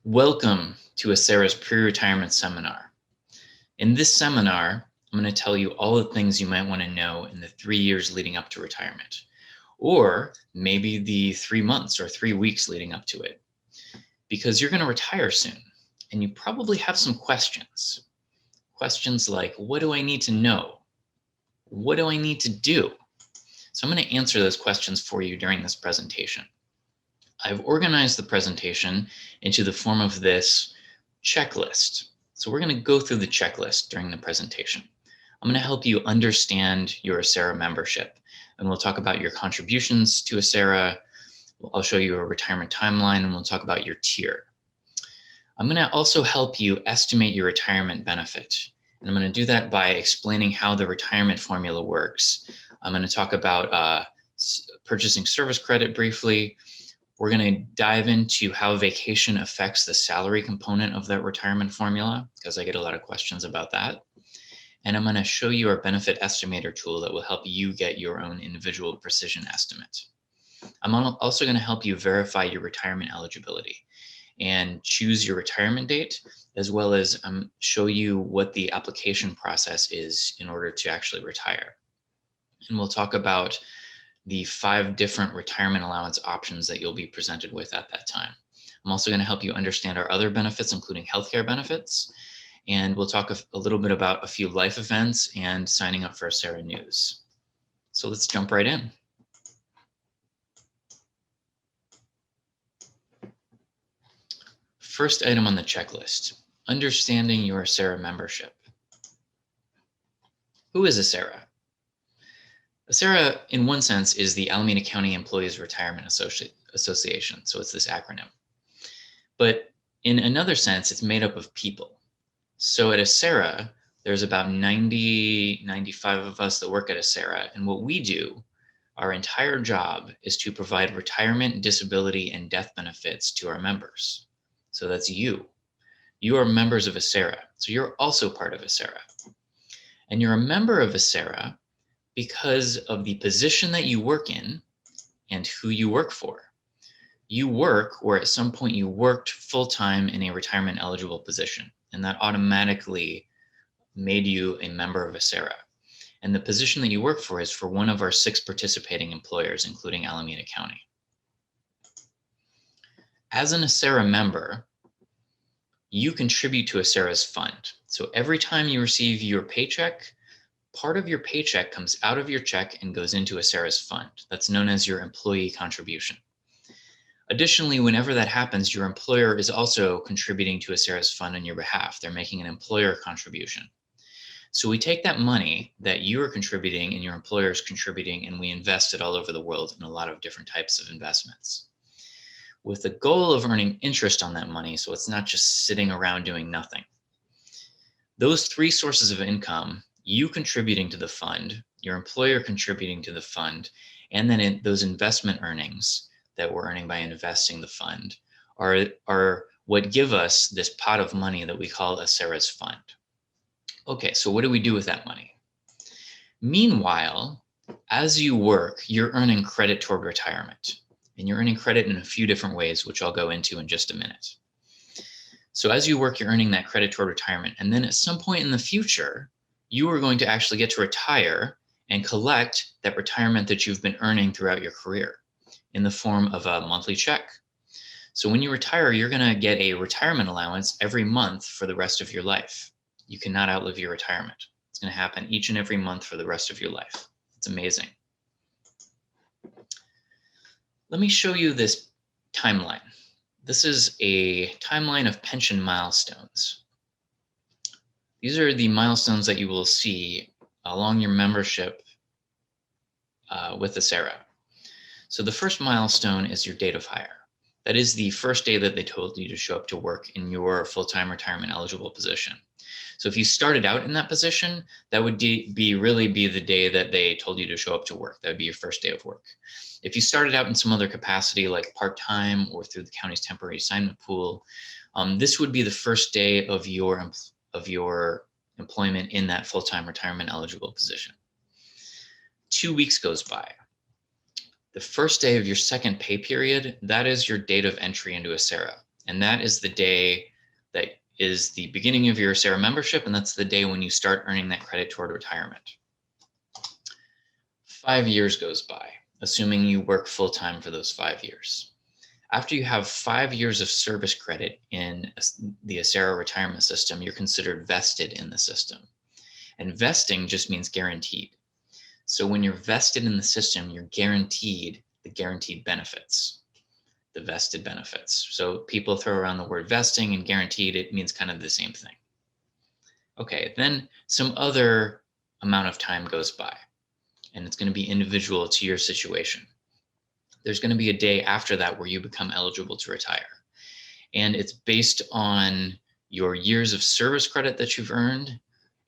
Welcome to Acera's pre-retirement seminar. In this seminar, I'm going to tell you all the things you might want to know in the 3 years leading up to retirement, or maybe the 3 months or 3 weeks leading up to it, because you're going to retire soon and you probably have some questions. Questions like, what do I need to know? What do I need to do? So I'm going to answer those questions for you during this presentation. I've organized the presentation into the form of this checklist. So we're going to go through the checklist during the presentation. I'm going to help you understand your Acera membership, and we'll talk about your contributions to Acera. I'll show you a retirement timeline, and we'll talk about your tier. I'm going to also help you estimate your retirement benefit. And I'm going to do that by explaining how the retirement formula works. I'm going to talk about purchasing service credit briefly. We're going to dive into how vacation affects the salary component of that retirement formula, because I get a lot of questions about that. And I'm going to show you our benefit estimator tool that will help you get your own individual precision estimate. I'm also going to help you verify your retirement eligibility and choose your retirement date, as well as show you what the application process is in order to actually retire. And we'll talk about the 5 different retirement allowance options that you'll be presented with at that time. I'm also going to help you understand our other benefits, including healthcare benefits. And we'll talk a little bit about a few life events and signing up for Acera News. So let's jump right in. First item on the checklist, understanding your Acera membership. Who is Acera? Acera, in one sense, is the Alameda County Employees Retirement Association, so it's this acronym. But in another sense, it's made up of people. So at Acera, there's about 95 of us that work at Acera, and what we do, our entire job, is to provide retirement, disability, and death benefits to our members. So that's you. You are members of Acera, so you're also part of Acera. And you're a member of Acera because of the position that you work in and who you work for. You work, or at some point you worked full-time in a retirement eligible position, and that automatically made you a member of Acera. And the position that you work for is for one of our 6 participating employers, including Alameda County. As an Acera member, you contribute to Acera's fund. So every time you receive your paycheck, part of your paycheck comes out of your check and goes into Acera's fund. That's known as your employee contribution. Additionally, whenever that happens, your employer is also contributing to Acera's fund on your behalf. They're making an employer contribution. So we take that money that you are contributing and your employer is contributing, and we invest it all over the world in a lot of different types of investments, with the goal of earning interest on that money, so it's not just sitting around doing nothing. Those 3 sources of income, you contributing to the fund, your employer contributing to the fund, and then those investment earnings that we're earning by investing the fund are what give us this pot of money that we call Acera's fund. Okay, so what do we do with that money? Meanwhile, as you work, you're earning credit toward retirement, and you're earning credit in a few different ways, which I'll go into in just a minute. So as you work, you're earning that credit toward retirement, and then at some point in the future, you are going to actually get to retire and collect that retirement that you've been earning throughout your career in the form of a monthly check. So when you retire, you're going to get a retirement allowance every month for the rest of your life. You cannot outlive your retirement. It's going to happen each and every month for the rest of your life. It's amazing. Let me show you this timeline. This is a timeline of pension milestones. These are the milestones that you will see along your membership with Acera. So the first milestone is your date of hire. That is the first day that they told you to show up to work in your full-time retirement eligible position. So if you started out in that position, that would really be the day that they told you to show up to work. That would be your first day of work. If you started out in some other capacity, like part-time or through the county's temporary assignment pool, this would be the first day of your employment in that full-time retirement eligible position. 2 weeks goes by. The first day of your second pay period, that is your date of entry into Acera. And that is the day that is the beginning of your SARA membership, and that's the day when you start earning that credit toward retirement. 5 years goes by, assuming you work full-time for those 5 years. After you have 5 years of service credit in the SARA retirement system, you're considered vested in the system. And vesting just means guaranteed. So when you're vested in the system, you're guaranteed the guaranteed benefits, the vested benefits. So people throw around the word vesting and guaranteed, it means kind of the same thing. Okay, then some other amount of time goes by, and it's going to be individual to your situation. There's going to be a day after that where you become eligible to retire. And it's based on your years of service credit that you've earned,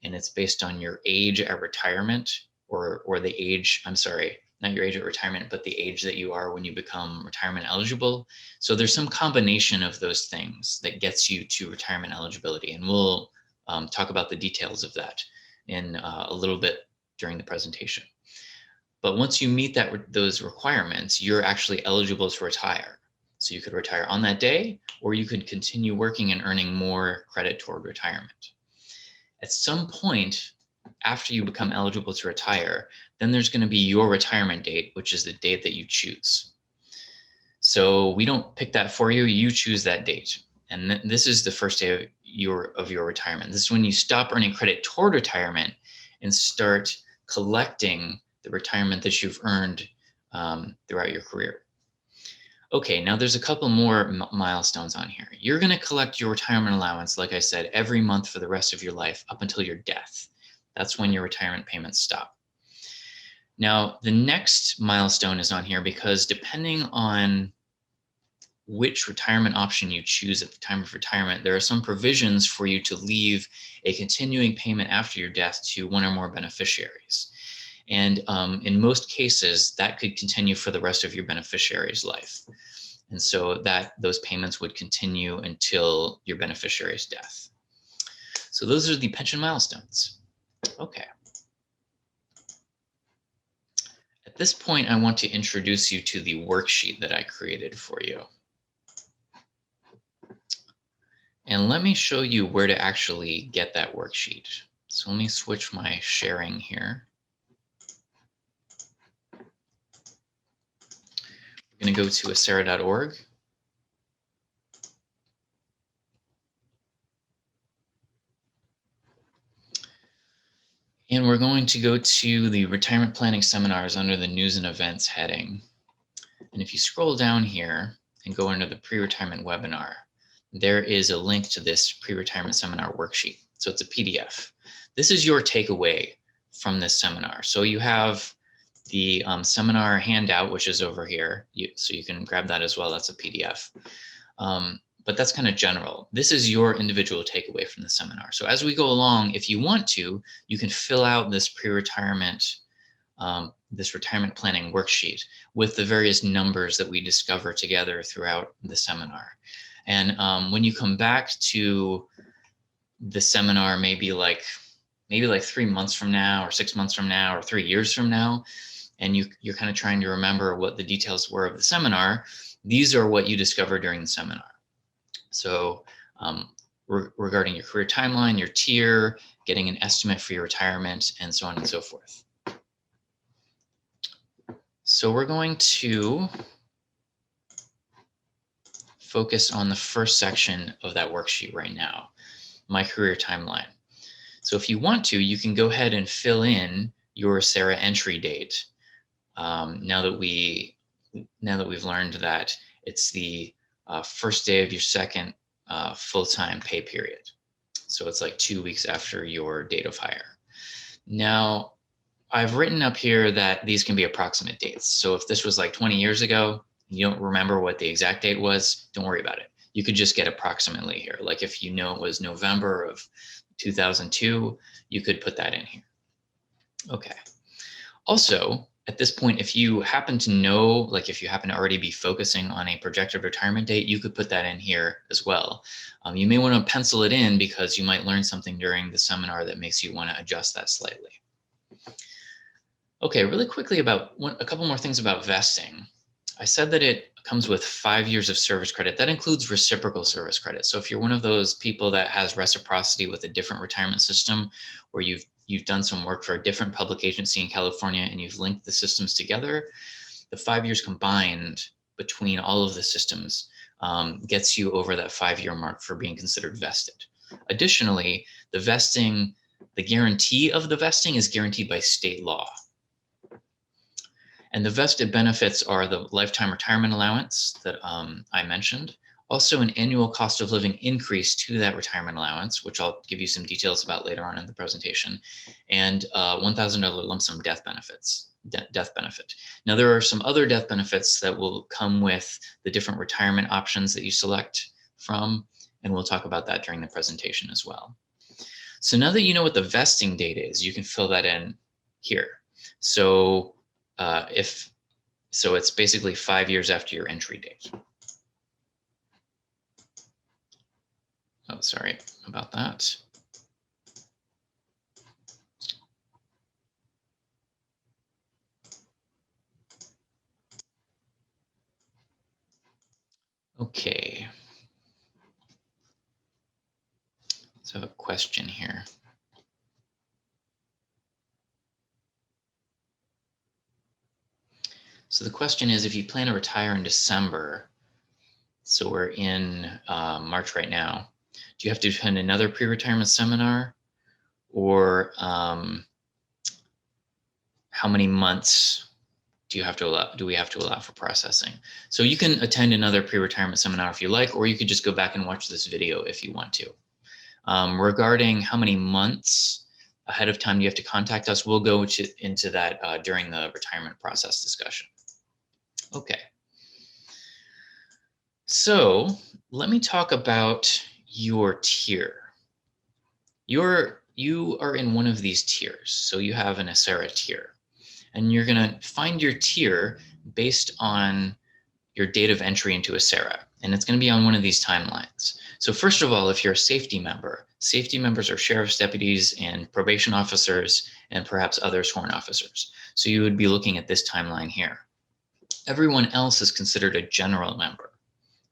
and it's based on your age at retirement, or the age, I'm sorry, not your age at retirement, but the age that you are when you become retirement eligible. So there's some combination of those things that gets you to retirement eligibility. And we'll talk about the details of that in a little bit during the presentation. But once you meet those requirements, you're actually eligible to retire. So you could retire on that day, or you could continue working and earning more credit toward retirement. At some point after you become eligible to retire, then there's going to be your retirement date, which is the date that you choose. So we don't pick that for you, you choose that date. And this is the first day of your retirement. This is when you stop earning credit toward retirement and start collecting the retirement that you've earned throughout your career. Okay, now there's a couple more milestones on here. You're going to collect your retirement allowance, like I said, every month for the rest of your life up until your death. That's when your retirement payments stop. Now, the next milestone is on here because depending on which retirement option you choose at the time of retirement, there are some provisions for you to leave a continuing payment after your death to one or more beneficiaries. And in most cases, that could continue for the rest of your beneficiary's life. And so those payments would continue until your beneficiary's death. So those are the pension milestones. Okay. At this point, I want to introduce you to the worksheet that I created for you. And let me show you where to actually get that worksheet. So let me switch my sharing here. We're going to go to asera.org. And we're going to go to the retirement planning seminars under the news and events heading. And if you scroll down here and go under the pre-retirement webinar, there is a link to this pre-retirement seminar worksheet. So it's a PDF. This is your takeaway from this seminar. So you have the seminar handout, which is over here. So you can grab that as well. That's a PDF. But that's kind of general. This is your individual takeaway from the seminar. So as we go along, if you want to, you can fill out this pre-retirement, this retirement planning worksheet with the various numbers that we discover together throughout the seminar. And when you come back to the seminar, maybe like 3 months from now, or 6 months from now, or 3 years from now, and you're kind of trying to remember what the details were of the seminar, these are what you discover during the seminar. So regarding your career timeline, your tier, getting an estimate for your retirement, and so on and so forth. So we're going to focus on the first section of that worksheet right now, my career timeline. So if you want to, you can go ahead and fill in your SARA entry date. Now that we've learned that it's the first day of your second full-time pay period. So it's like 2 weeks after your date of hire. Now, I've written up here that these can be approximate dates. So if this was like 20 years ago, you don't remember what the exact date was, don't worry about it. You could just get approximately here. Like if you know it was November of 2002, you could put that in here. Okay. Also, at this point, if you happen to know, like if you happen to already be focusing on a projected retirement date, you could put that in here as well. You may want to pencil it in because you might learn something during the seminar that makes you want to adjust that slightly. Okay, really quickly about a couple more things about vesting. I said that it comes with 5 years of service credit. That includes reciprocal service credit. So if you're one of those people that has reciprocity with a different retirement system, where you've done some work for a different public agency in California and you've linked the systems together, the 5 years combined between all of the systems gets you over that 5-year mark for being considered vested. Additionally, the guarantee of the vesting is guaranteed by state law. And the vested benefits are the lifetime retirement allowance that I mentioned, also an annual cost of living increase to that retirement allowance, which I'll give you some details about later on in the presentation, and $1,000 lump sum death benefit. Now, there are some other death benefits that will come with the different retirement options that you select from, and we'll talk about that during the presentation as well. So now that you know what the vesting date is, you can fill that in here. So it's basically 5 years after your entry date. Oh, sorry about that. Okay. So I have a question here. So the question is, if you plan to retire in December, so we're in March right now, do you have to attend another pre-retirement seminar, or how many months do we have to allow for processing? So you can attend another pre-retirement seminar if you like, or you could just go back and watch this video if you want to. Regarding how many months ahead of time you have to contact us, we'll go into that during the retirement process discussion. Okay. So let me talk about your tier. You are in one of these tiers. So you have an ESERA tier, and you're going to find your tier based on your date of entry into ESERA, and it's going to be on one of these timelines. So first of all, if you're a safety members are sheriff's deputies and probation officers and perhaps other sworn officers. So you would be looking at this timeline here. Everyone else is considered a general member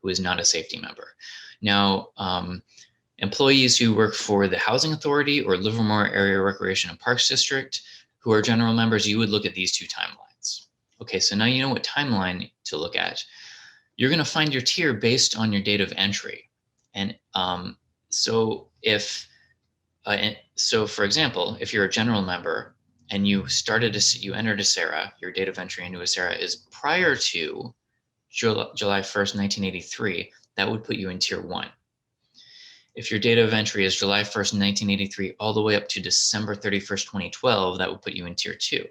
who is not a safety member. Now, employees who work for the Housing Authority or Livermore Area Recreation and Parks District who are general members, you would look at these two timelines. Okay, so now you know what timeline to look at. You're going to find your tier based on your date of entry. And so for example, if you're a general member and you entered ESERA, your date of entry into ESERA is prior to July 1st, 1983, that would put you in tier 1. If your date of entry is July 1st, 1983, all the way up to December 31st, 2012, that would put you in tier 2.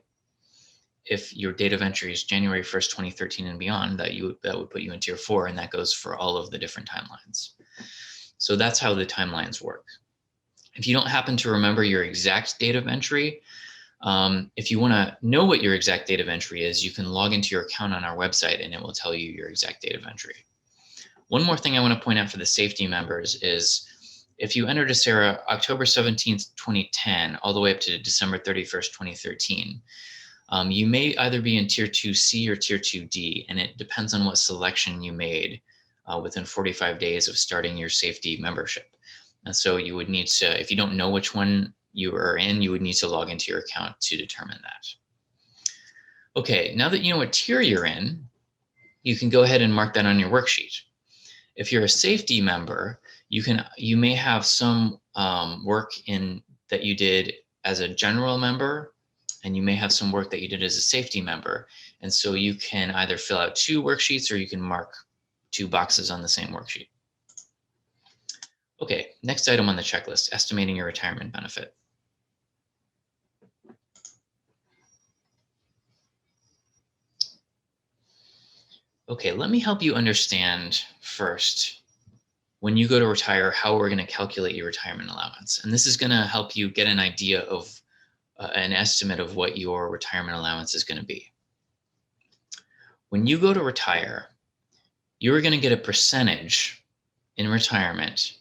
If your date of entry is January 1st, 2013 and beyond, that would put you in tier 4, and that goes for all of the different timelines. So that's how the timelines work. If you don't happen to remember your exact date of entry, if you want to know what your exact date of entry is, you can log into your account on our website and it will tell you your exact date of entry. One more thing I want to point out for the safety members is if you entered ESERA October 17th, 2010, all the way up to December 31st, 2013, you may either be in tier 2C or tier 2D, and it depends on what selection you made within 45 days of starting your safety membership. And so you would need to, if you don't know which one you are in, you would need to log into your account to determine that. Okay, now that you know what tier you're in, you can go ahead and mark that on your worksheet. If you're a safety member, you may have some work that you did as a general member, and you may have some work that you did as a safety member. And so you can either fill out 2 worksheets or you can mark 2 boxes on the same worksheet. Okay, next item on the checklist, estimating your retirement benefit. Okay, let me help you understand first, when you go to retire, how we're going to calculate your retirement allowance. And this is going to help you get an idea of an estimate of what your retirement allowance is going to be. When you go to retire, you're going to get a percentage in retirement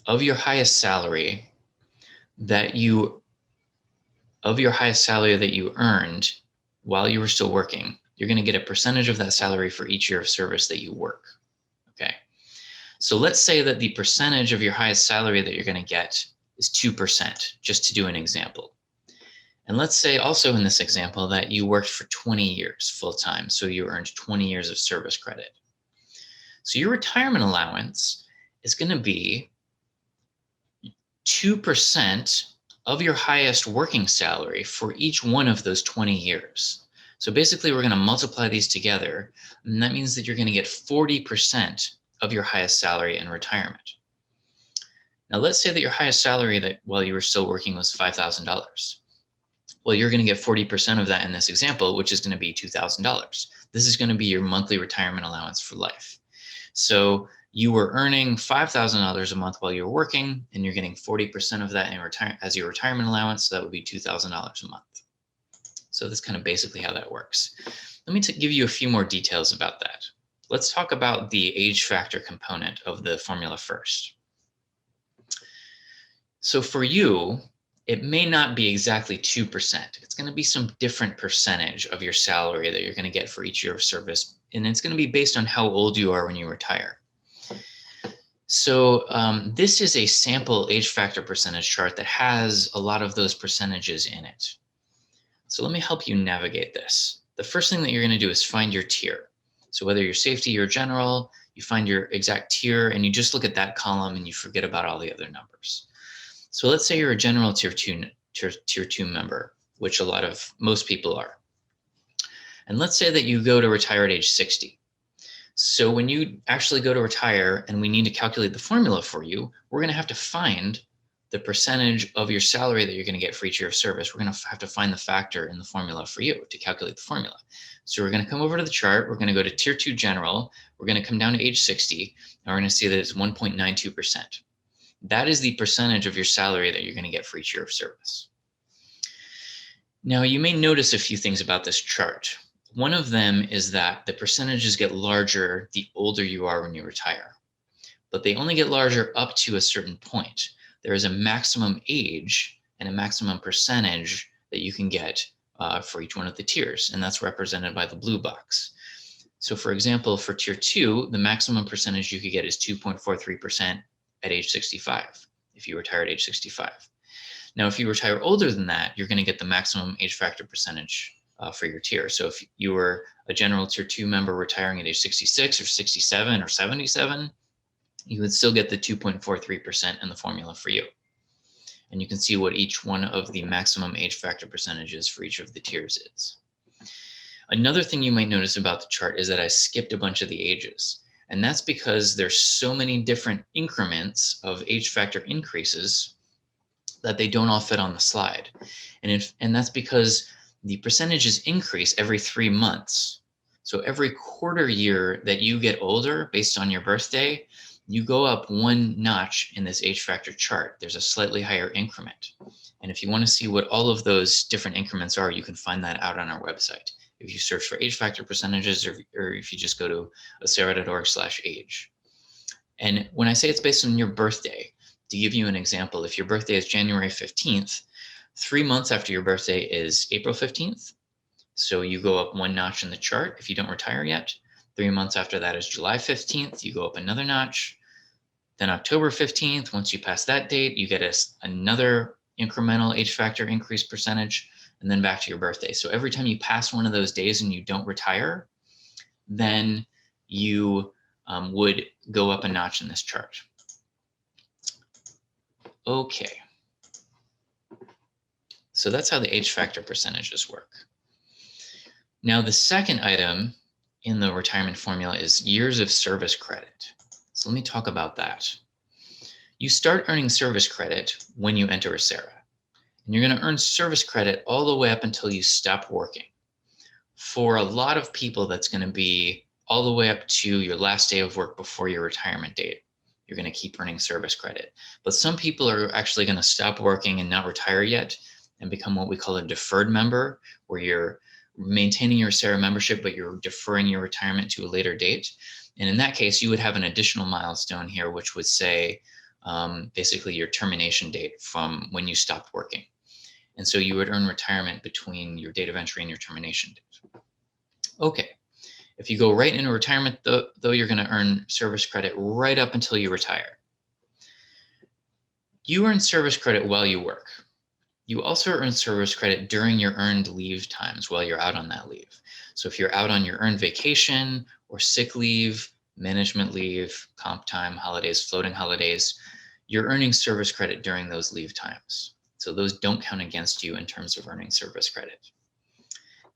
of your highest salary that you earned while you were still working You're going to get a percentage of that salary for each year of service that you work. Okay. So let's say that the percentage of your highest salary that you're going to get is 2%, just to do an example. And let's say also in this example that you worked for 20 years full-time, so you earned 20 years of service credit. So your retirement allowance is going to be 2% of your highest working salary for each one of those 20 years. So basically, we're going to multiply these together, and that means that you're going to get 40% of your highest salary in retirement. Now, let's say that your highest salary that while you were still working was $5,000. Well, you're going to get 40% of that in this example, which is going to be $2,000. This is going to be your monthly retirement allowance for life. So you were earning $5,000 a month while you were working, and you're getting 40% of that as your retirement allowance. So that would be $2,000 a month. So that's kind of basically how that works. Let me give you a few more details about that. Let's talk about the age factor component of the formula first. So for you, it may not be exactly 2%. It's going to be some different percentage of your salary that you're going to get for each year of service. And it's going to be based on how old you are when you retire. So this is a sample age factor percentage chart that has a lot of those percentages in it. So let me help you navigate this. The first thing that you're going to do is find your tier. So whether you're safety or general, you find your exact tier and you just look at that column and you forget about all the other numbers. So let's say you're a general tier two member, which most people are. And let's say that you go to retire at age 60. So when you actually go to retire and we need to calculate the formula for you, we're going to have to find the percentage of your salary that you're going to get for each year of service. We're going to have to find the factor in the formula for you to calculate the formula. So we're going to come over to the chart. We're going to go to tier 2 general. We're going to come down to age 60, and we're going to see that it's 1.92%. That is the percentage of your salary that you're going to get for each year of service. Now, you may notice a few things about this chart. One of them is that the percentages get larger the older you are when you retire, but they only get larger up to a certain point. There is a maximum age and a maximum percentage that you can get for each one of the tiers, and that's represented by the blue box. So for example, for tier 2, the maximum percentage you could get is 2.43% at age 65, if you retire at age 65. Now, if you retire older than that, you're going to get the maximum age factor percentage for your tier. So if you were a general tier 2 member retiring at age 66 or 67 or 77, you would still get the 2.43% in the formula for you. And you can see what each one of the maximum age factor percentages for each of the tiers is. Another thing you might notice about the chart is that I skipped a bunch of the ages. And that's because there's so many different increments of age factor increases that they don't all fit on the slide. And that's because the percentages increase every 3 months. So every quarter year that you get older based on your birthday, you go up 1 notch in this age factor chart. There's a slightly higher increment. And if you want to see what all of those different increments are, you can find that out on our website. If you search for age factor percentages, or if you just go to acera.org/age. And when I say it's based on your birthday, to give you an example, if your birthday is January 15th, 3 months after your birthday is April 15th. So you go up 1 notch in the chart if you don't retire yet. 3 months after that is July 15th. You go up another notch. Then October 15th, once you pass that date, you get another incremental age factor increase percentage, and then back to your birthday. So every time you pass one of those days and you don't retire, then you would go up a notch in this chart. Okay. So that's how the age factor percentages work. Now, the second item in the retirement formula is years of service credit. So let me talk about that. You start earning service credit when you enter Acera, and you're going to earn service credit all the way up until you stop working. For a lot of people, that's going to be all the way up to your last day of work before your retirement date. You're going to keep earning service credit. But some people are actually going to stop working and not retire yet and become what we call a deferred member, where you're maintaining your Acera membership, but you're deferring your retirement to a later date. And in that case, you would have an additional milestone here, which would say basically your termination date from when you stopped working. And so you would earn retirement between your date of entry and your termination date. Okay, if you go right into retirement, though, you're going to earn service credit right up until you retire. You earn service credit while you work. You also earn service credit during your earned leave times while you're out on that leave. So if you're out on your earned vacation or sick leave, management leave, comp time, holidays, floating holidays, you're earning service credit during those leave times. So those don't count against you in terms of earning service credit.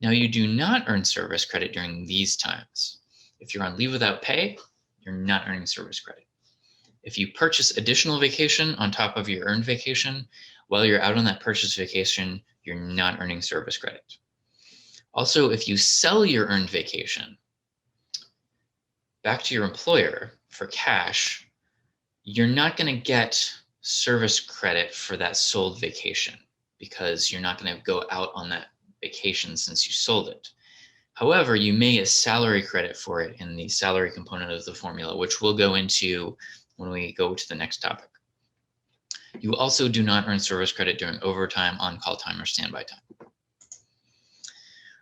Now, you do not earn service credit during these times. If you're on leave without pay, you're not earning service credit. If you purchase additional vacation on top of your earned vacation, while you're out on that purchased vacation, you're not earning service credit. Also, if you sell your earned vacation back to your employer for cash, you're not going to get service credit for that sold vacation because you're not going to go out on that vacation since you sold it. However, you may get salary credit for it in the salary component of the formula, which we'll go into when we go to the next topic. You also do not earn service credit during overtime, on-call time, or standby time.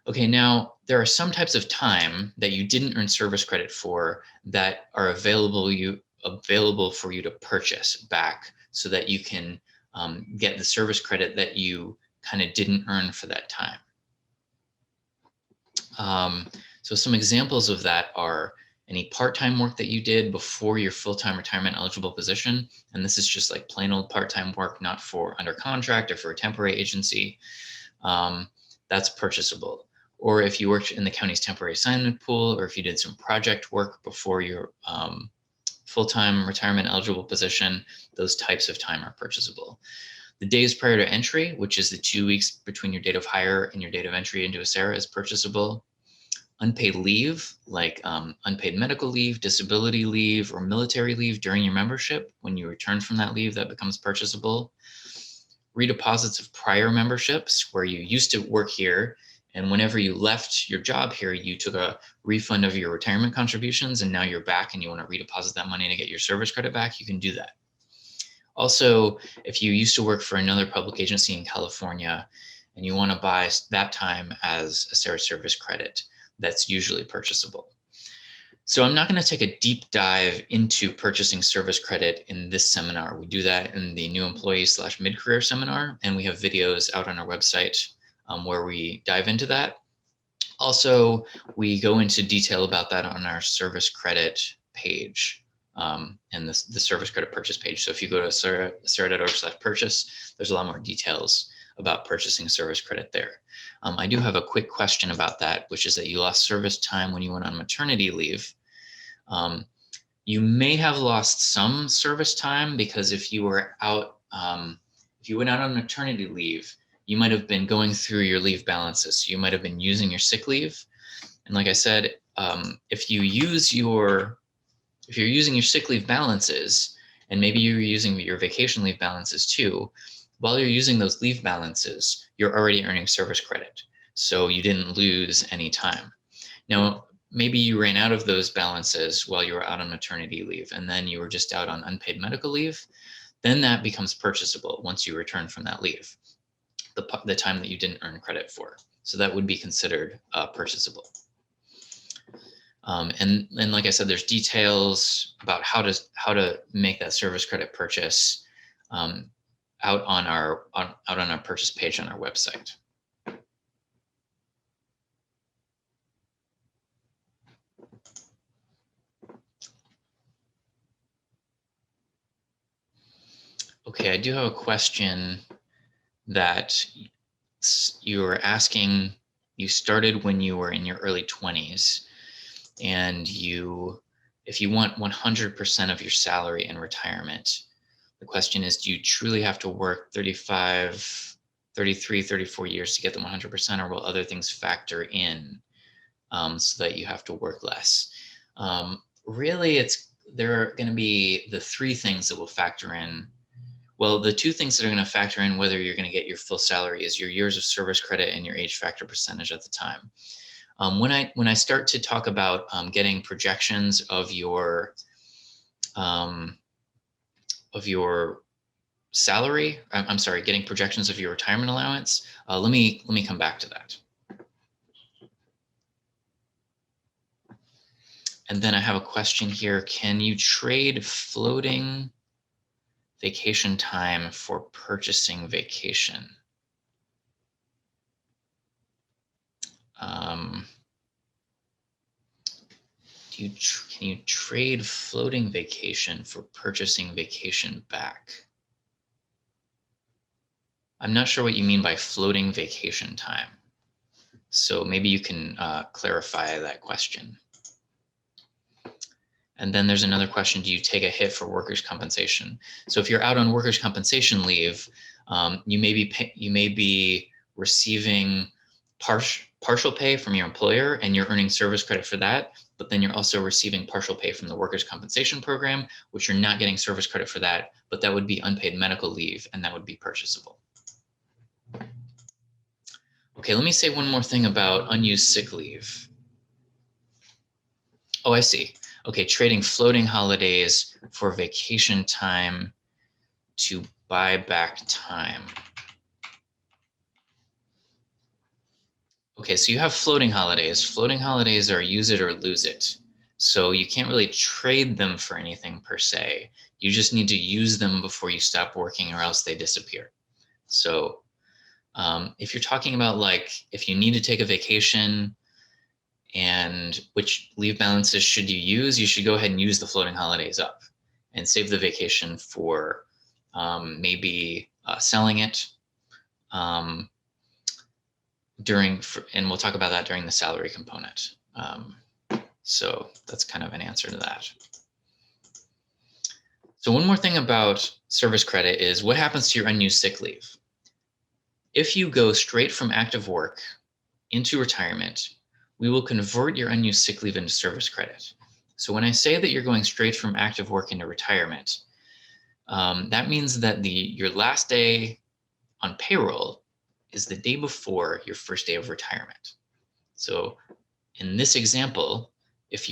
Okay, now there are some types of time that you didn't earn service credit for that are available for you to purchase back so that you can get the service credit that you kind of didn't earn for that time. So some examples of that are any part-time work that you did before your full-time retirement eligible position. And this is just like plain old part-time work, not for under contract or for a temporary agency. That's purchasable. Or if you worked in the county's temporary assignment pool, or if you did some project work before your full-time retirement eligible position, those types of time are purchasable. The days prior to entry, which is the 2 weeks between your date of hire and your date of entry into a SARA, is purchasable. Unpaid leave, like unpaid medical leave, disability leave, or military leave during your membership, when you return from that leave, that becomes purchasable. Redeposits of prior memberships, where you used to work here, and whenever you left your job here, you took a refund of your retirement contributions, and now you're back and you want to redeposit that money to get your service credit back, you can do that. Also, if you used to work for another public agency in California and you want to buy that time as a SARA service credit, that's usually purchasable. So I'm not going to take a deep dive into purchasing service credit in this seminar. We do that in the new employee / mid-career seminar, and we have videos out on our website where we dive into that. Also, we go into detail about that on our service credit page and the service credit purchase page. So if you go to SARA.org/purchase, there's a lot more details about purchasing service credit there. I do have a quick question about that, which is that you lost service time when you went on maternity leave. You may have lost some service time because if you were out, if you went out on maternity leave, you might have been going through your leave balances. So you might have been using your sick leave. And like I said, if you're using your sick leave balances, and maybe you're using your vacation leave balances too, while you're using those leave balances, you're already earning service credit. So you didn't lose any time. Now, maybe you ran out of those balances while you were out on maternity leave, and then you were just out on unpaid medical leave. Then that becomes purchasable once you return from that leave, the time that you didn't earn credit for. So that would be considered purchasable. And like I said, there's details about how to make that service credit purchase out on our purchase page on our website. Okay, I do have a question that you were asking. You started when you were in your early 20s, and if you want 100% of your salary in retirement, the question is, do you truly have to work 35, 33, 34 years to get the 100%, or will other things factor in so that you have to work less? Really, there are going to be the three things that will factor in. Well, the two things that are going to factor in whether you're going to get your full salary is your years of service credit and your age factor percentage at the time. When I start to talk about getting projections of your salary, I'm sorry, getting projections of your retirement allowance, let me come back to that. And then I have a question here. Can you trade floating vacation time for purchasing vacation? Can you trade floating vacation for purchasing vacation back? I'm not sure what you mean by floating vacation time. So maybe you can clarify that question. And then there's another question, do you take a hit for workers' compensation? So if you're out on workers' compensation leave, you may be receiving partial pay from your employer and you're earning service credit for that, but then you're also receiving partial pay from the workers' compensation program, which you're not getting service credit for that, but that would be unpaid medical leave and that would be purchasable. Okay, let me say one more thing about unused sick leave. Oh, I see. Okay, trading floating holidays for vacation time to buy back time. Okay, so you have floating holidays. Floating holidays are use it or lose it. So you can't really trade them for anything per se. You just need to use them before you stop working or else they disappear. So if you're talking about like if you need to take a vacation and which leave balances should you use, you should go ahead and use the floating holidays up and save the vacation for maybe selling it and we'll talk about that during the salary component. So that's kind of an answer to that. So one more thing about service credit is what happens to your unused sick leave. If you go straight from active work into retirement, we will convert your unused sick leave into service credit. So when I say that you're going straight from active work into retirement, that means that your last day on payroll is the day before your first day of retirement. So in this example, if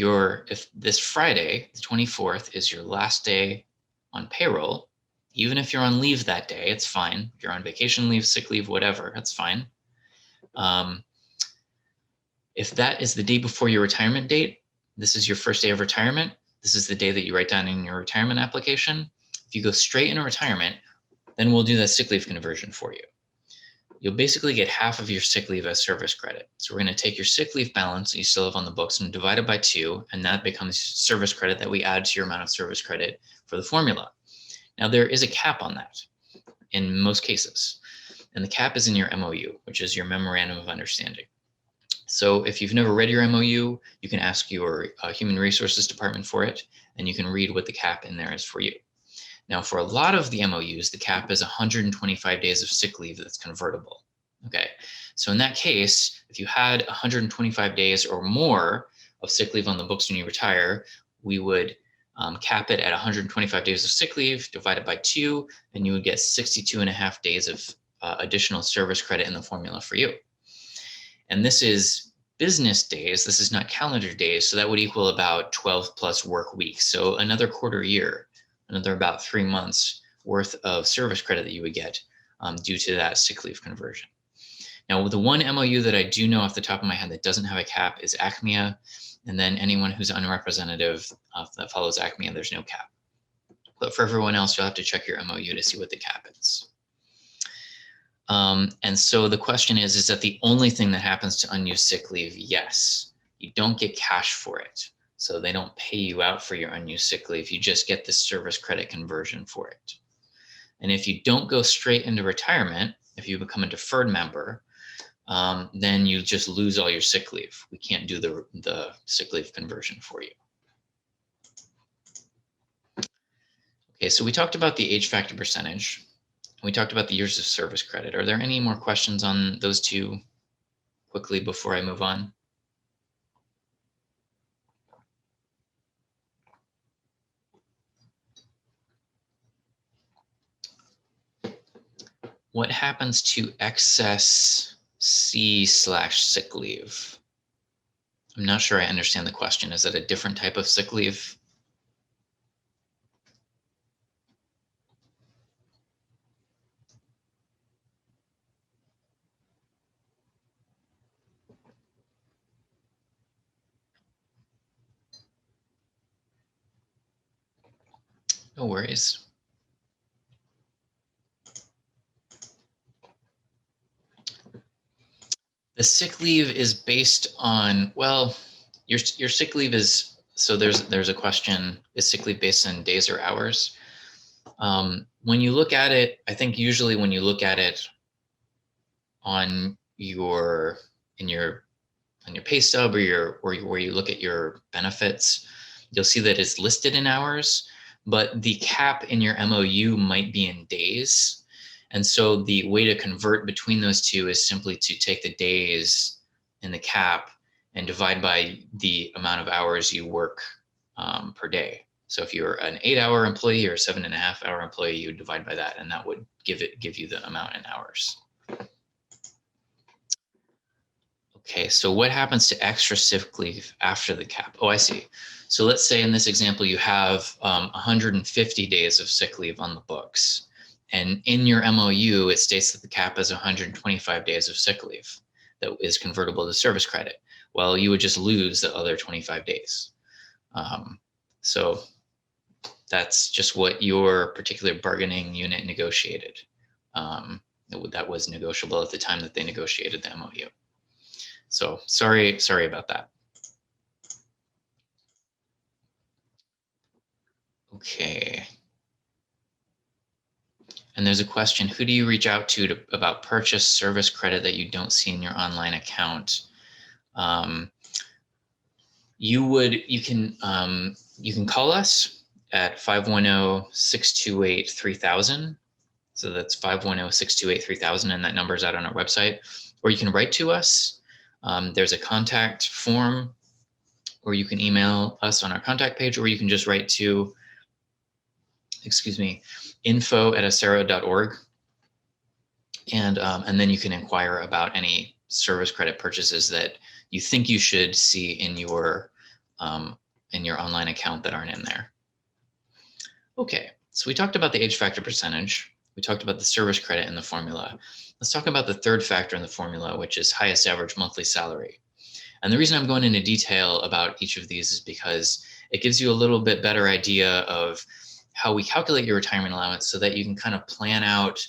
this Friday, the 24th, is your last day on payroll, even if you're on leave that day, it's fine. If you're on vacation leave, sick leave, whatever, that's fine. If that is the day before your retirement date, this is your first day of retirement. This is the day that you write down in your retirement application. If you go straight into retirement, then we'll do the sick leave conversion for you. You'll basically get half of your sick leave as service credit. So we're going to take your sick leave balance that you still have on the books and divide it by 2, and that becomes service credit that we add to your amount of service credit for the formula. Now there is a cap on that in most cases, and the cap is in your MOU, which is your memorandum of understanding. So if you've never read your MOU, you can ask your human resources department for it, and you can read what the cap in there is for you. Now, for a lot of the MOUs, the cap is 125 days of sick leave that's convertible. Okay, so in that case, if you had 125 days or more of sick leave on the books when you retire, we would cap it at 125 days of sick leave divided by 2, and you would get 62.5 days of additional service credit in the formula for you. And this is business days. This is not calendar days. So that would equal about 12 plus work weeks. So another quarter year, another about 3 months worth of service credit that you would get due to that sick leave conversion. Now, with the one MOU that I do know off the top of my head that doesn't have a cap is ACMEA. And then anyone who's unrepresentative that follows ACMEA, there's no cap. But for everyone else, you'll have to check your MOU to see what the cap is. And so the question is that the only thing that happens to unused sick leave? Yes, you don't get cash for it. So they don't pay you out for your unused sick leave. You just get the service credit conversion for it. And if you don't go straight into retirement, if you become a deferred member, then you just lose all your sick leave. We can't do the sick leave conversion for you. Okay, so we talked about the age factor percentage. We talked about the years of service credit. Are there any more questions on those two quickly before I move on? What happens to excess C/sick leave? I'm not sure I understand the question. Is it a different type of sick leave? No worries. The sick leave is based on, well, your sick leave is, so there's a question, is sick leave based on days or hours? When you look at it, I think usually when you look at it on your pay stub or where you look at your benefits, you'll see that it's listed in hours, but the cap in your MOU might be in days. And so the way to convert between those two is simply to take the days in the cap and divide by the amount of hours you work per day. So if you're an 8-hour employee or a 7.5-hour employee, you would divide by that, and that would give you the amount in hours. Okay, so what happens to extra sick leave after the cap? Oh, I see. So let's say in this example, you have 150 days of sick leave on the books. And in your MOU, it states that the cap is 125 days of sick leave that is convertible to service credit. Well, you would just lose the other 25 days. So that's just what your particular bargaining unit negotiated. That was negotiable at the time that they negotiated the MOU. So sorry about that. Okay. And there's a question, who do you reach out to about purchase service credit that you don't see in your online account? You can call us at 510-628-3000. So that's 510-628-3000, and that number is out on our website. Or you can write to us. There's a contact form, or you can email us on our contact page, or you can just write to, info@acero.org. And then you can inquire about any service credit purchases that you think you should see in your online account that aren't in there. Okay, so we talked about the age factor percentage. We talked about the service credit in the formula. Let's talk about the third factor in the formula, which is highest average monthly salary. And the reason I'm going into detail about each of these is because it gives you a little bit better idea of how we calculate your retirement allowance so that you can kind of plan out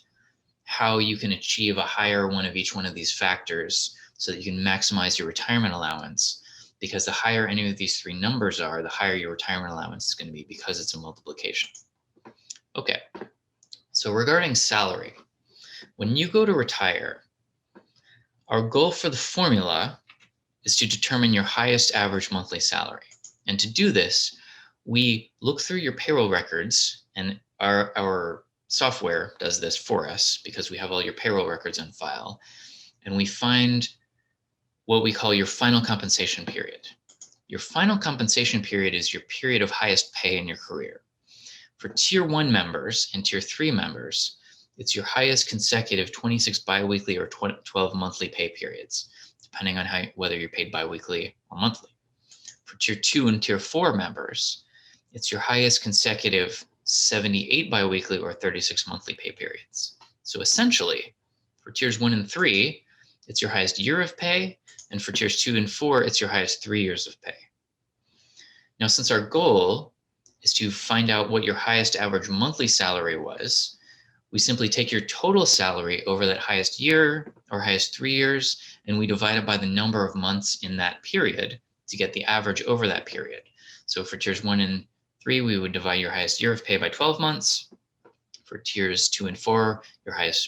how you can achieve a higher one of each one of these factors so that you can maximize your retirement allowance. Because the higher any of these three numbers are, the higher your retirement allowance is going to be because it's a multiplication. Okay, so regarding salary, when you go to retire, our goal for the formula is to determine your highest average monthly salary. And to do this, we look through your payroll records, and our software does this for us because we have all your payroll records on file, and we find what we call your final compensation period. Your final compensation period is your period of highest pay in your career. For Tier 1 members and Tier 3 members, it's your highest consecutive 26 biweekly or 12 monthly pay periods, depending on whether you're paid biweekly or monthly. For Tier 2 and Tier 4 members, it's your highest consecutive 78 biweekly or 36 monthly pay periods. So essentially, for Tiers 1 and 3, it's your highest year of pay, and for Tiers 2 and 4, it's your highest 3 years of pay. Now, since our goal is to find out what your highest average monthly salary was, we simply take your total salary over that highest year or highest 3 years, and we divide it by the number of months in that period to get the average over that period. So for Tiers 1 and 3, we would divide your highest year of pay by 12 months. For Tiers 2 and 4,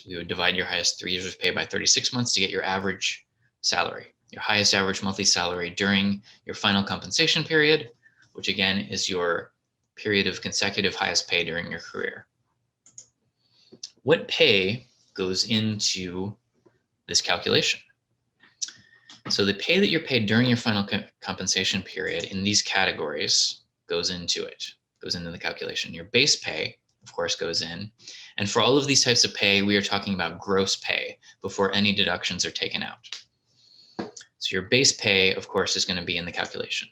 we would divide your highest 3 years of pay by 36 months to get your average salary, your highest average monthly salary during your final compensation period, which again is your period of consecutive highest pay during your career. What pay goes into this calculation? So the pay that you're paid during your final compensation period in these categories goes into the calculation. Your base pay, of course, goes in. And for all of these types of pay, we are talking about gross pay before any deductions are taken out. So your base pay, of course, is going to be in the calculation.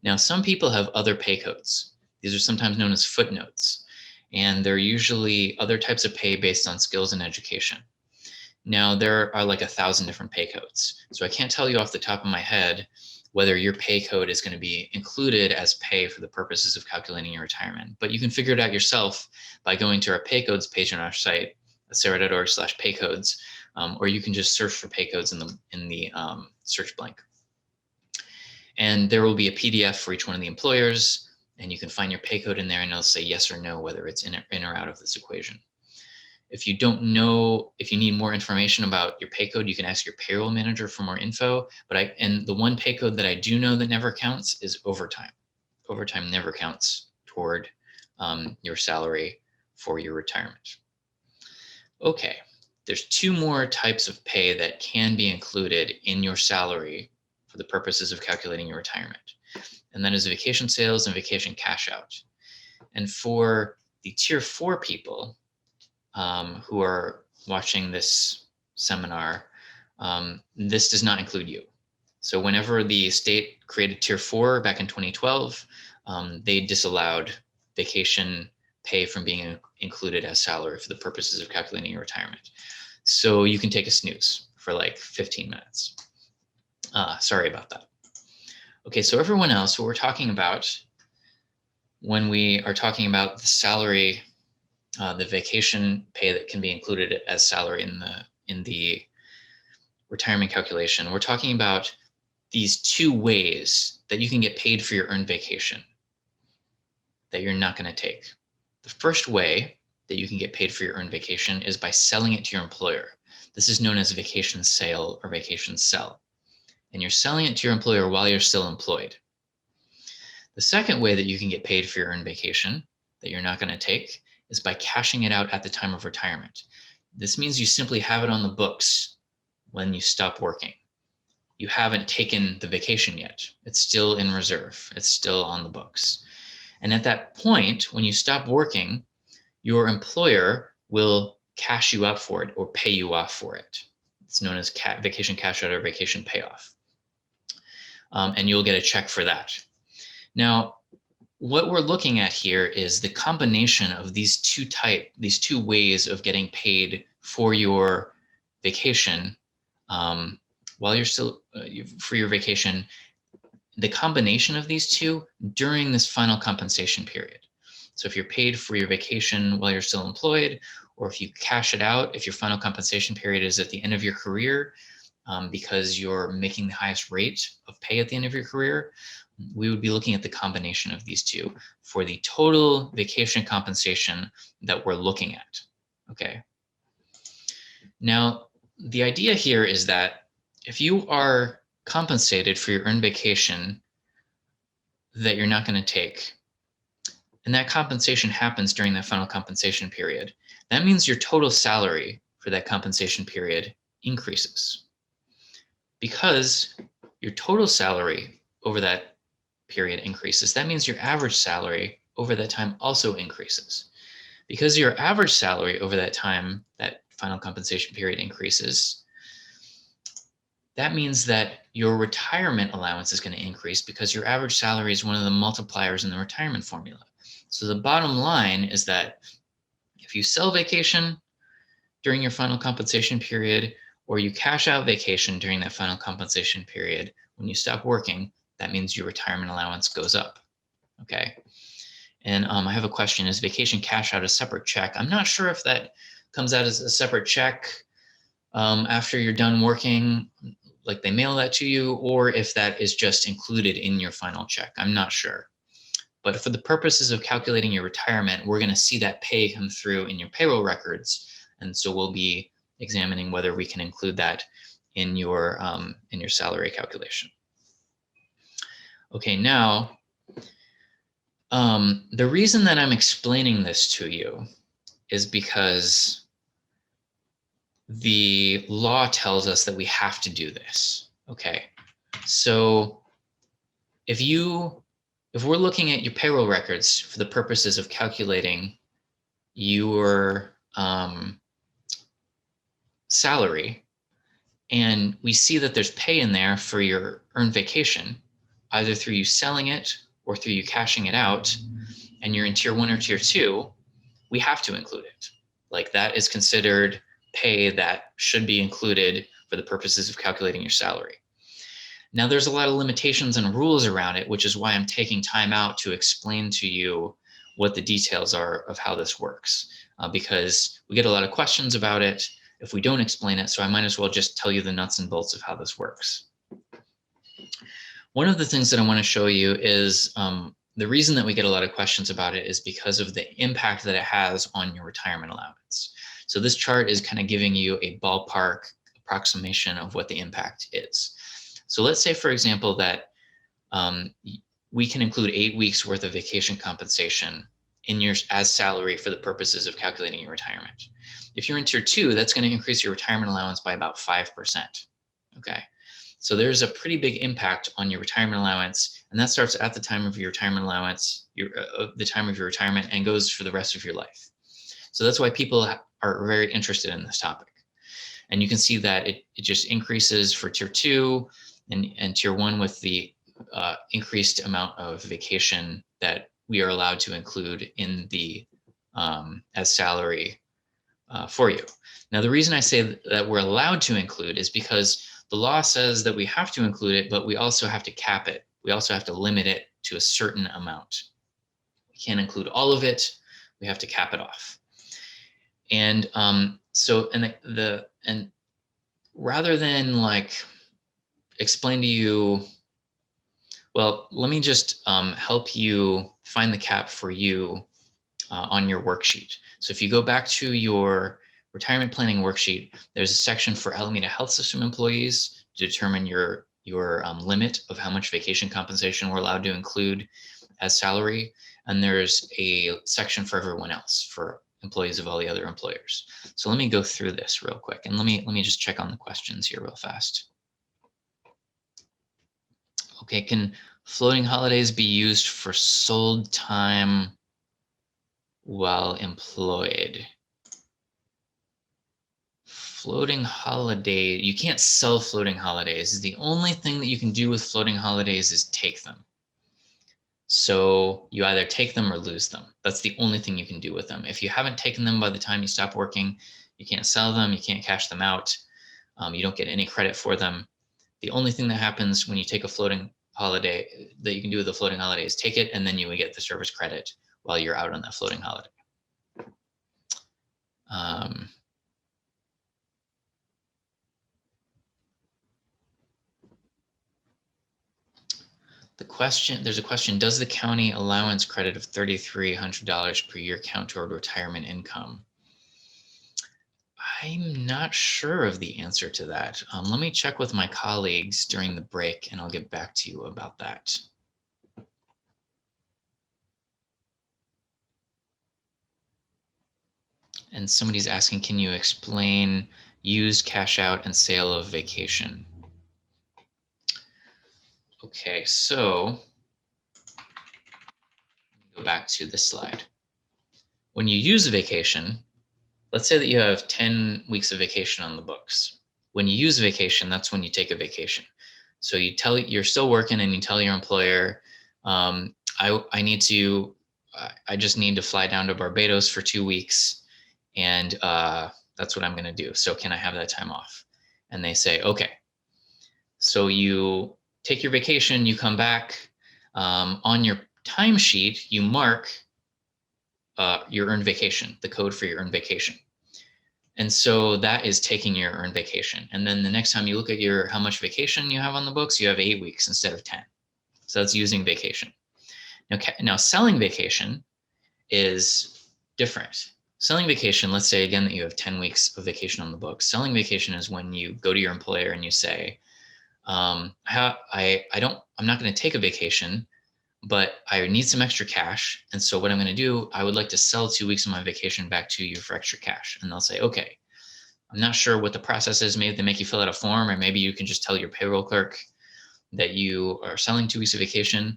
Now, some people have other pay codes. These are sometimes known as footnotes, and they're usually other types of pay based on skills and education. Now, there are like 1,000 different pay codes, so I can't tell you off the top of my head whether your pay code is going to be included as pay for the purposes of calculating your retirement. But you can figure it out yourself by going to our pay codes page on our site, acera.org/paycodes, or you can just search for pay codes in the search blank. And there will be a PDF for each one of the employers, and you can find your pay code in there, and it'll say yes or no whether it's in or out of this equation. If you don't know, if you need more information about your pay code, you can ask your payroll manager for more info. And the one pay code that I do know that never counts is overtime. Overtime never counts toward your salary for your retirement. Okay, there's two more types of pay that can be included in your salary for the purposes of calculating your retirement. And that is vacation sales and vacation cash out. And for the tier 4 people, who are watching this seminar, this does not include you. So whenever the state created tier 4 back in 2012, they disallowed vacation pay from being included as salary for the purposes of calculating your retirement. So you can take a snooze for like 15 minutes. Sorry about that. Okay, so everyone else, what we're talking about when we are talking about the salary, the vacation pay that can be included as salary in the retirement calculation, we're talking about these two ways that you can get paid for your earned vacation that you're not going to take. The first way that you can get paid for your earned vacation is by selling it to your employer. This is known as vacation sale or vacation sell. And you're selling it to your employer while you're still employed. The second way that you can get paid for your earned vacation that you're not going to take is by cashing it out at the time of retirement. This means you simply have it on the books when you stop working. You haven't taken the vacation yet. It's still in reserve. It's still on the books. And at that point, when you stop working, your employer will cash you up for it or pay you off for it. It's known as vacation cash out or vacation payoff. And you'll get a check for that. Now, what we're looking at here is the combination of these two ways of getting paid for your vacation while you're still for your vacation, the combination of these two during this final compensation period. So if you're paid for your vacation while you're still employed, or if you cash it out, if your final compensation period is at the end of your career, because you're making the highest rate of pay at the end of your career, we would be looking at the combination of these two for the total vacation compensation that we're looking at. Okay. Now, the idea here is that if you are compensated for your earned vacation that you're not going to take, and that compensation happens during that final compensation period, that means your total salary for that compensation period increases. Because your total salary over that period increases, that means your average salary over that time also increases. Because your average salary over that time, that final compensation period increases, that means that your retirement allowance is going to increase because your average salary is one of the multipliers in the retirement formula. So the bottom line is that if you sell vacation during your final compensation period, or you cash out vacation during that final compensation period, when you stop working, that means your retirement allowance goes up. Okay. And I have a question: is vacation cash out a separate check? I'm not sure if that comes out as a separate check after you're done working, like they mail that to you, or if that is just included in your final check. I'm not sure. But for the purposes of calculating your retirement, we're going to see that pay come through in your payroll records. And so we'll be examining whether we can include that in your salary calculation. Okay, now, the reason that I'm explaining this to you is because the law tells us that we have to do this. Okay, so if we're looking at your payroll records for the purposes of calculating your salary, and we see that there's pay in there for your earned vacation, either through you selling it or through you cashing it out, and you're in tier 1 or tier 2, we have to include it. Like, that is considered pay that should be included for the purposes of calculating your salary. Now, there's a lot of limitations and rules around it, which is why I'm taking time out to explain to you what the details are of how this works, because we get a lot of questions about it if we don't explain it. So I might as well just tell you the nuts and bolts of how this works. One of the things that I want to show you is the reason that we get a lot of questions about it is because of the impact that it has on your retirement allowance. So this chart is kind of giving you a ballpark approximation of what the impact is. So let's say, for example, that we can include 8 weeks worth of vacation compensation in your as salary for the purposes of calculating your retirement. If you're in tier 2, that's going to increase your retirement allowance by about 5%. Okay. So there's a pretty big impact on your retirement allowance, and that starts at the time of your retirement allowance, the time of your retirement, and goes for the rest of your life. So that's why people are very interested in this topic. And you can see that it just increases for tier 2 and tier 1 with the increased amount of vacation that we are allowed to include in the as salary for you. Now, the reason I say that we're allowed to include is because the law says that we have to include it, but we also have to cap it. We also have to limit it to a certain amount. We can't include all of it. We have to cap it off. And so, and rather than like explain to you, well, let me just help you find the cap for you on your worksheet. So if you go back to your retirement planning worksheet, there's a section for Alameda Health System employees to determine your limit of how much vacation compensation we're allowed to include as salary. And there's a section for everyone else, for employees of all the other employers. So let me go through this real quick, and let me just check on the questions here real fast. Okay, can floating holidays be used for sold time while employed? Floating holiday, you can't sell floating holidays. The only thing that you can do with floating holidays is take them. So you either take them or lose them. That's the only thing you can do with them. If you haven't taken them by the time you stop working, you can't sell them, you can't cash them out, you don't get any credit for them. The only thing that happens when you take a floating holiday that you can do with a floating holiday is take it, and then you would get the service credit while you're out on that floating holiday. There's a question, does the county allowance credit of $3,300 per year count toward retirement income? I'm not sure of the answer to that. Let me check with my colleagues during the break, and I'll get back to you about that. And somebody's asking, can you explain used, cash out, and sale of vacation? Okay, so go back to this slide. When you use a vacation, let's say that you have 10 weeks of vacation on the books. When you use vacation, that's when you take a vacation. So you're still working, and you tell your employer, I just need to fly down to Barbados for 2 weeks, and that's what I'm going to do. So can I have that time off? And they say, okay. So you take your vacation, you come back, on your timesheet, you mark your earned vacation, the code for your earned vacation. And so that is taking your earned vacation. And then the next time you look at how much vacation you have on the books, you have 8 weeks instead of 10. So that's using vacation. Now selling vacation is different. Selling vacation, let's say again that you have 10 weeks of vacation on the books. Selling vacation is when you go to your employer and you say, I'm not going to take a vacation, but I need some extra cash. And so what I'm going to do, I would like to sell 2 weeks of my vacation back to you for extra cash. And they'll say, okay, I'm not sure what the process is. Maybe they make you fill out a form, or maybe you can just tell your payroll clerk that you are selling 2 weeks of vacation.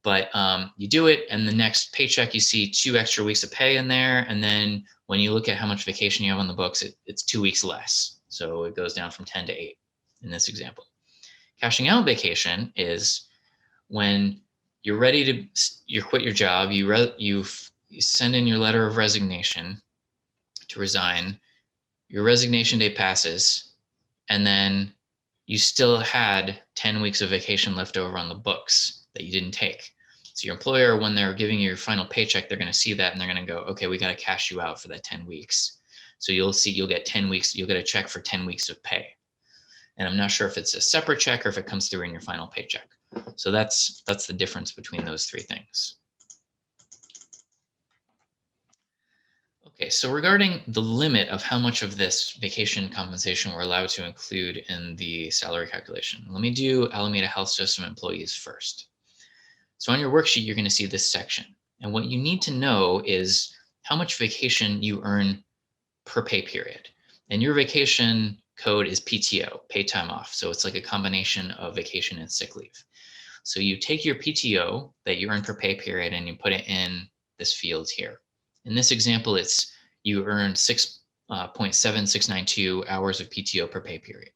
But you do it, and the next paycheck, you see 2 extra weeks of pay in there. And then when you look at how much vacation you have on the books, it's 2 weeks less. So it goes down from 10 to 8 in this example. Cashing out vacation is when you're ready to quit your job, you send in your letter of resignation to resign, your resignation day passes, and then you still had 10 weeks of vacation left over on the books that you didn't take. So your employer, when they're giving you your final paycheck, they're going to see that and they're going to go, okay, we got to cash you out for that 10 weeks. So you'll get 10 weeks, you'll get a check for 10 weeks of pay. And I'm not sure if it's a separate check or if it comes through in your final paycheck. So that's the difference between those three things. Okay, so regarding the limit of how much of this vacation compensation we're allowed to include in the salary calculation, let me do Alameda Health System employees first. So on your worksheet, you're going to see this section. And what you need to know is how much vacation you earn per pay period. And your vacation code is PTO, paid time off. So it's like a combination of vacation and sick leave. So you take your PTO that you earn per pay period and you put it in this field here. In this example, it's you earn 6.7692 hours of PTO per pay period.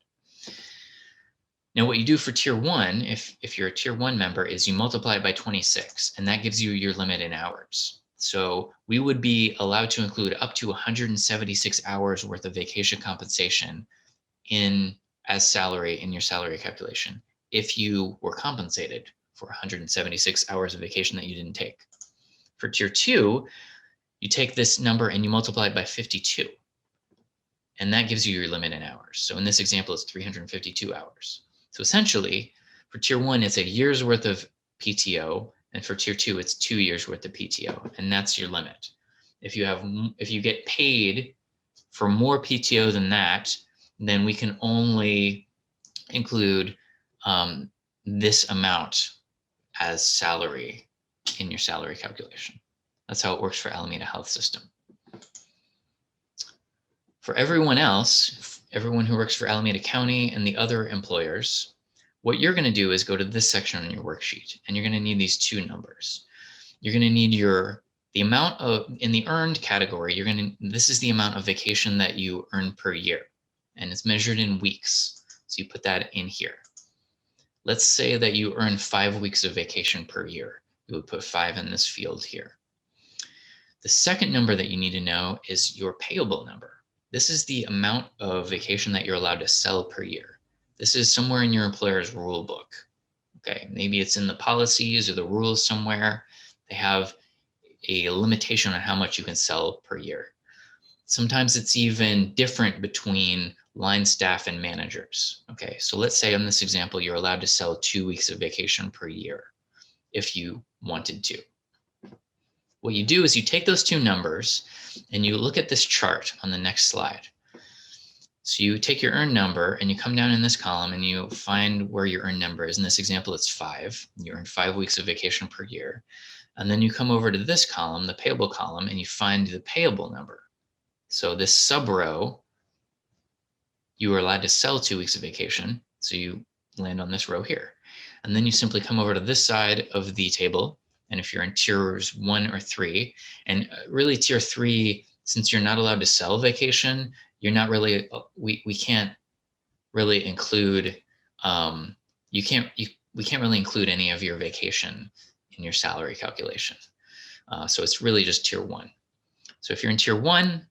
Now, what you do for tier one, if you're a tier one member, is you multiply it by 26, and that gives you your limit in hours. So we would be allowed to include up to 176 hours worth of vacation compensation as salary in your salary calculation if you were compensated for 176 hours of vacation that you didn't take. For tier two, you take this number and you multiply it by 52. And that gives you your limit in hours. So in this example, it's 352 hours. So essentially, for tier one, it's a year's worth of PTO. And for tier two, it's 2 years worth of PTO. And that's your limit. If you get paid for more PTO than that, then we can only include this amount as salary in your salary calculation. That's how it works for Alameda Health System. For everyone else, everyone who works for Alameda County and the other employers, what you're going to do is go to this section on your worksheet, and you're going to need these two numbers. You're going to need the amount of, in the earned category, this is the amount of vacation that you earn per year, and it's measured in weeks. So you put that in here. Let's say that you earn 5 weeks of vacation per year. You would put 5 in this field here. The second number that you need to know is your payable number. This is the amount of vacation that you're allowed to sell per year. This is somewhere in your employer's rule book. Okay, maybe it's in the policies or the rules somewhere. They have a limitation on how much you can sell per year. Sometimes it's even different between line staff and managers. Okay, so let's say in this example, you're allowed to sell 2 weeks of vacation per year if you wanted to. What you do is you take those two numbers and you look at this chart on the next slide. So you take your earned number and you come down in this column and you find where your earned number is. In this example, it's 5. You earn 5 weeks of vacation per year. And then you come over to this column, the payable column, and you find the payable number. So this sub row, you are allowed to sell 2 weeks of vacation. So you land on this row here. And then you simply come over to this side of the table. And if you're in tiers 1 or 3, and really tier 3, since you're not allowed to sell vacation, you're not really, we can't really include, we can't really include any of your vacation in your salary calculation. So it's really just tier 1. So if you're in tier 1,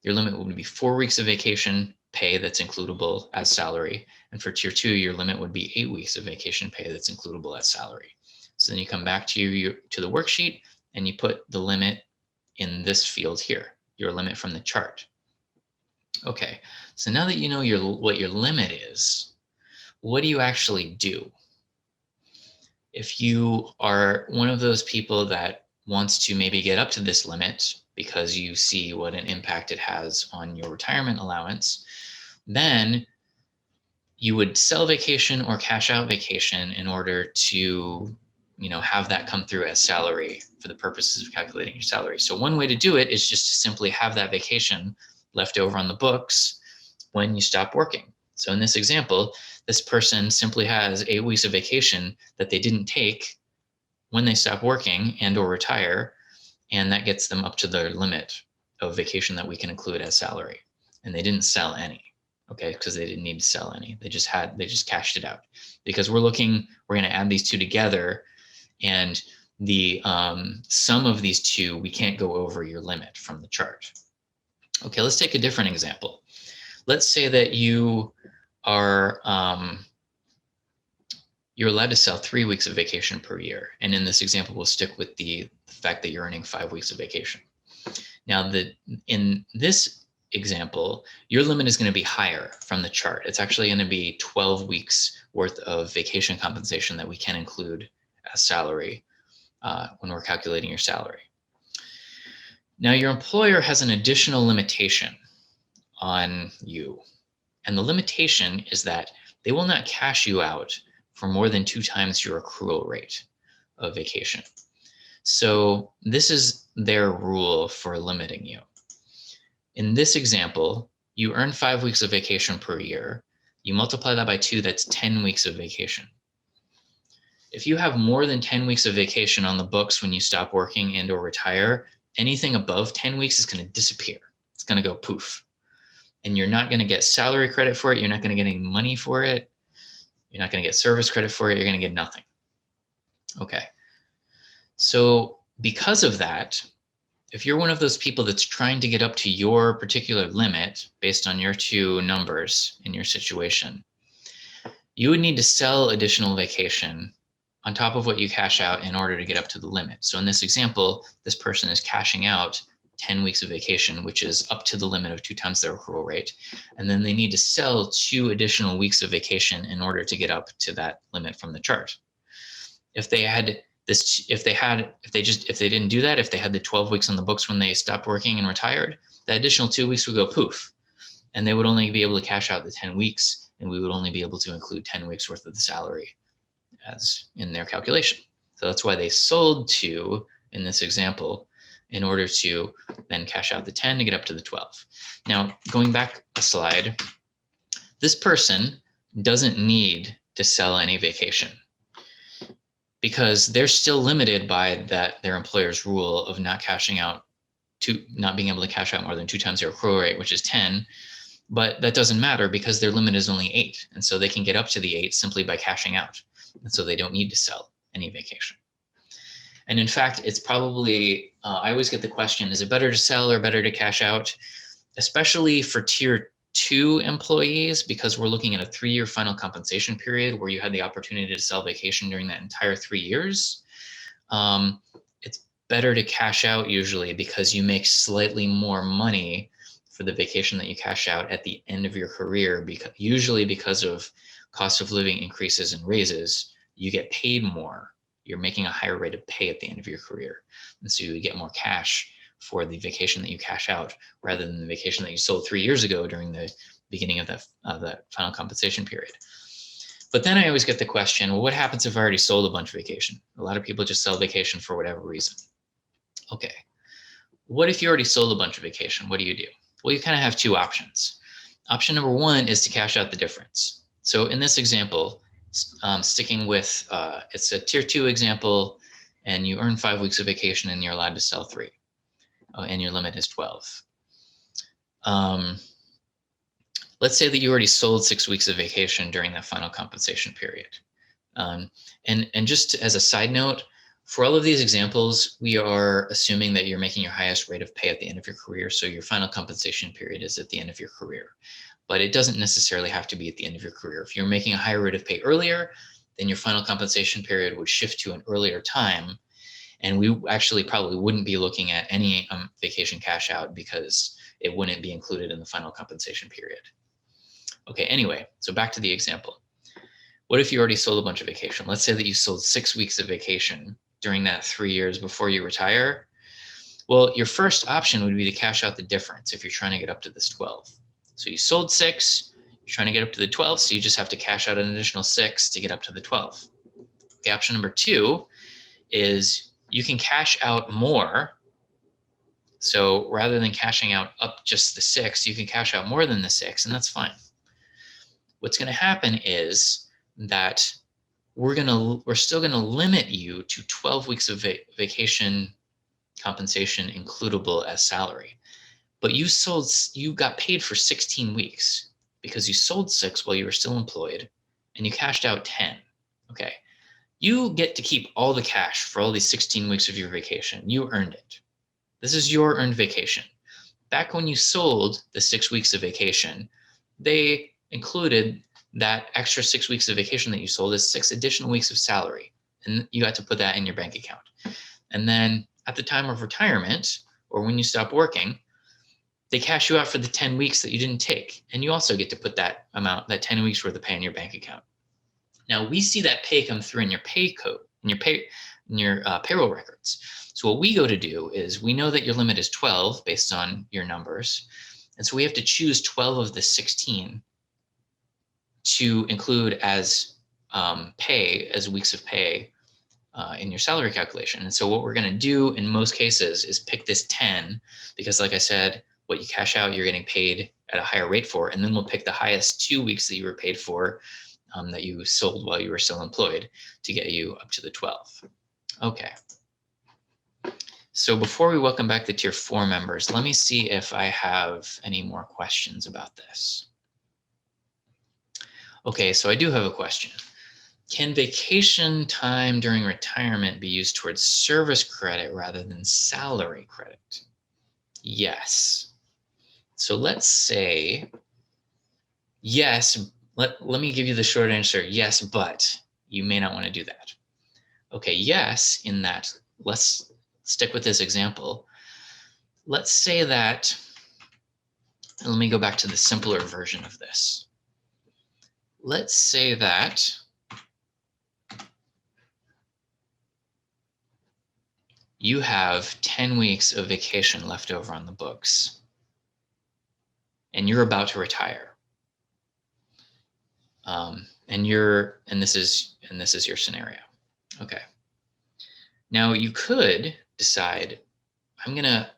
your limit would be 4 weeks of vacation pay that's includable as salary. And for tier 2, your limit would be 8 weeks of vacation pay that's includable as salary. So then you come back to the worksheet and you put the limit in this field here, your limit from the chart. Okay, so now that you know what your limit is, what do you actually do? If you are one of those people that wants to maybe get up to this limit because you see what an impact it has on your retirement allowance, then you would sell vacation or cash out vacation in order to have that come through as salary for the purposes of calculating your salary. So one way to do it is just to simply have that vacation left over on the books when you stop working. So in this example, this person simply has 8 weeks of vacation that they didn't take when they stop working and or retire, and that gets them up to their limit of vacation that we can include as salary. And they didn't sell any, okay, because they didn't need to sell any. They just cashed it out. Because we're going to add these two together, and the sum of these two, we can't go over your limit from the chart. Okay, let's take a different example. Let's say that you are you're allowed to sell 3 weeks of vacation per year. And in this example, we'll stick with the fact that you're earning 5 weeks of vacation. Now, in this example, your limit is going to be higher from the chart. It's actually going to be 12 weeks worth of vacation compensation that we can include as salary when we're calculating your salary. Now, your employer has an additional limitation on you. And the limitation is that they will not cash you out for more than 2 times your accrual rate of vacation. So this is their rule for limiting you. In this example, you earn 5 weeks of vacation per year. You multiply that by 2, that's 10 weeks of vacation. If you have more than 10 weeks of vacation on the books when you stop working and or retire, anything above 10 weeks is going to disappear. It's going to go poof. And you're not going to get salary credit for it. You're not going to get any money for it. You're not going to get service credit for it. You're going to get nothing. Okay. So because of that, if you're one of those people that's trying to get up to your particular limit based on your 2 numbers in your situation, you would need to sell additional vacation on top of what you cash out in order to get up to the limit. So in this example, this person is cashing out 10 weeks of vacation, which is up to the limit of 2 times their accrual rate. And then they need to sell 2 additional weeks of vacation in order to get up to that limit from the chart. If they had this, if they didn't do that, if they had the 12 weeks on the books when they stopped working and retired, the additional 2 weeks would go poof. And they would only be able to cash out the 10 weeks, and we would only be able to include 10 weeks worth of the salary as in their calculation. So that's why they sold 2 in this example in order to then cash out the 10 to get up to the 12. Now, going back a slide, this person doesn't need to sell any vacation because they're still limited by their employer's rule of not being able to cash out more than 2 times their accrual rate, which is 10. But that doesn't matter because their limit is only 8. And so they can get up to the 8 simply by cashing out. And so they don't need to sell any vacation. And in fact, it's probably, I always get the question, is it better to sell or better to cash out? Especially for tier 2 employees, because we're looking at a 3-year final compensation period where you had the opportunity to sell vacation during that entire 3 years. It's better to cash out usually because you make slightly more money for the vacation that you cash out at the end of your career, usually because of cost of living increases and raises, you get paid more. You're making a higher rate of pay at the end of your career. And so you get more cash for the vacation that you cash out rather than the vacation that you sold 3 years ago during the beginning of the final compensation period. But then I always get the question, well, what happens if I already sold a bunch of vacation? A lot of people just sell vacation for whatever reason. Okay. What if you already sold a bunch of vacation? What do you do? Well, you kind of have 2 options. Option number 1 is to cash out the difference. So in this example, sticking with, it's a tier 2 example, and you earn 5 weeks of vacation and you're allowed to sell 3. And your limit is 12. Let's say that you already sold 6 weeks of vacation during that final compensation period. And just as a side note, for all of these examples, we are assuming that you're making your highest rate of pay at the end of your career. So your final compensation period is at the end of your career. But it doesn't necessarily have to be at the end of your career. If you're making a higher rate of pay earlier, then your final compensation period would shift to an earlier time. And we actually probably wouldn't be looking at any vacation cash out because it wouldn't be included in the final compensation period. Okay, anyway, so back to the example. What if you already sold a bunch of vacation? Let's say that you sold 6 weeks of vacation during that 3 years before you retire. Well, your first option would be to cash out the difference if you're trying to get up to this 12. So you sold 6, you're trying to get up to the 12, so you just have to cash out an additional 6 to get up to the 12. Okay, option number 2 is you can cash out more. So rather than cashing out up just the 6, you can cash out more than the 6, and that's fine. What's going to happen is that we're still going to limit you to 12 weeks of vacation compensation includable as salary. But you got paid for 16 weeks because you sold 6 while you were still employed and you cashed out 10. Okay. You get to keep all the cash for all these 16 weeks of your vacation. You earned it. This is your earned vacation. Back when you sold the 6 weeks of vacation, they included that extra 6 weeks of vacation that you sold is 6 additional weeks of salary. And you got to put that in your bank account. And then at the time of retirement, or when you stop working, they cash you out for the 10 weeks that you didn't take. And you also get to put that amount, that 10 weeks worth of pay in your bank account. Now we see that pay come through in your pay code, in your payroll records. So what we go to do is we know that your limit is 12 based on your numbers. And so we have to choose 12 of the 16 to include as pay, as weeks of pay in your salary calculation. And so what we're going to do in most cases is pick this 10, because like I said, what you cash out, you're getting paid at a higher rate for, and then we'll pick the highest 2 weeks that you were paid for that you sold while you were still employed to get you up to the 12. Okay. So before we welcome back the Tier 4 members, let me see if I have any more questions about this. Okay, so I do have a question. Can vacation time during retirement be used towards service credit rather than salary credit? Yes. So let's say yes. Let me give you the short answer. Yes, but you may not want to do that. Okay, yes, in that, let's stick with this example. Let's say that, and let me go back to the simpler version of this. Let's say that you have 10 weeks of vacation left over on the books, and you're about to retire. And this is your scenario. Okay. Now you could decide, I'm gonna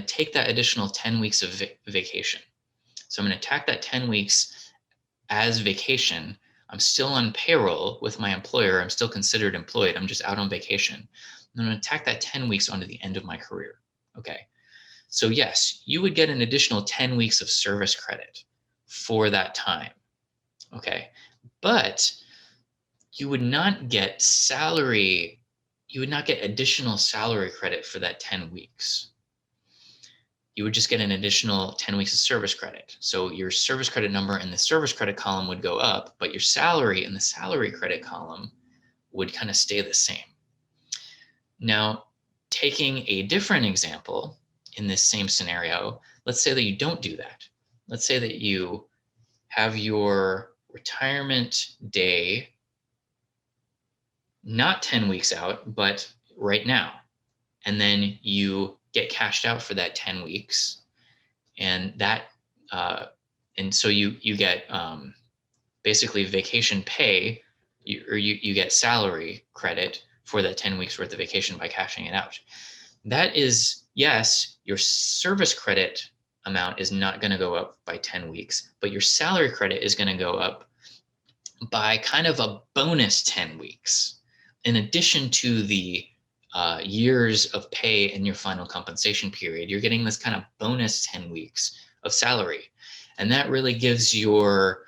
take that additional 10 weeks of vacation. So I'm gonna tack that 10 weeks as vacation. I'm still on payroll with my employer. I'm still considered employed. I'm just out on vacation. I'm gonna tack that 10 weeks onto the end of my career. Okay. So yes, you would get an additional 10 weeks of service credit for that time. Okay. But you would not get additional salary credit for that 10 weeks. You would just get an additional 10 weeks of service credit. So your service credit number in the service credit column would go up, but your salary in the salary credit column would kind of stay the same. Now, taking a different example in this same scenario, let's say that you don't do that. Let's say that you have your retirement day not 10 weeks out, but right now. And then you get cashed out for that 10 weeks. And that, and so you get basically vacation pay, you get salary credit for that 10 weeks worth of vacation by cashing it out. That is, yes, your service credit amount is not going to go up by 10 weeks, but your salary credit is going to go up by kind of a bonus 10 weeks. In addition to the years of pay in your final compensation period, you're getting this kind of bonus 10 weeks of salary. And that really gives your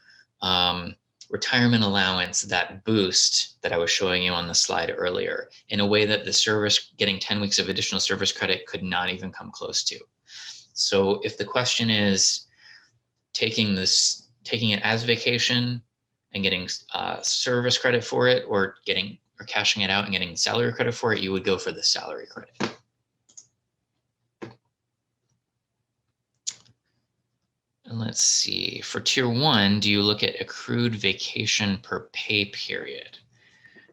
retirement allowance that boost that I was showing you on the slide earlier, in a way that the service, getting 10 weeks of additional service credit, could not even come close to. So if the question is taking it as vacation and getting service credit for it, or cashing it out and getting salary credit for it, you would go for the salary credit. And let's see, for Tier 1, do you look at accrued vacation per pay period?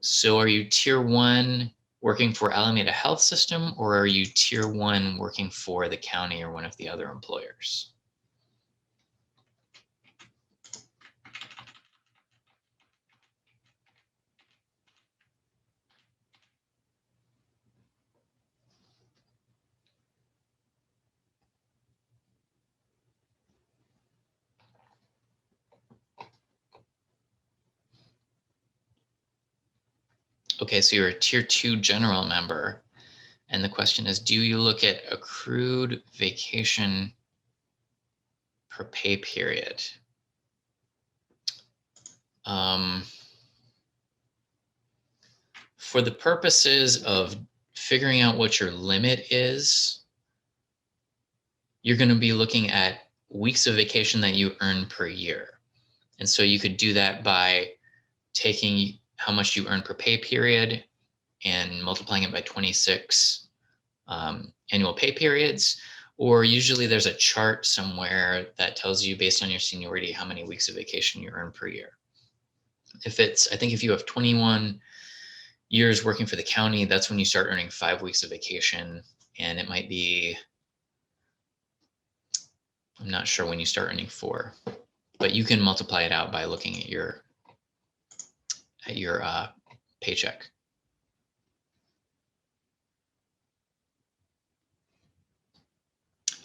So are you Tier 1 working for Alameda Health System, or are you Tier 1 working for the county or one of the other employers? Okay, so you're a Tier 2 general member. And the question is, do you look at accrued vacation per pay period? For the purposes of figuring out what your limit is, you're going to be looking at weeks of vacation that you earn per year. And so you could do that by taking how much you earn per pay period and multiplying it by 26 annual pay periods. Or usually there's a chart somewhere that tells you based on your seniority how many weeks of vacation you earn per year. I think if you have 21 years working for the county, that's when you start earning 5 weeks of vacation. And it might be, I'm not sure when you start earning 4, but you can multiply it out by looking at your paycheck.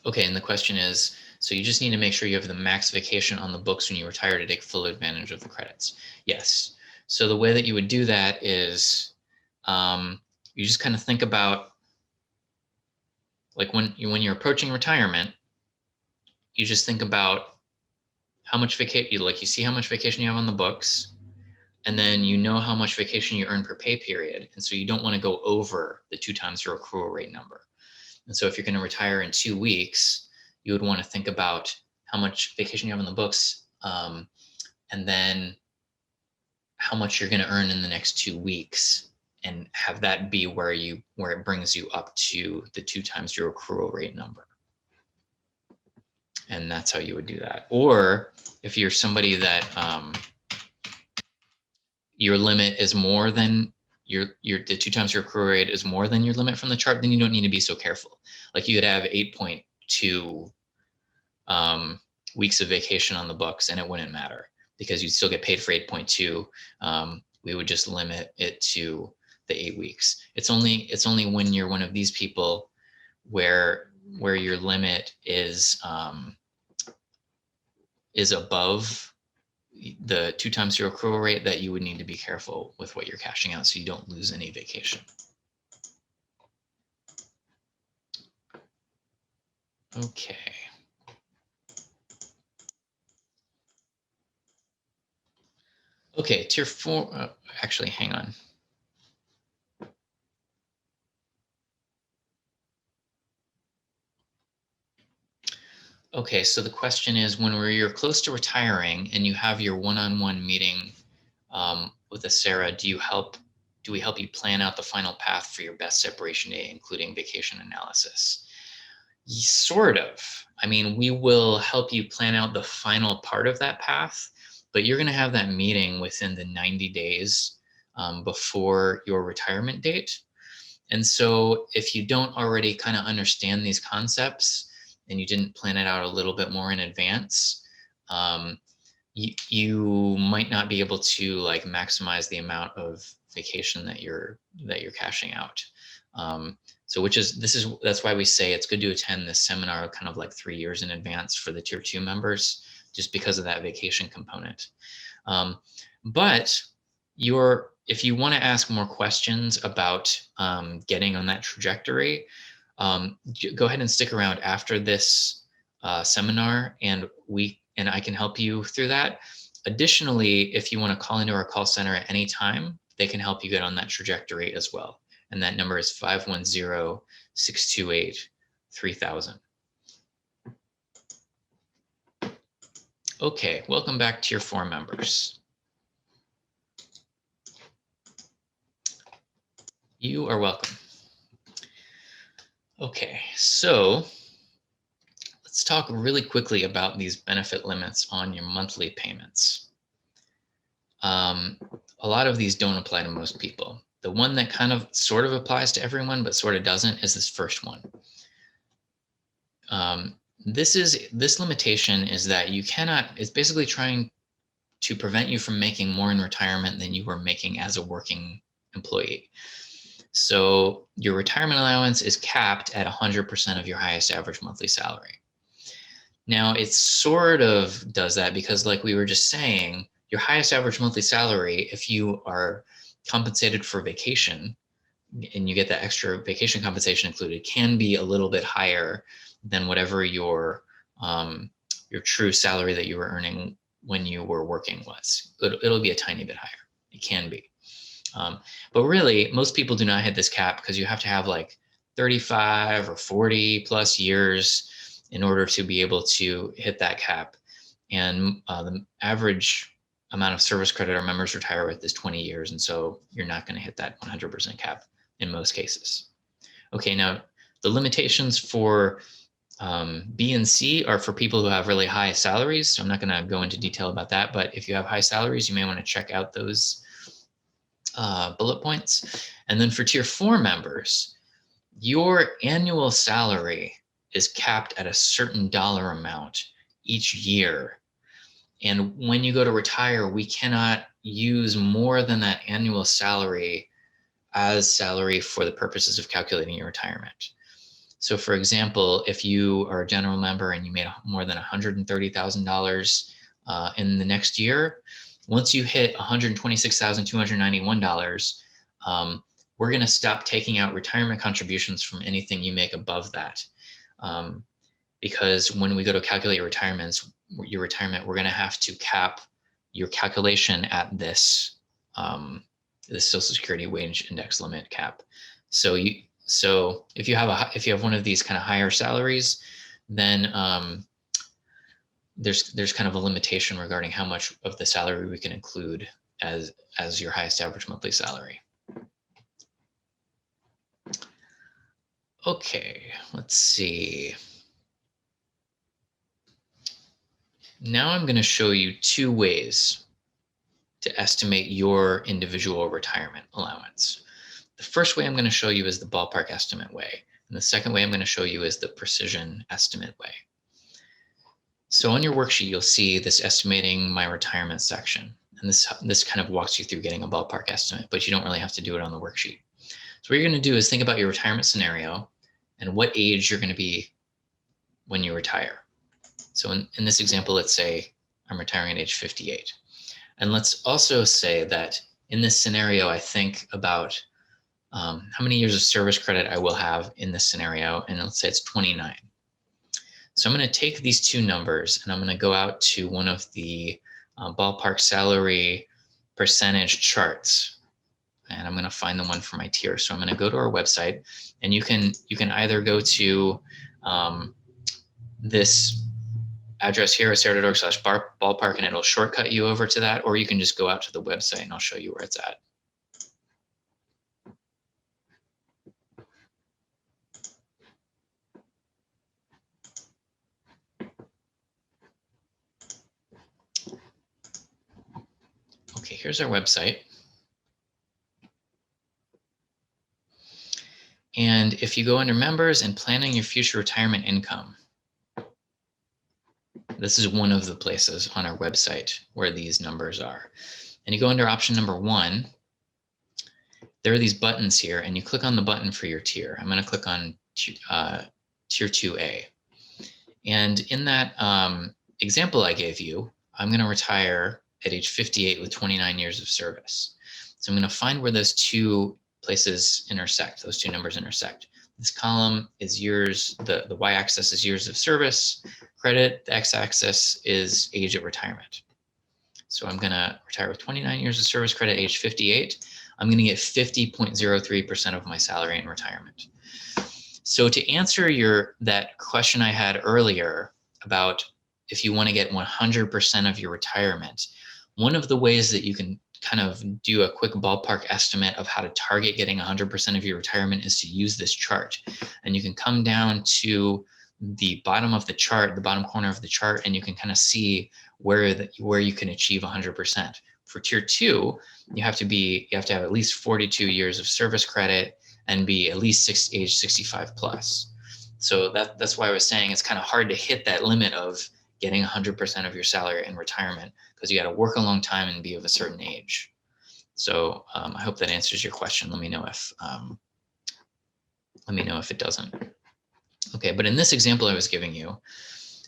Okay, and the question is, so you just need to make sure you have the max vacation on the books when you retire to take full advantage of the credits. Yes. So the way that you would do that is you just kind of think about, like when you're approaching retirement, you just think about how much vacation, like you see how much vacation you have on the books, and then you know how much vacation you earn per pay period. And so you don't want to go over the 2 times your accrual rate number. And so if you're going to retire in 2 weeks, you would want to think about how much vacation you have on the books, and then how much you're going to earn in the next 2 weeks, and have that be where it brings you up to the 2 times your accrual rate number. And that's how you would do that. Or if you're somebody that your limit is more than the 2 times your accrual rate is more than your limit from the chart, then you don't need to be so careful. Like you could have 8.2 weeks of vacation on the books and it wouldn't matter because you'd still get paid for 8.2. We would just limit it to the 8 weeks. It's only when you're one of these people where your limit is above the 2 times your accrual rate that you would need to be careful with what you're cashing out so you don't lose any vacation. Okay. Okay, tier 4, actually, hang on. Okay, so the question is, when you're close to retiring and you have your one-on-one meeting with a Sarah, do we help you plan out the final path for your best separation day, including vacation analysis? Sort of. I mean, we will help you plan out the final part of that path, but you're going to have that meeting within the 90 days before your retirement date. And so if you don't already kind of understand these concepts and you didn't plan it out a little bit more in advance, you might not be able to like maximize the amount of vacation that you're cashing out. So that's why we say it's good to attend this seminar kind of like 3 years in advance for the tier 2 members, just because of that vacation component. But if you want to ask more questions about getting on that trajectory, go ahead and stick around after this seminar, and I can help you through that. Additionally, if you want to call into our call center at any time, they can help you get on that trajectory as well. And that number is 510-628-3000. Okay, welcome back to your 4 members. You are welcome. Okay, so let's talk really quickly about these benefit limits on your monthly payments. A lot of these don't apply to most people. The one that kind of sort of applies to everyone, but sort of doesn't, is this first one. This limitation is that it's basically trying to prevent you from making more in retirement than you were making as a working employee. So your retirement allowance is capped at 100% of your highest average monthly salary. Now it sort of does that because, like we were just saying, your highest average monthly salary, if you are compensated for vacation and you get that extra vacation compensation included, can be a little bit higher than whatever your true salary that you were earning when you were working was. It'll be a tiny bit higher. It can be. But really, most people do not hit this cap because you have to have like 35 or 40 plus years in order to be able to hit that cap. And the average amount of service credit our members retire with is 20 years. And so you're not going to hit that 100% cap in most cases. Okay, now the limitations for B and C are for people who have really high salaries. So I'm not going to go into detail about that, but if you have high salaries, you may want to check out those bullet points. And then for tier 4 members, your annual salary is capped at a certain dollar amount each year. And when you go to retire, we cannot use more than that annual salary as salary for the purposes of calculating your retirement. So for example, if you are a general member and you made more than $130,000 in the next year, once you hit $126,291, we're going to stop taking out retirement contributions from anything you make above that. Because when we go to calculate your retirement, we're going to have to cap your calculation at this this Social Security wage index limit cap. So if you have one of these kind of higher salaries, then there's kind of a limitation regarding how much of the salary we can include as your highest average monthly salary. Okay, let's see. Now I'm going to show you 2 ways to estimate your individual retirement allowance. The first way I'm going to show you is the ballpark estimate way. And the second way I'm going to show you is the precision estimate way. So on your worksheet, you'll see this estimating my retirement section. And this kind of walks you through getting a ballpark estimate, but you don't really have to do it on the worksheet. So what you're going to do is think about your retirement scenario and what age you're going to be when you retire. So in this example, let's say I'm retiring at age 58. And let's also say that in this scenario, I think about how many years of service credit I will have in this scenario. And let's say it's 29. So I'm going to take these 2 numbers and I'm going to go out to one of the ballpark salary percentage charts. And I'm going to find the one for my tier. So I'm going to go to our website, and you can either go to this address here, acera.org/ballpark, and it'll shortcut you over to that, or you can just go out to the website and I'll show you where it's at. Okay, here's our website. And if you go under members and planning your future retirement income, this is one of the places on our website where these numbers are. And you go under option number 1, there are these buttons here, and you click on the button for your tier. I'm going to click on tier 2A. And in that example I gave you, I'm going to retire at age 58 with 29 years of service. So I'm going to find where those 2 places intersect, those 2 numbers intersect. This column is years, the y-axis is years of service credit, the x-axis is age at retirement. So I'm going to retire with 29 years of service credit, age 58. I'm going to get 50.03% of my salary in retirement. So to answer that question I had earlier about if you want to get 100% of your retirement, one of the ways that you can kind of do a quick ballpark estimate of how to target getting 100% of your retirement is to use this chart. And you can come down to the bottom of the chart, the bottom corner of the chart, and you can kind of see where you can achieve 100%. For tier 2, you have to have at least 42 years of service credit and be at least age 65 plus. So that's why I was saying it's kind of hard to hit that limit of getting 100% of your salary in retirement, because you got to work a long time and be of a certain age. So I hope that answers your question. Let me know if it doesn't. Okay, but in this example I was giving you,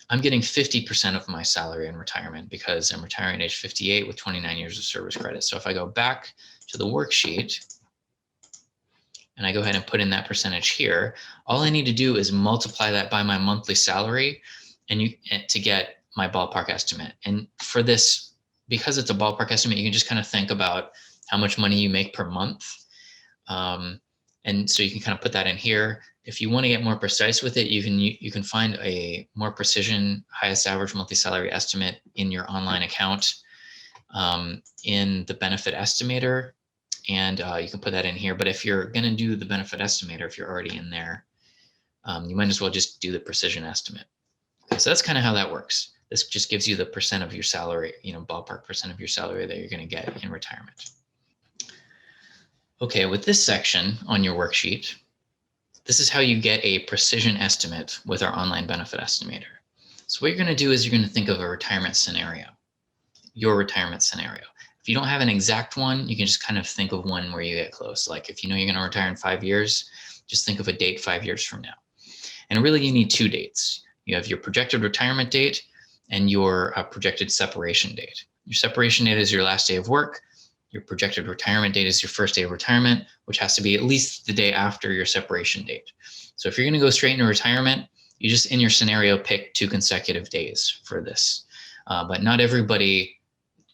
I'm getting 50% of my salary in retirement because I'm retiring at age 58 with 29 years of service credit. So if I go back to the worksheet and I go ahead and put in that percentage here, all I need to do is multiply that by my monthly salary to get my ballpark estimate. And for this, because it's a ballpark estimate, you can just kind of think about how much money you make per month. And so you can kind of put that in here. If you want to get more precise with it, you can find a more precision highest average monthly salary estimate in your online account in the benefit estimator, and you can put that in here. But if you're going to do the benefit estimator, if you're already in there, you might as well just do the precision estimate. Okay, so that's kind of how that works. This just gives you the percent of your salary, ballpark percent of your salary that you're going to get in retirement. Okay, with this section on your worksheet, this is how you get a precision estimate with our online benefit estimator. So what you're going to do is you're going to think of a retirement scenario, your retirement scenario. If you don't have an exact one, you can just kind of think of one where you get close. Like if you know you're going to retire in 5 years, just think of a date 5 years from now. And really you need 2 dates. You have your projected retirement date and your projected separation date. Your separation date is your last day of work. Your projected retirement date is your first day of retirement, which has to be at least the day after your separation date. So if you're going to go straight into retirement, you just in your scenario pick 2 consecutive days for this. But not everybody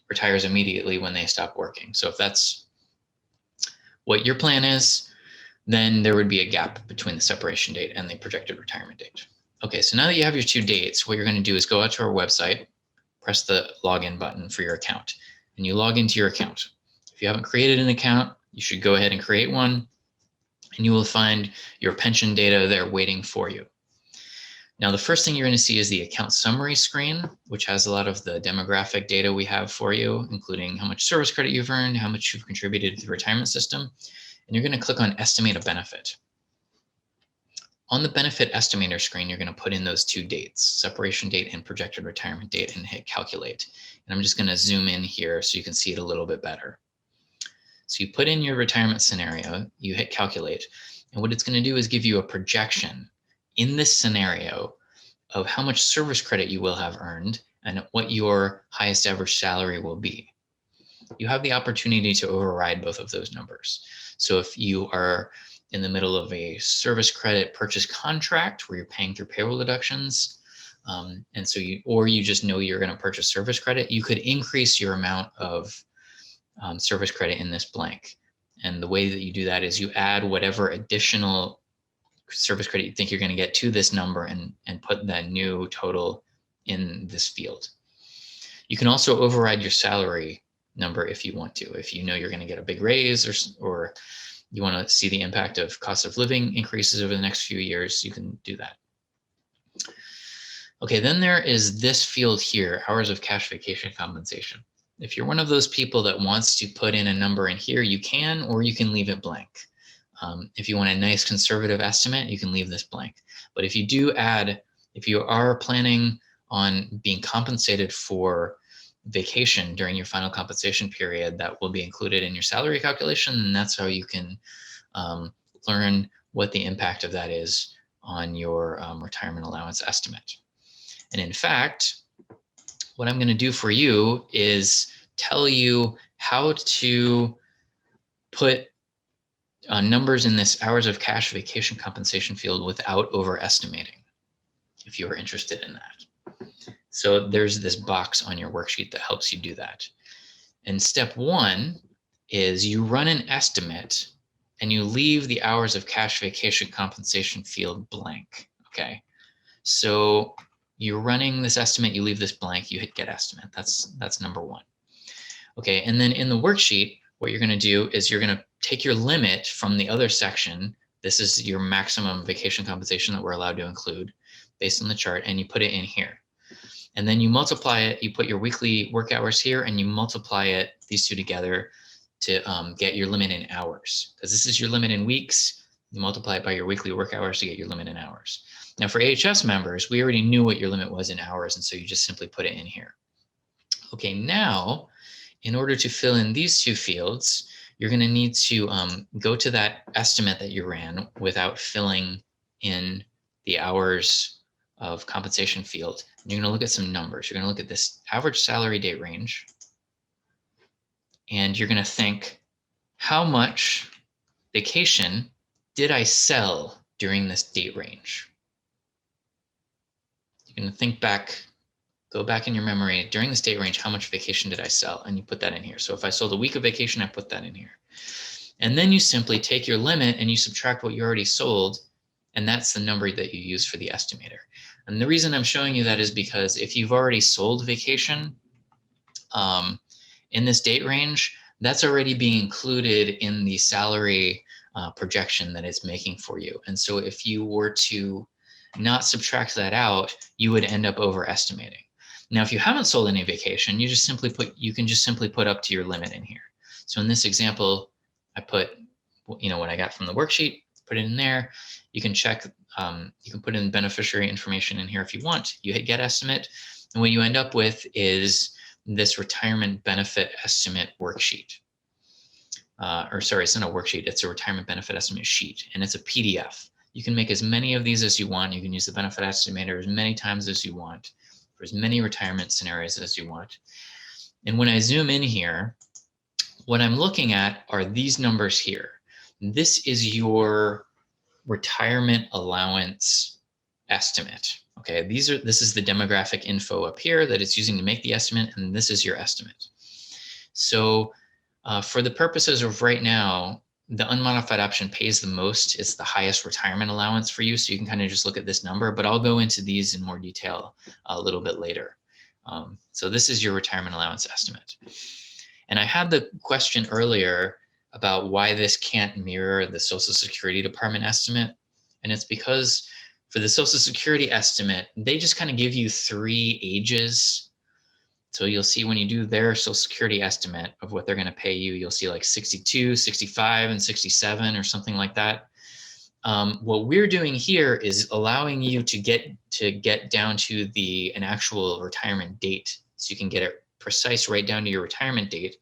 retires immediately when they stop working. So if that's what your plan is, then there would be a gap between the separation date and the projected retirement date. Okay, so now that you have your 2 dates, what you're going to do is go out to our website, press the login button for your account, and you log into your account. If you haven't created an account, you should go ahead and create one, and you will find your pension data there waiting for you. Now, the first thing you're going to see is the account summary screen, which has a lot of the demographic data we have for you, including how much service credit you've earned, how much you've contributed to the retirement system, and you're going to click on Estimate a Benefit. On the benefit estimator screen, you're going to put in those 2 dates, separation date and projected retirement date, and hit calculate. And I'm just going to zoom in here so you can see it a little bit better. So you put in your retirement scenario, you hit calculate, and what it's going to do is give you a projection in this scenario of how much service credit you will have earned and what your highest average salary will be. You have the opportunity to override both of those numbers. So if you are in the middle of a service credit purchase contract where you're paying through payroll deductions, and so you just know you're going to purchase service credit, you could increase your amount of service credit in this blank. And the way that you do that is you add whatever additional service credit you think you're going to get to this number and put that new total in this field. You can also override your salary number if you want to. If you know you're going to get a big raise or you want to see the impact of cost of living increases over the next few years, you can do that. Okay, then there is this field here, hours of cash vacation compensation. If you're one of those people that wants to put in a number in here, you can, or you can leave it blank. If you want a nice conservative estimate, you can leave this blank. But if you are planning on being compensated for vacation during your final compensation period, that will be included in your salary calculation, and that's how you can learn what the impact of that is on your retirement allowance estimate. And in fact, what I'm going to do for you is tell you how to put numbers in this hours of cash vacation compensation field without overestimating, if you are interested in that. So there's this box on your worksheet that helps you do that. And step 1 is you run an estimate and you leave the hours of cash vacation compensation field blank. So you're running this estimate, you leave this blank, you hit get estimate. That's number 1. Okay, and then in the worksheet, what you're going to do is you're going to take your limit from the other section. This is your maximum vacation compensation that we're allowed to include based on the chart, and you put it in here. And then you multiply it, you put your weekly work hours here, and you multiply it, these two together, to get your limit in hours. Because this is your limit in weeks, you multiply it by your weekly work hours to get your limit in hours. Now for AHS members, we already knew what your limit was in hours, and so you just simply put it in here. Okay, now, in order to fill in these 2 fields, you're going to need to go to that estimate that you ran without filling in the hours of compensation field. And you're going to look at some numbers. You're going to look at this average salary date range, and you're going to think, how much vacation did I sell during this date range? You're going to think back, go back in your memory, during this date range, how much vacation did I sell? And you put that in here. So if I sold a week of vacation, I put that in here. And then you simply take your limit and you subtract what you already sold And that's the number that you use for the estimator. And the reason I'm showing you that is because if you've already sold vacation in this date range, that's already being included in the salary projection that it's making for you. And so if you were to not subtract that out, you would end up overestimating. Now, if you haven't sold any vacation, you can just simply put up to your limit in here. So in this example, I put, what I got from the worksheet, put it in there. You can check, you can put in beneficiary information in here if you want. You hit get estimate, and what you end up with is this retirement benefit estimate worksheet. Or sorry, it's not a worksheet, it's a retirement benefit estimate sheet, and it's a PDF. You can make as many of these as you want. You can use the benefit estimator as many times as you want for as many retirement scenarios as you want. And when I zoom in here, what I'm looking at are these numbers here. This is your retirement allowance estimate. Okay, this is the demographic info up here that it's using to make the estimate, and this is your estimate. So for the purposes of right now, the unmodified option pays the most. It's the highest retirement allowance for you. So you can kind of just look at this number, but I'll go into these in more detail a little bit later. So this is your retirement allowance estimate. And I had the question earlier about why this can't mirror the Social Security Department estimate. And it's because for the Social Security estimate, they just kind of give you 3 ages. So you'll see when you do their Social Security estimate of what they're going to pay you, you'll see like 62, 65, and 67 or something like that. What we're doing here is allowing you to get down to an actual retirement date, so you can get it precise right down to your retirement date.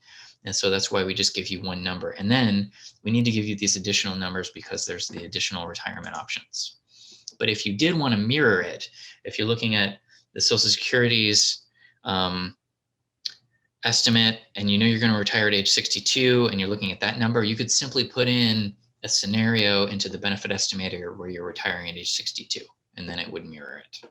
And so that's why we just give you one number. And then we need to give you these additional numbers because there's the additional retirement options. But if you did want to mirror it, if you're looking at the Social Security's estimate and you're going to retire at age 62 and you're looking at that number, you could simply put in a scenario into the benefit estimator where you're retiring at age 62, and then it would mirror it.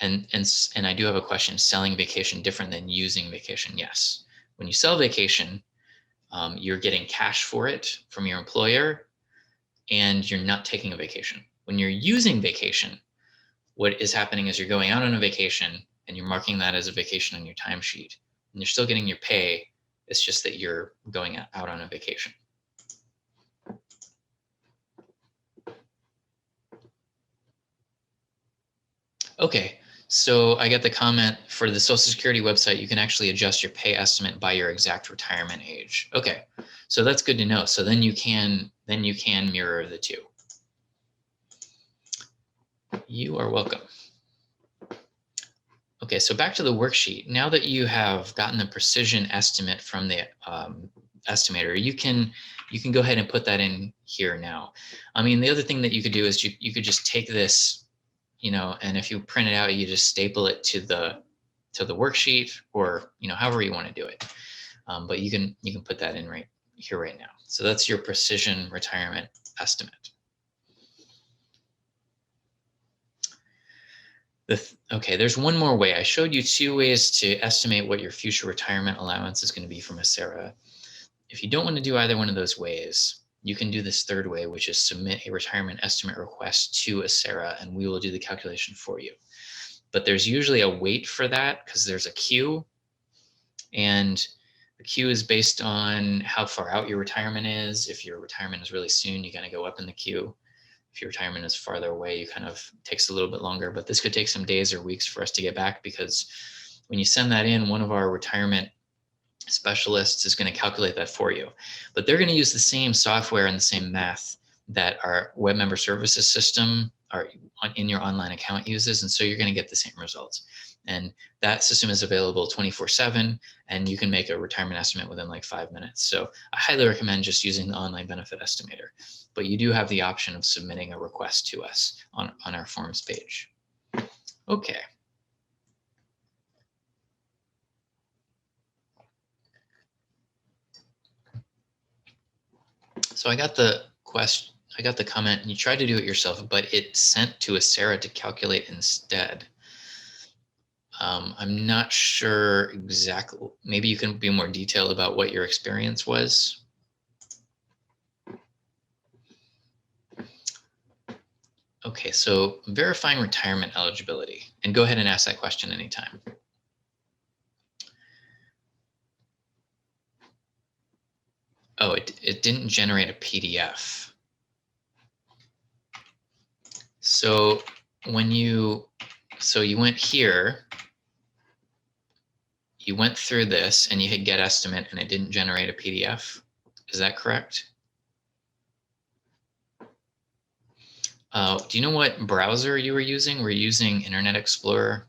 And I do have a question: selling vacation different than using vacation? Yes. When you sell vacation, you're getting cash for it from your employer, and you're not taking a vacation. When you're using vacation, what is happening is you're going out on a vacation and you're marking that as a vacation on your timesheet, and you're still getting your pay. It's just that you're going out on a vacation. Okay, so I got the comment for the Social Security website, you can actually adjust your pay estimate by your exact retirement age. Okay, so that's good to know. So then you can mirror the two. You are welcome. Okay, so back to the worksheet. Now that you have gotten the precision estimate from the estimator, you can go ahead and put that in here now. I mean, the other thing that you could do is you could just take this, and if you print it out, you just staple it to the worksheet, or however you want to do it. But you can put that in right here right now. So that's your precision retirement estimate. Okay, there's one more way. I showed you 2 ways to estimate what your future retirement allowance is going to be from Acera. If you don't want to do either one of those ways, you can do this third way, which is submit a retirement estimate request to Acera, and we will do the calculation for you. But there's usually a wait for that because there's a queue, and the queue is based on how far out your retirement is. If your retirement is really soon, you got to go up in the queue. If your retirement is farther away, you kind of takes a little bit longer, but this could take some days or weeks for us to get back, because when you send that in, one of our retirement specialists is going to calculate that for you. But they're going to use the same software and the same math that our web member services system in your online account uses. And so you're going to get the same results. And that system is available 24/7, and you can make a retirement estimate within like 5 minutes. So I highly recommend just using the online benefit estimator. But you do have the option of submitting a request to us on our forms page. Okay. So I got the comment, and you tried to do it yourself, but it sent to Acera to calculate instead. I'm not sure exactly. Maybe you can be more detailed about what your experience was. Okay, so verifying retirement eligibility, and go ahead and ask that question anytime. Oh, it didn't generate a PDF. So you went here, you went through this and you hit get estimate and it didn't generate a PDF. Is that correct? Do you know what browser you were using? Were you using Internet Explorer?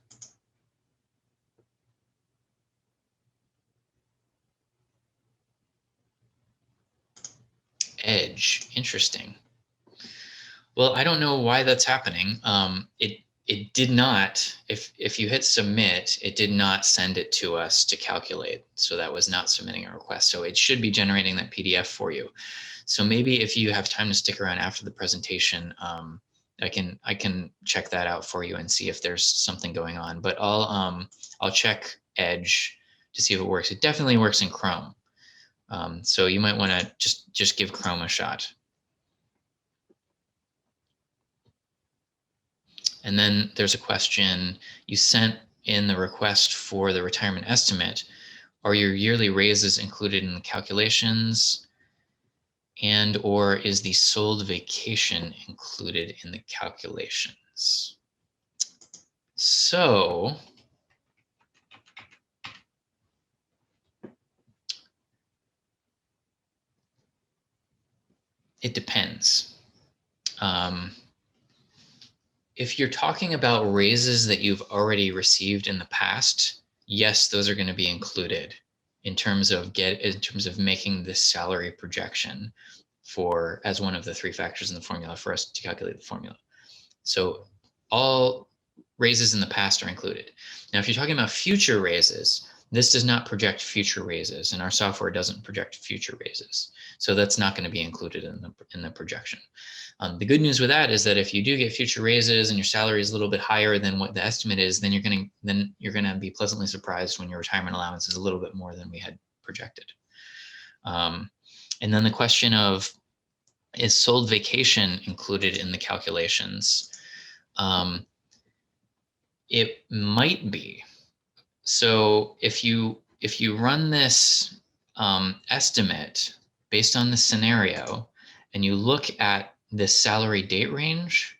Edge, interesting. Well, I don't know why that's happening. It did not, if you hit submit, it did not send it to us to calculate. So that was not submitting a request. So it should be generating that PDF for you. So maybe if you have time to stick around after the presentation, I can check that out for you and see if there's something going on. But I'll check Edge to see if it works. It definitely works in Chrome. So you might want to just give Chrome a shot. And then there's a question, you sent in the request for the retirement estimate. Are your yearly raises included in the calculations? And or is the sold vacation included in the calculations? So it depends. If you're talking about raises that you've already received in the past, yes, those are going to be included in terms of making this salary projection for as one of the three factors in the formula for us to calculate the formula. So all raises in the past are included. Now, if you're talking about future raises, this does not project future raises, and our software doesn't project future raises. So that's not going to be included in the projection. The good news with that is that if you do get future raises and your salary is a little bit higher than what the estimate is, then you're gonna be pleasantly surprised when your retirement allowance is a little bit more than we had projected. And then the question of, is sold vacation included in the calculations? It might be. So if you run this estimate based on the scenario and you look at this salary date range,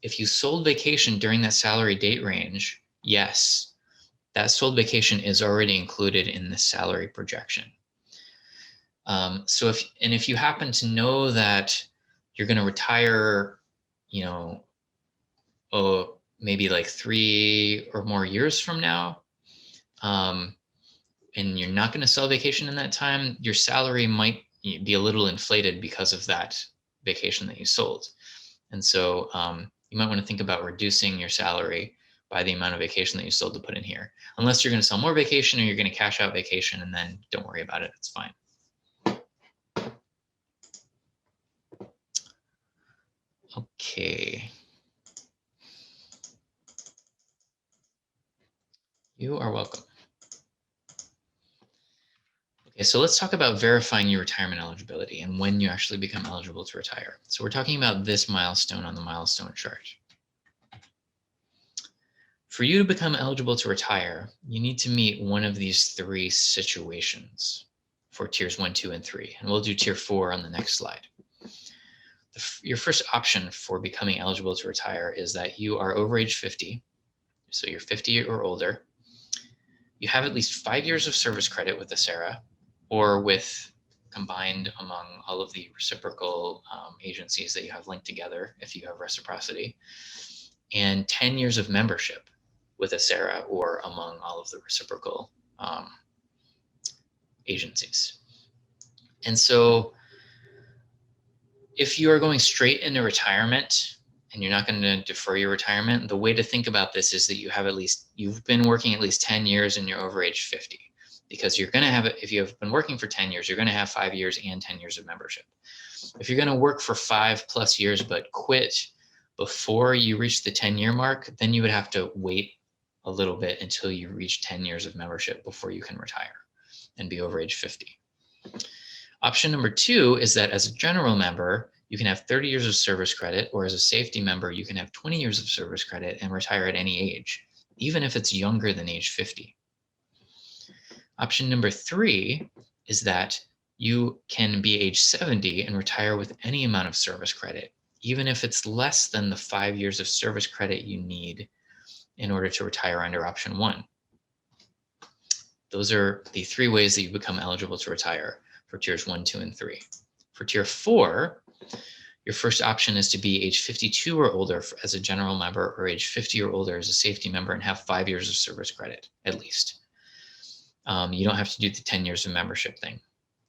if you sold vacation during that salary date range, yes, that sold vacation is already included in the salary projection. So if you happen to know that you're going to retire, maybe like 3 or more years from now, and you're not going to sell vacation in that time, your salary might be a little inflated because of that vacation that you sold. And so you might want to think about reducing your salary by the amount of vacation that you sold to put in here. Unless you're going to sell more vacation or you're going to cash out vacation, and then don't worry about it. It's fine. Okay. You are welcome. Okay, so let's talk about verifying your retirement eligibility and when you actually become eligible to retire. So we're talking about this milestone on the milestone chart. For you to become eligible to retire, you need to meet one of these three situations for tiers 1, 2, and 3. And we'll do tier 4 on the next slide. Your first option for becoming eligible to retire is that you are over age 50. So you're 50 or older. You have at least 5 years of service credit with the SARA, or with combined among all of the reciprocal agencies that you have linked together if you have reciprocity, and 10 years of membership with a SARA or among all of the reciprocal agencies. And so if you are going straight into retirement and you're not going to defer your retirement, the way to think about this is that you've been working at least 10 years and you're over age 50. Because you're going to have, if you have been working for 10 years, you're going to have 5 years and 10 years of membership. If you're going to work for 5+ years but quit before you reach the 10-year mark, then you would have to wait a little bit until you reach 10 years of membership before you can retire and be over age 50. Option number 2 is that as a general member, you can have 30 years of service credit, or as a safety member, you can have 20 years of service credit and retire at any age, even if it's younger than age 50. Option number 3 is that you can be age 70 and retire with any amount of service credit, even if it's less than the 5 years of service credit you need in order to retire under option 1. Those are the 3 ways that you become eligible to retire for tiers 1, 2, and 3. For tier 4, your first option is to be age 52 or older as a general member, or age 50 or older as a safety member, and have 5 years of service credit at least. You don't have to do the 10 years of membership thing.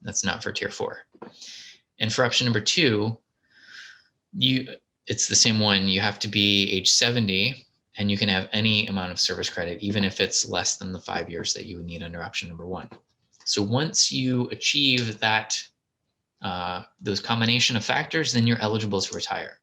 That's not for tier 4. And for option number 2, it's the same one. You have to be age 70 and you can have any amount of service credit, even if it's less than the 5 years that you would need under option number 1. So once you achieve that, those combination of factors, then you're eligible to retire.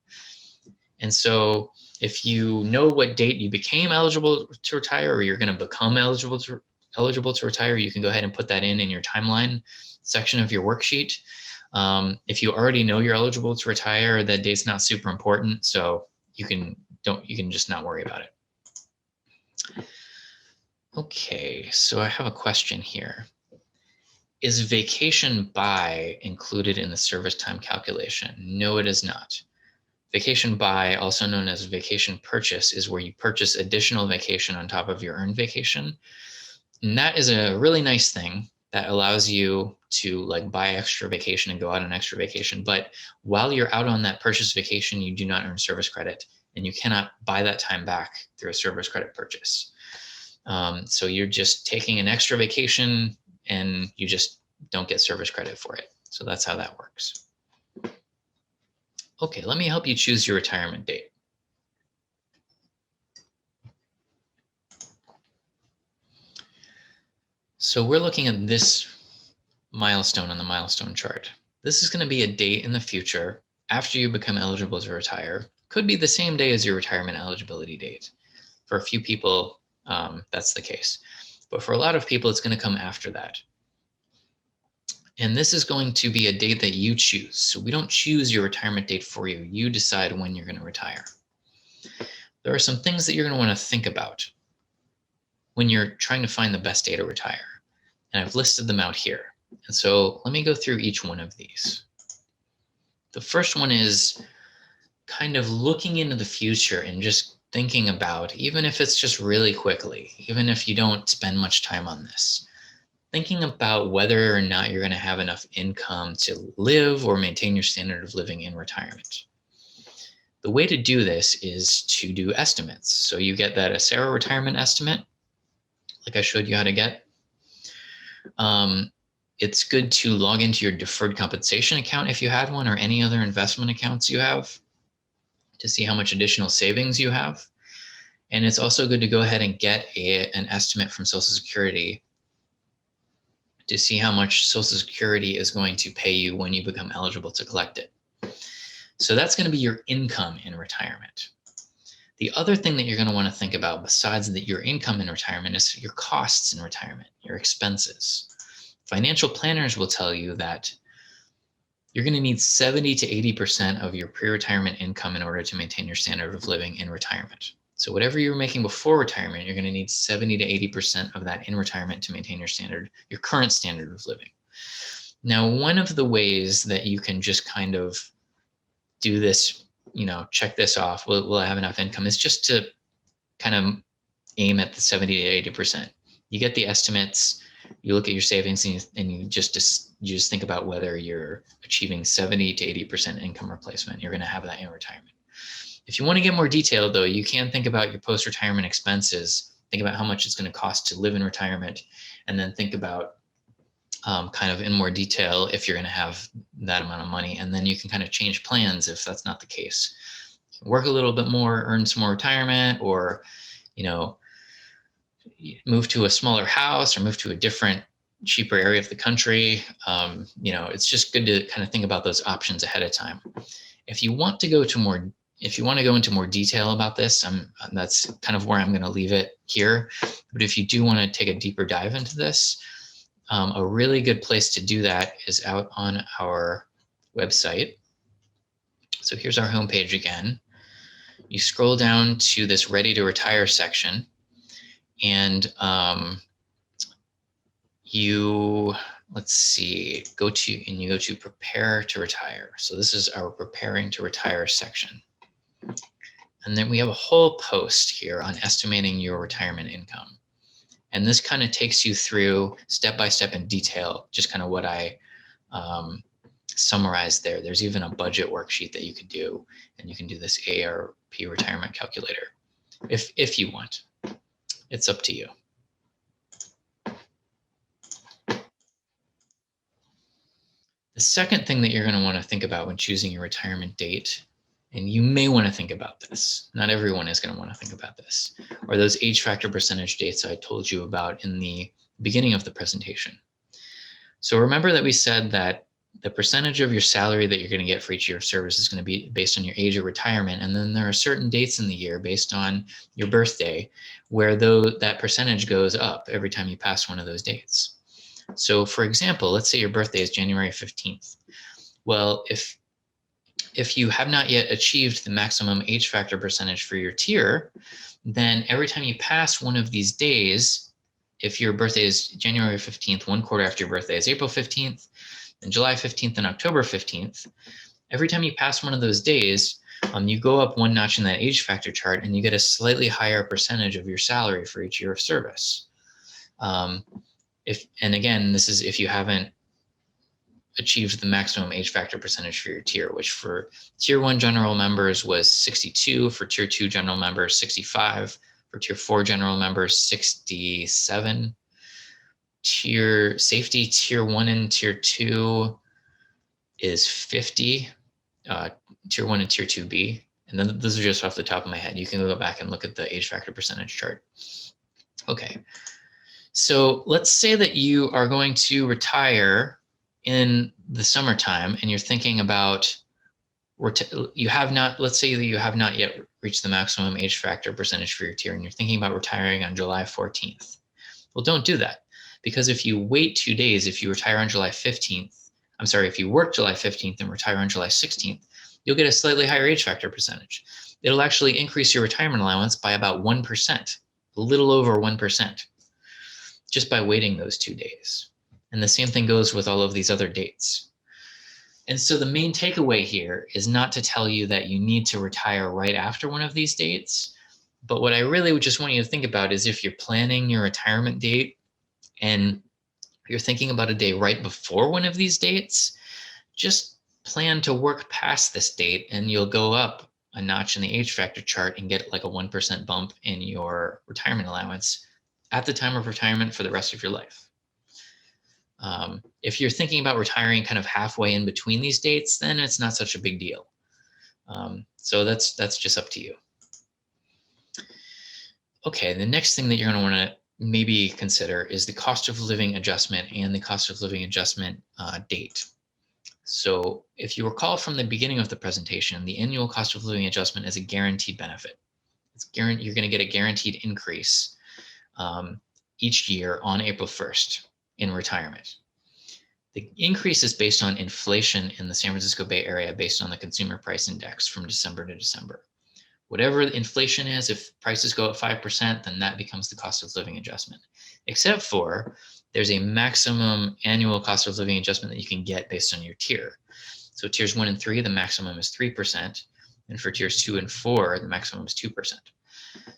And so if you know what date you became eligible to retire, or you're going to become eligible to retire, you can go ahead and put that in your timeline section of your worksheet. If you already know you're eligible to retire, that date's not super important, so you can just not worry about it. Okay, so I have a question here. Is vacation buy included in the service time calculation? No, it is not. Vacation buy, also known as vacation purchase, is where you purchase additional vacation on top of your earned vacation. And that is a really nice thing that allows you to buy extra vacation and go out on extra vacation. But while you're out on that purchase vacation, you do not earn service credit, and you cannot buy that time back through a service credit purchase. So you're just taking an extra vacation and you just don't get service credit for it. So that's how that works. Okay, let me help you choose your retirement date. So we're looking at this milestone on the milestone chart. This is going to be a date in the future after you become eligible to retire. Could be the same day as your retirement eligibility date. For a few people, that's the case. But for a lot of people, it's going to come after that. And this is going to be a date that you choose. So we don't choose your retirement date for you. You decide when you're going to retire. There are some things that you're going to want to think about when you're trying to find the best day to retire. And I've listed them out here. And so let me go through each one of these. The first one is kind of looking into the future and just thinking about, even if it's just really quickly, even if you don't spend much time on this, thinking about whether or not you're going to have enough income to live or maintain your standard of living in retirement. The way to do this is to do estimates. So you get that Acera retirement estimate, like I showed you how to get. It's good to log into your deferred compensation account if you had one, or any other investment accounts you have, to see how much additional savings you have. And it's also good to go ahead and get an estimate from Social Security to see how much Social Security is going to pay you when you become eligible to collect it. So that's going to be your income in retirement. The other thing that you're going to want to think about besides your income in retirement is your costs in retirement, your expenses. Financial planners will tell you that you're going to need 70 to 80% of your pre-retirement income in order to maintain your standard of living in retirement. So whatever you were making before retirement, you're going to need 70 to 80% of that in retirement to maintain your current standard of living. Now, one of the ways that you can just kind of do this, check this off, will I have enough income, is just to kind of aim at the 70 to 80%. You get the estimates, you look at your savings, and you just think about whether you're achieving 70 to 80% income replacement. You're going to have that in retirement. If you want to get more detailed, though, you can think about your post-retirement expenses, think about how much it's going to cost to live in retirement, and then think about kind of in more detail if you're going to have that amount of money. And then you can kind of change plans if that's not the case. Work a little bit more, earn some more retirement, or, move to a smaller house or move to a different, cheaper area of the country. It's just good to kind of think about those options ahead of time. If you want to go into more detail about this, that's kind of where I'm going to leave it here. But if you do want to take a deeper dive into this, a really good place to do that is out on our website. So here's our homepage again. You scroll down to this Ready to Retire section, and let's see, you go to Prepare to Retire. So this is our Preparing to Retire section. And then we have a whole post here on estimating your retirement income. And this kind of takes you through step by step in detail, just kind of what I summarized there. There's even a budget worksheet that you could do, and you can do this ARP retirement calculator if you want. It's up to you. The second thing that you're going to want to think about when choosing your retirement date, and you may want to think about this, not everyone is going to want to think about this, are those age factor percentage dates I told you about in the beginning of the presentation. So remember that we said that the percentage of your salary that you're going to get for each year of service is going to be based on your age of retirement. And then there are certain dates in the year based on your birthday where that percentage goes up every time you pass one of those dates. So for example, let's say your birthday is January 15th. Well, if you have not yet achieved the maximum age factor percentage for your tier, then every time you pass one of these days, if your birthday is January 15th, 1 quarter after your birthday is April 15th, and July 15th and October 15th, every time you pass one of those days, you go up one notch in that age factor chart and you get a slightly higher percentage of your salary for each year of service. And again, this is if you haven't achieved the maximum age factor percentage for your tier, which for tier 1 general members was 62, for tier 2 general members 65, for tier 4 general members 67. Tier safety, tier 1 and tier 2 is 50, tier 1 and tier 2B. And then those are just off the top of my head. You can go back and look at the age factor percentage chart. Okay, so let's say that you are going to retire in the summertime and you're thinking about, let's say that you have not yet reached the maximum age factor percentage for your tier and you're thinking about retiring on July 14th. Well, don't do that, because if you wait 2 days, if you retire on July 15th, if you work July 15th and retire on July 16th, you'll get a slightly higher age factor percentage. It'll actually increase your retirement allowance by about 1%, a little over 1%, just by waiting those 2 days. And the same thing goes with all of these other dates. And so the main takeaway here is not to tell you that you need to retire right after one of these dates. But what I really would just want you to think about is if you're planning your retirement date and you're thinking about a day right before one of these dates, just plan to work past this date and you'll go up a notch in the age factor chart and get like a 1% bump in your retirement allowance at the time of retirement for the rest of your life. If you're thinking about retiring kind of halfway in between these dates, then it's not such a big deal. So that's just up to you. Okay, the next thing that you're going to want to maybe consider is the cost of living adjustment and the cost of living adjustment date. So if you recall from the beginning of the presentation, the annual cost of living adjustment is a guaranteed benefit. You're going to get a guaranteed increase each year on April 1st in retirement. The increase is based on inflation in the San Francisco Bay Area based on the Consumer Price Index from December to December. Whatever the inflation is, if prices go up 5%, then that becomes the cost of living adjustment. Except for there's a maximum annual cost of living adjustment that you can get based on your tier. So tiers 1 and 3, the maximum is 3%. And for tiers 2 and 4, the maximum is 2%.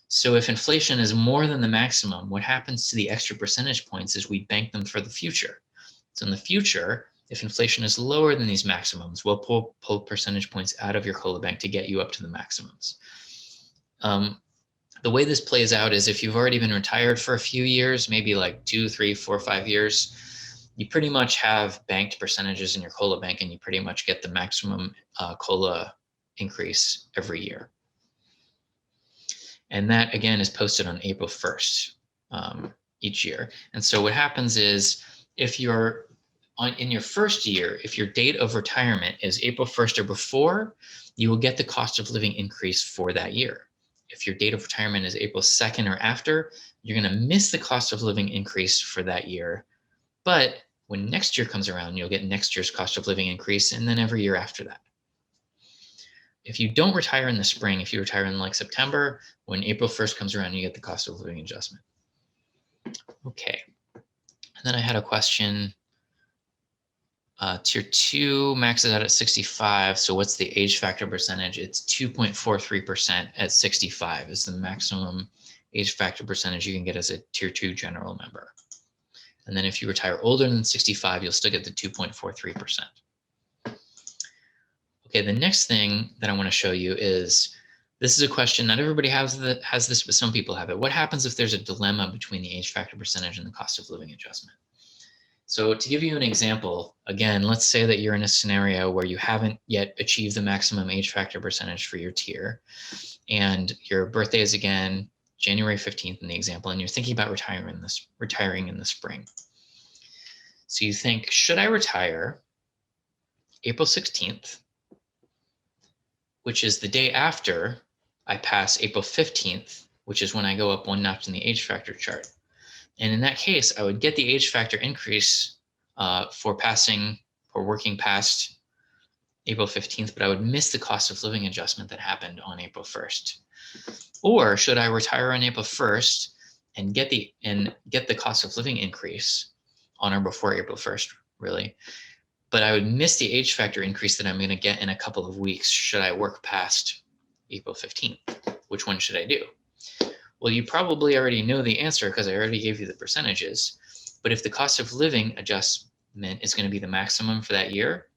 So if inflation is more than the maximum, what happens to the extra percentage points is we bank them for the future. So in the future, if inflation is lower than these maximums, we'll pull percentage points out of your COLA bank to get you up to the maximums. The way this plays out is if you've already been retired for a few years, maybe like 2, 3, 4, 5 years, you pretty much have banked percentages in your COLA bank and you pretty much get the maximum COLA increase every year. And that again is posted on April 1st each year. And so what happens is if you're in your first year, if your date of retirement is April 1st or before, you will get the cost of living increase for that year. If your date of retirement is April 2nd or after, you're going to miss the cost of living increase for that year. But when next year comes around, you'll get next year's cost of living increase and then every year after that. if you don't retire in the spring, if you retire in like September, when April 1st comes around, you get the cost of living adjustment. Okay. And then I had a question. Tier 2 maxes out at 65. So what's the age factor percentage? It's 2.43% at 65 is the maximum age factor percentage you can get as a Tier 2 general member. And then if you retire older than 65, you'll still get the 2.43%. Okay, the next thing that I want to show you is, this is a question not everybody has this, but some people have it. What happens if there's a dilemma between the age factor percentage and the cost of living adjustment? So to give you an example, again, let's say that you're in a scenario where you haven't yet achieved the maximum age factor percentage for your tier, and your birthday is again January 15th in the example, and you're thinking about retiring in the spring. So you think, should I retire April 16th, which is the day after I pass April 15th, which is when I go up one notch in the age factor chart? And in that case, I would get the age factor increase for working past April 15th, but I would miss the cost of living adjustment that happened on April 1st. Or should I retire on April 1st and get the cost of living increase on or before April 1st, really? But I would miss the age factor increase that I'm going to get in a couple of weeks. Should I work past April 15th? Which one should I do? Well, you probably already know the answer because I already gave you the percentages. But if the cost of living adjustment is going to be the maximum for that year,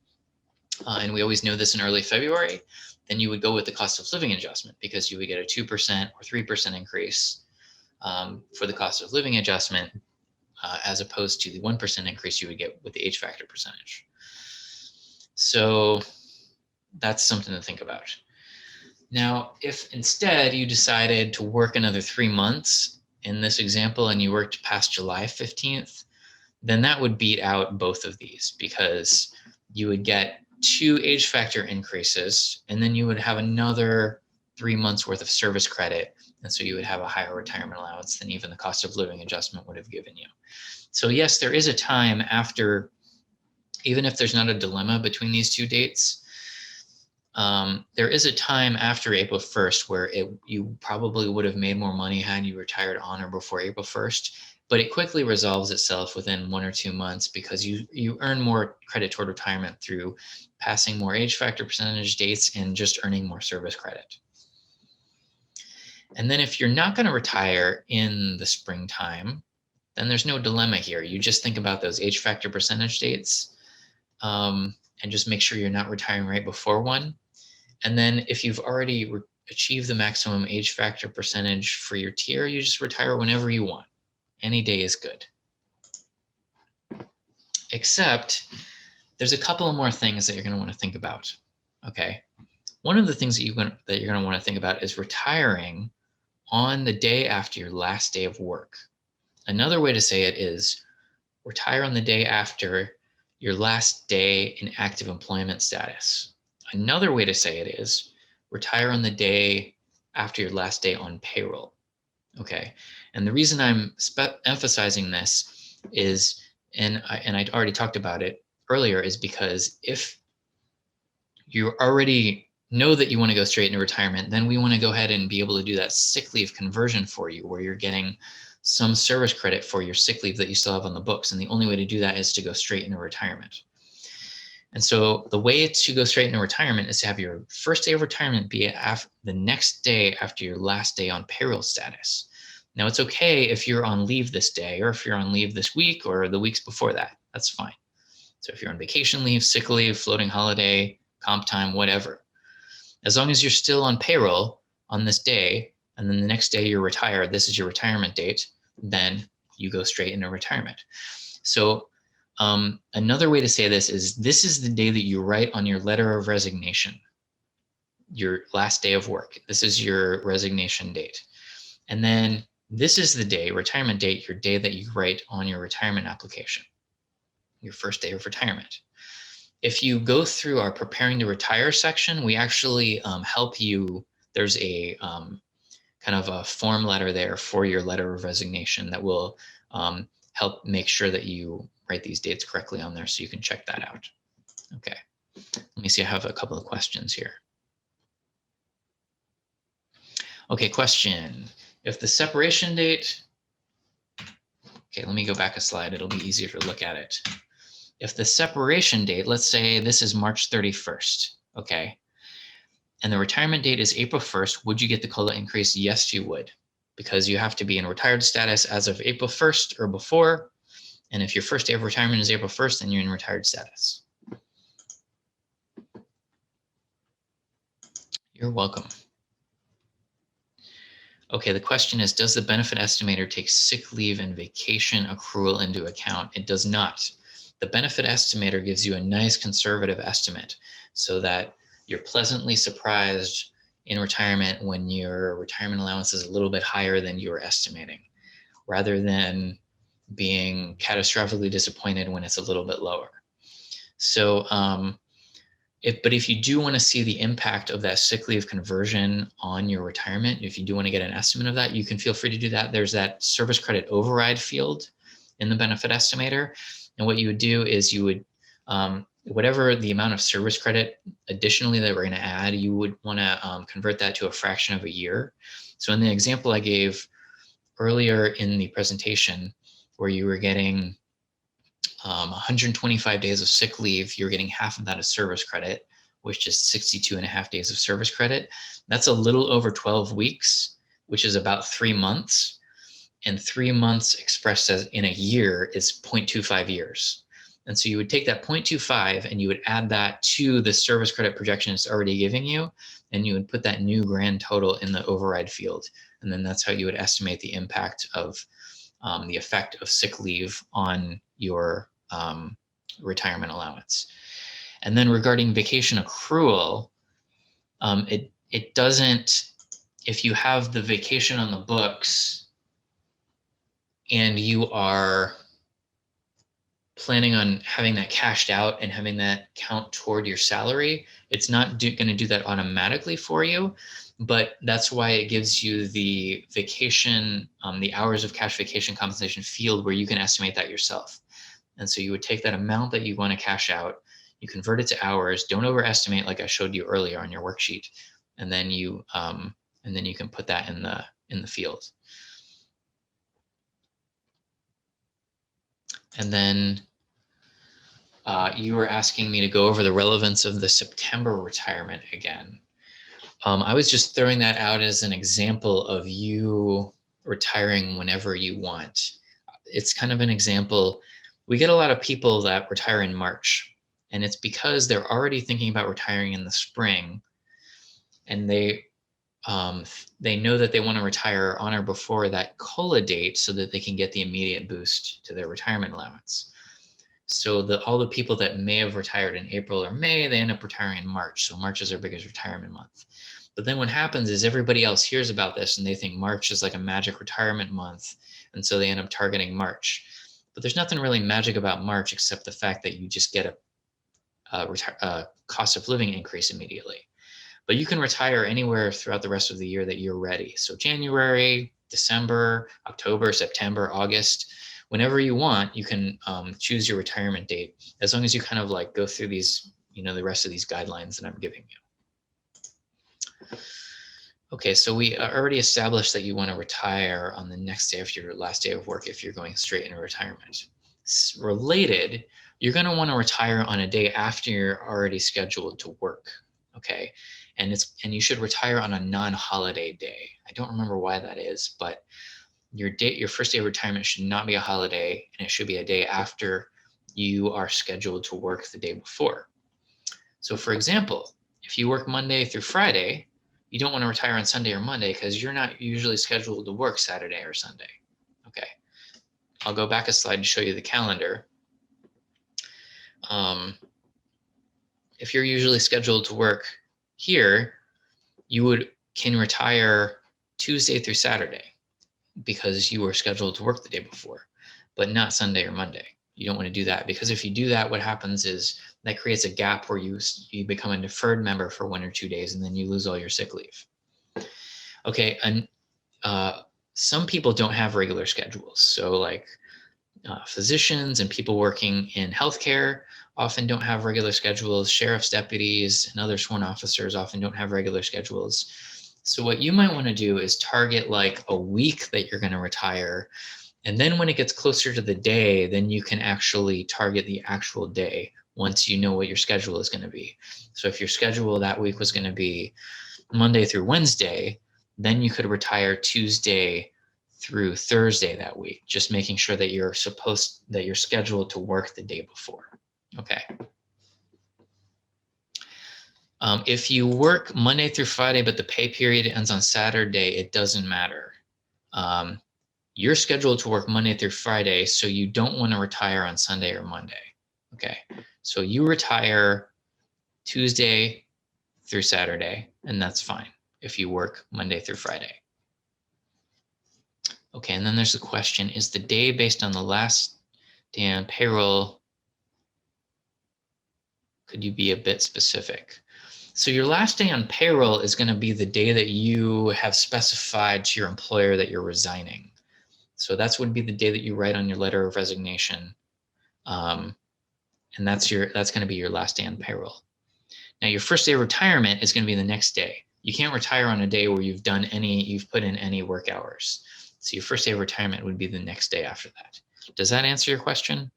and we always know this in early February, then you would go with the cost of living adjustment because you would get a 2% or 3% increase for the cost of living adjustment as opposed to the 1% increase you would get with the age factor percentage. So that's something to think about. Now, if instead you decided to work another 3 months in this example and you worked past July 15th, then that would beat out both of these because you would get 2 age factor increases and then you would have another 3 months worth of service credit. And so you would have a higher retirement allowance than even the cost of living adjustment would have given you. So yes, there is a time after, even if there's not a dilemma between these two dates, there is a time after April 1st where you probably would have made more money had you retired on or before April 1st, but it quickly resolves itself within 1 or 2 months because you earn more credit toward retirement through passing more age factor percentage dates and just earning more service credit. And then if you're not going to retire in the springtime, then there's no dilemma here. You just think about those age factor percentage dates and just make sure you're not retiring right before one. And then if you've already achieved the maximum age factor percentage for your tier, you just retire whenever you want. Any day is good. Except there's a couple of more things that you're going to want to think about. Okay. One of the things that you're going to want to think about is retiring on the day after your last day of work. Another way to say it is retire on the day after your last day in active employment status. Another way to say it is retire on the day after your last day on payroll. Okay. And the reason I'm emphasizing this is, and I already talked about it earlier, is because if you already know that you want to go straight into retirement, then we want to go ahead and be able to do that sick leave conversion for you, where you're getting some service credit for your sick leave that you still have on the books. And the only way to do that is to go straight into retirement. And so the way to go straight into retirement is to have your first day of retirement be the next day after your last day on payroll status. Now, it's okay if you're on leave this day, or if you're on leave this week, or the weeks before that. That's fine. So if you're on vacation leave, sick leave, floating holiday, comp time, whatever, as long as you're still on payroll on this day, and then the next day you're retired, this is your retirement date, then you go straight into retirement. So another way to say this is the day that you write on your letter of resignation, your last day of work. This is your resignation date. And then this is the day, retirement date, your day that you write on your retirement application, your first day of retirement. If you go through our preparing to retire section, we actually help you. There's a kind of a form letter there for your letter of resignation that will help make sure that you write these dates correctly on there, so you can check that out. Okay, let me see, I have a couple of questions here. Okay, question. If the separation date, okay, let me go back a slide. It'll be easier to look at it. If the separation date, let's say this is March 31st, okay, and the retirement date is April 1st, would you get the COLA increase? Yes, you would, because you have to be in retired status as of April 1st or before. And if your first day of retirement is April 1st, then you're in retired status. You're welcome. Okay, the question is, does the benefit estimator take sick leave and vacation accrual into account? It does not. The benefit estimator gives you a nice conservative estimate so that you're pleasantly surprised in retirement when your retirement allowance is a little bit higher than you were estimating, rather than being catastrophically disappointed when it's a little bit lower. So, but if you do want to see the impact of that sick leave conversion on your retirement, if you do want to get an estimate of that, you can feel free to do that. There's that service credit override field in the benefit estimator. And what you would do is you would, whatever the amount of service credit additionally that we're going to add, you would want to convert that to a fraction of a year. So in the example I gave earlier in the presentation, where you were getting 125 days of sick leave, you're getting half of that as service credit, which is 62 and a half days of service credit. That's a little over 12 weeks, which is about 3 months. And 3 months expressed as in a year is 0.25 years. And so you would take that 0.25 and you would add that to the service credit projection it's already giving you, and you would put that new grand total in the override field. And then that's how you would estimate the impact of the effect of sick leave on your retirement allowance. And then regarding vacation accrual, it doesn't, if you have the vacation on the books and you are planning on having that cashed out and having that count toward your salary, it's not going to do that automatically for you. But that's why it gives you the vacation, the hours of cash vacation compensation field where you can estimate that yourself. And so you would take that amount that you want to cash out, you convert it to hours, don't overestimate like I showed you earlier on your worksheet, and then you can put that in the field. And then you were asking me to go over the relevance of the September retirement again. I was just throwing that out as an example of you retiring whenever you want. It's kind of an example. We get a lot of people that retire in March, and it's because they're already thinking about retiring in the spring, and they know that they want to retire on or before that COLA date so that they can get the immediate boost to their retirement allowance. So all the people that may have retired in April or May, they end up retiring in March. So March is their biggest retirement month. But then what happens is everybody else hears about this and they think March is like a magic retirement month. And so they end up targeting March. But there's nothing really magic about March except the fact that you just get a cost of living increase immediately. But you can retire anywhere throughout the rest of the year that you're ready. So January, December, October, September, August, whenever you want, you can choose your retirement date, as long as you kind of like go through these, the rest of these guidelines that I'm giving you. Okay, so we already established that you want to retire on the next day of your last day of work if you're going straight into retirement. Related, you're going to want to retire on a day after you're already scheduled to work. Okay, and you should retire on a non-holiday day. I don't remember why that is, but your first day of retirement should not be a holiday, and it should be a day after you are scheduled to work the day before. So for example, if you work Monday through Friday, you don't want to retire on Sunday or Monday because you're not usually scheduled to work Saturday or Sunday. Okay, I'll go back a slide to show you the calendar. If you're usually scheduled to work here, you can retire Tuesday through Saturday because you were scheduled to work the day before, but not Sunday or Monday. You don't want to do that, because if you do that, what happens is that creates a gap where you become a deferred member for 1 or 2 days, and then you lose all your sick leave. Okay, and some people don't have regular schedules. So like physicians and people working in healthcare often don't have regular schedules. Sheriff's deputies and other sworn officers often don't have regular schedules. So what you might want to do is target like a week that you're going to retire. And then when it gets closer to the day, then you can actually target the actual day once you know what your schedule is going to be. So if your schedule that week was going to be Monday through Wednesday, then you could retire Tuesday through Thursday that week, just making sure that you're scheduled to work the day before. Okay. If you work Monday through Friday, but the pay period ends on Saturday, it doesn't matter. You're scheduled to work Monday through Friday, so you don't want to retire on Sunday or Monday. Okay. So you retire Tuesday through Saturday, and that's fine if you work Monday through Friday. Okay, and then there's the question, is the day based on the last day on payroll? Could you be a bit specific? So your last day on payroll is going to be the day that you have specified to your employer that you're resigning. So that's would be the day that you write on your letter of resignation. And that's going to be your last day on payroll. Now your first day of retirement is going to be the next day. You can't retire on a day where you've put in any work hours. So your first day of retirement would be the next day after that. Does that answer your question?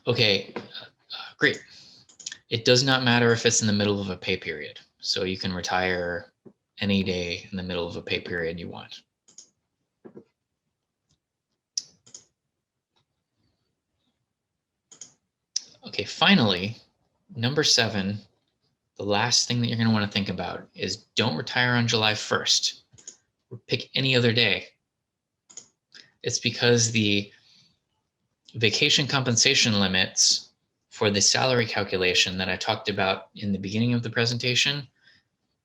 Okay, great. It does not matter if it's in the middle of a pay period. So you can retire any day in the middle of a pay period you want. Okay, finally, number 7, the last thing that you're going to want to think about is don't retire on July 1st. Pick any other day. It's because the vacation compensation limits for the salary calculation that I talked about in the beginning of the presentation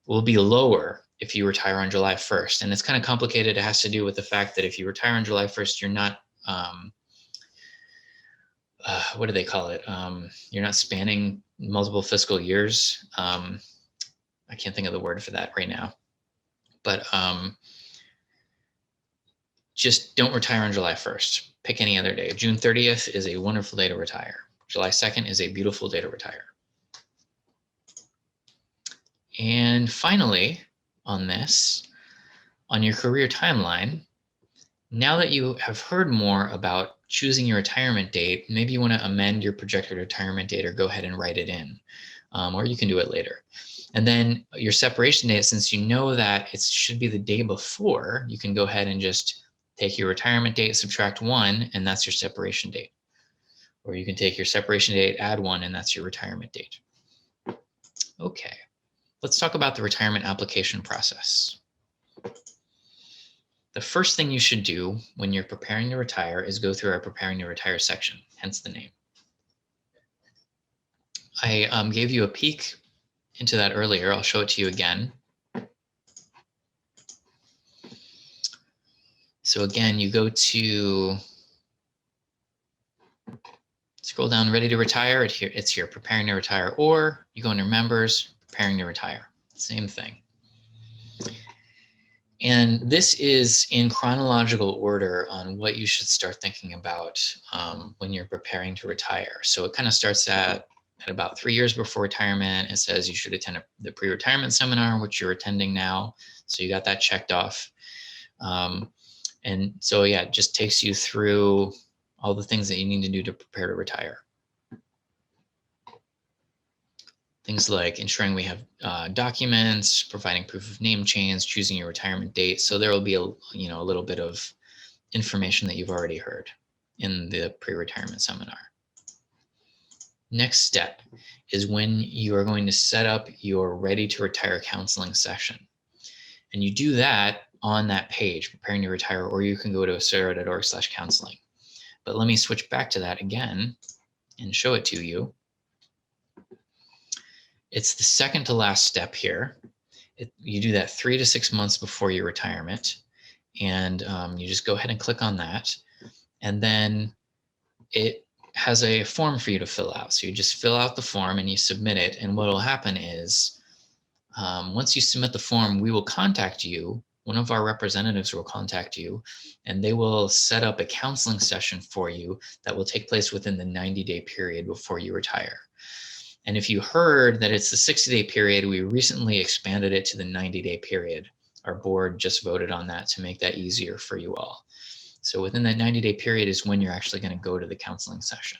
will be lower if you retire on July 1st. And it's kind of complicated. It has to do with the fact that if you retire on July 1st, you're not, what do they call it? You're not spanning multiple fiscal years. I can't think of the word for that right now. But just don't retire on July 1st. Pick any other day. June 30th is a wonderful day to retire. July 2nd is a beautiful day to retire. And finally, on your career timeline, now that you have heard more about choosing your retirement date, maybe you want to amend your projected retirement date or go ahead and write it in, or you can do it later. And then your separation date, since you know that it should be the day before, you can go ahead and just take your retirement date, subtract 1, and that's your separation date. Or you can take your separation date, add 1, and that's your retirement date. Okay, let's talk about the retirement application process. The first thing you should do when you're preparing to retire is go through our preparing to retire section, hence the name. I gave you a peek into that earlier. I'll show it to you again. So again, you go to, scroll down, ready to retire. It's here, preparing to retire, or you go under members, preparing to retire, same thing. And this is in chronological order on what you should start thinking about when you're preparing to retire. So it kind of starts at about 3 years before retirement. It says you should attend the pre-retirement seminar, which you're attending now. So you got that checked off. And so, yeah, it just takes you through all the things that you need to do to prepare to retire. Things like ensuring we have documents, providing proof of name change, choosing your retirement date. So there will be a little bit of information that you've already heard in the pre-retirement seminar. Next step is when you are going to set up your ready to retire counseling session. And you do that on that page, preparing to retire, or you can go to acera.org/counseling. But let me switch back to that again and show it to you. It's the second to last step here. You do that 3 to 6 months before your retirement. And you just go ahead and click on that. And then it has a form for you to fill out. So you just fill out the form and you submit it. And what will happen is once you submit the form, we will contact you one of our representatives will contact you, and they will set up a counseling session for you that will take place within the 90-day period before you retire. And if you heard that it's the 60-day period, we recently expanded it to the 90-day period. Our board just voted on that to make that easier for you all. So within that 90-day period is when you're actually going to go to the counseling session.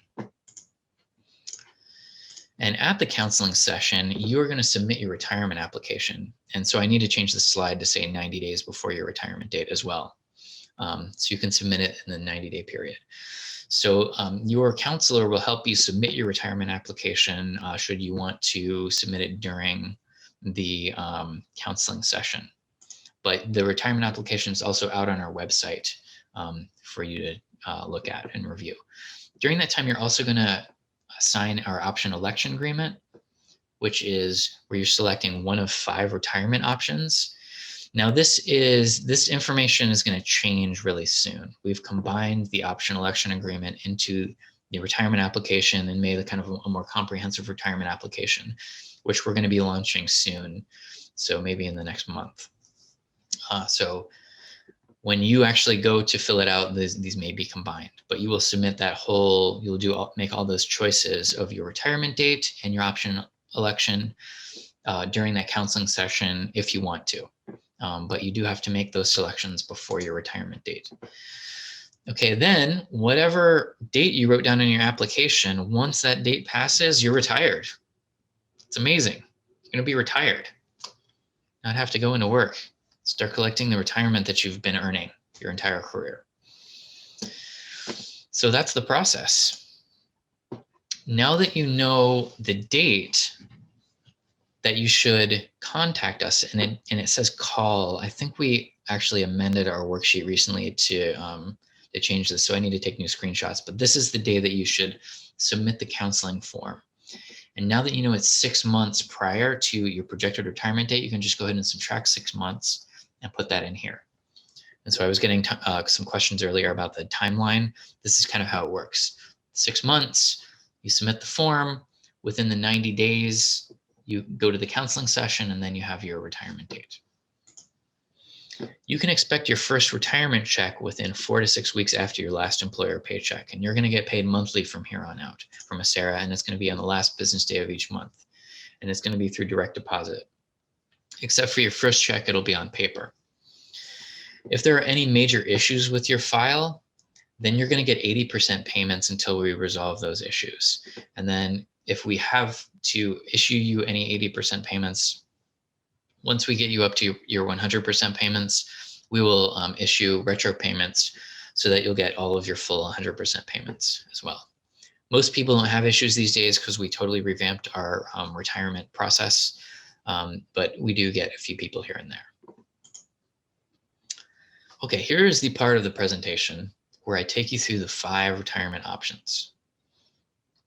And at the counseling session, you're going to submit your retirement application. And so I need to change the slide to say 90 days before your retirement date as well. So you can submit it in the 90-day period. So your counselor will help you submit your retirement application should you want to submit it during the counseling session. But the retirement application is also out on our website for you to look at and review. During that time, you're also going to sign our option election agreement, which is where you're selecting one of 5 retirement options. Now this information is going to change really soon. We've combined the option election agreement into the retirement application and made a kind of a more comprehensive retirement application, which we're going to be launching soon. So maybe in the next month. So when you actually go to fill it out, these may be combined, but you will submit that whole, make all those choices of your retirement date and your option election during that counseling session if you want to. But you do have to make those selections before your retirement date. Okay, then whatever date you wrote down in your application, once that date passes, you're retired. It's amazing. You're going to be retired. Not have to go into work. Start collecting the retirement that you've been earning your entire career. So that's the process. Now that you know the date that you should contact us, and it says call. I think we actually amended our worksheet recently to change this, so I need to take new screenshots. But this is the day that you should submit the counseling form. And now that you know it's 6 months prior to your projected retirement date, you can just go ahead and subtract 6 months and put that in here. And so I was getting some questions earlier about the timeline. This is kind of how it works. 6 months, you submit the form. Within the 90 days, you go to the counseling session, and then you have your retirement date. You can expect your first retirement check within 4 to 6 weeks after your last employer paycheck, and you're going to get paid monthly from here on out from Acera, and it's going to be on the last business day of each month, and it's going to be through direct deposit. Except for your first check, it'll be on paper. If there are any major issues with your file, then you're going to get 80% payments until we resolve those issues. And then if we have to issue you any 80% payments, once we get you up to your 100% payments, we will issue retro payments so that you'll get all of your full 100% payments as well. Most people don't have issues these days because we totally revamped our retirement process, but we do get a few people here and there. Okay, here's the part of the presentation where I take you through the 5 retirement options.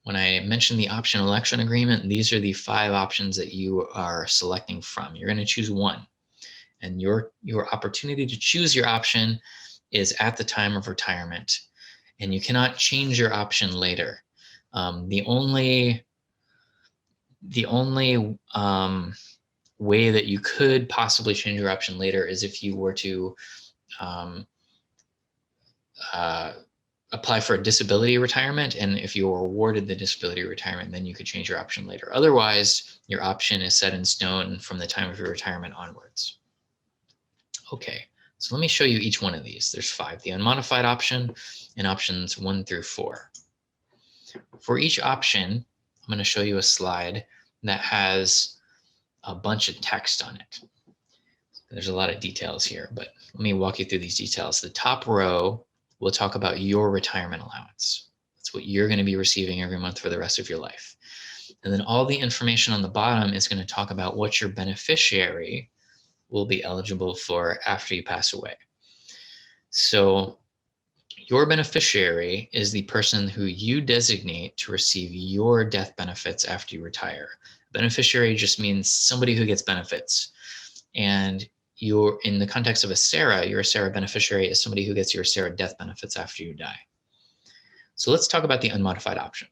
When I mentioned the option election agreement, these are the 5 options that you are selecting from. You're going to choose one, and your opportunity to choose your option is at the time of retirement, and you cannot change your option later. The only way that you could possibly change your option later is if you were to apply for a disability retirement, and if you were awarded the disability retirement, then you could change your option later. Otherwise, your option is set in stone from the time of your retirement onwards. Okay, so let me show you each one of these. There's 5, the unmodified option and options 1 through 4. For each option, I'm going to show you a slide that has a bunch of text on it. There's a lot of details here, but let me walk you through these details. The top row will talk about your retirement allowance. That's what you're going to be receiving every month for the rest of your life. And then all the information on the bottom is going to talk about what your beneficiary will be eligible for after you pass away. So your beneficiary is the person who you designate to receive your death benefits after you retire. Beneficiary just means somebody who gets benefits. And you're in the context of Acera, your Acera beneficiary is somebody who gets your Acera death benefits after you die. So let's talk about the unmodified option.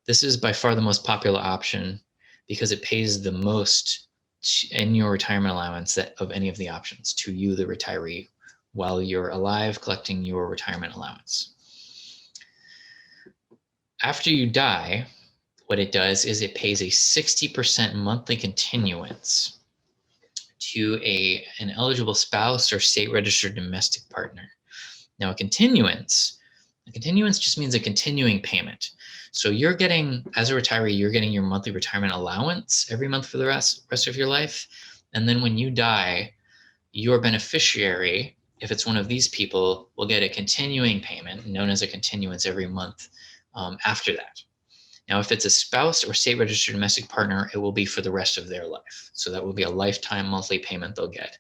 This is by far the most popular option because it pays the most in your retirement allowance of any of the options to you, the retiree, while you're alive collecting your retirement allowance. After you die, what it does is it pays a 60% monthly continuance to an eligible spouse or state registered domestic partner. Now, a continuance just means a continuing payment. So you're getting, as a retiree, you're getting your monthly retirement allowance every month for the rest of your life. And then when you die, your beneficiary, if it's one of these people, will get a continuing payment known as a continuance every month after that. Now, if it's a spouse or state registered domestic partner, it will be for the rest of their life. So that will be a lifetime monthly payment they'll get.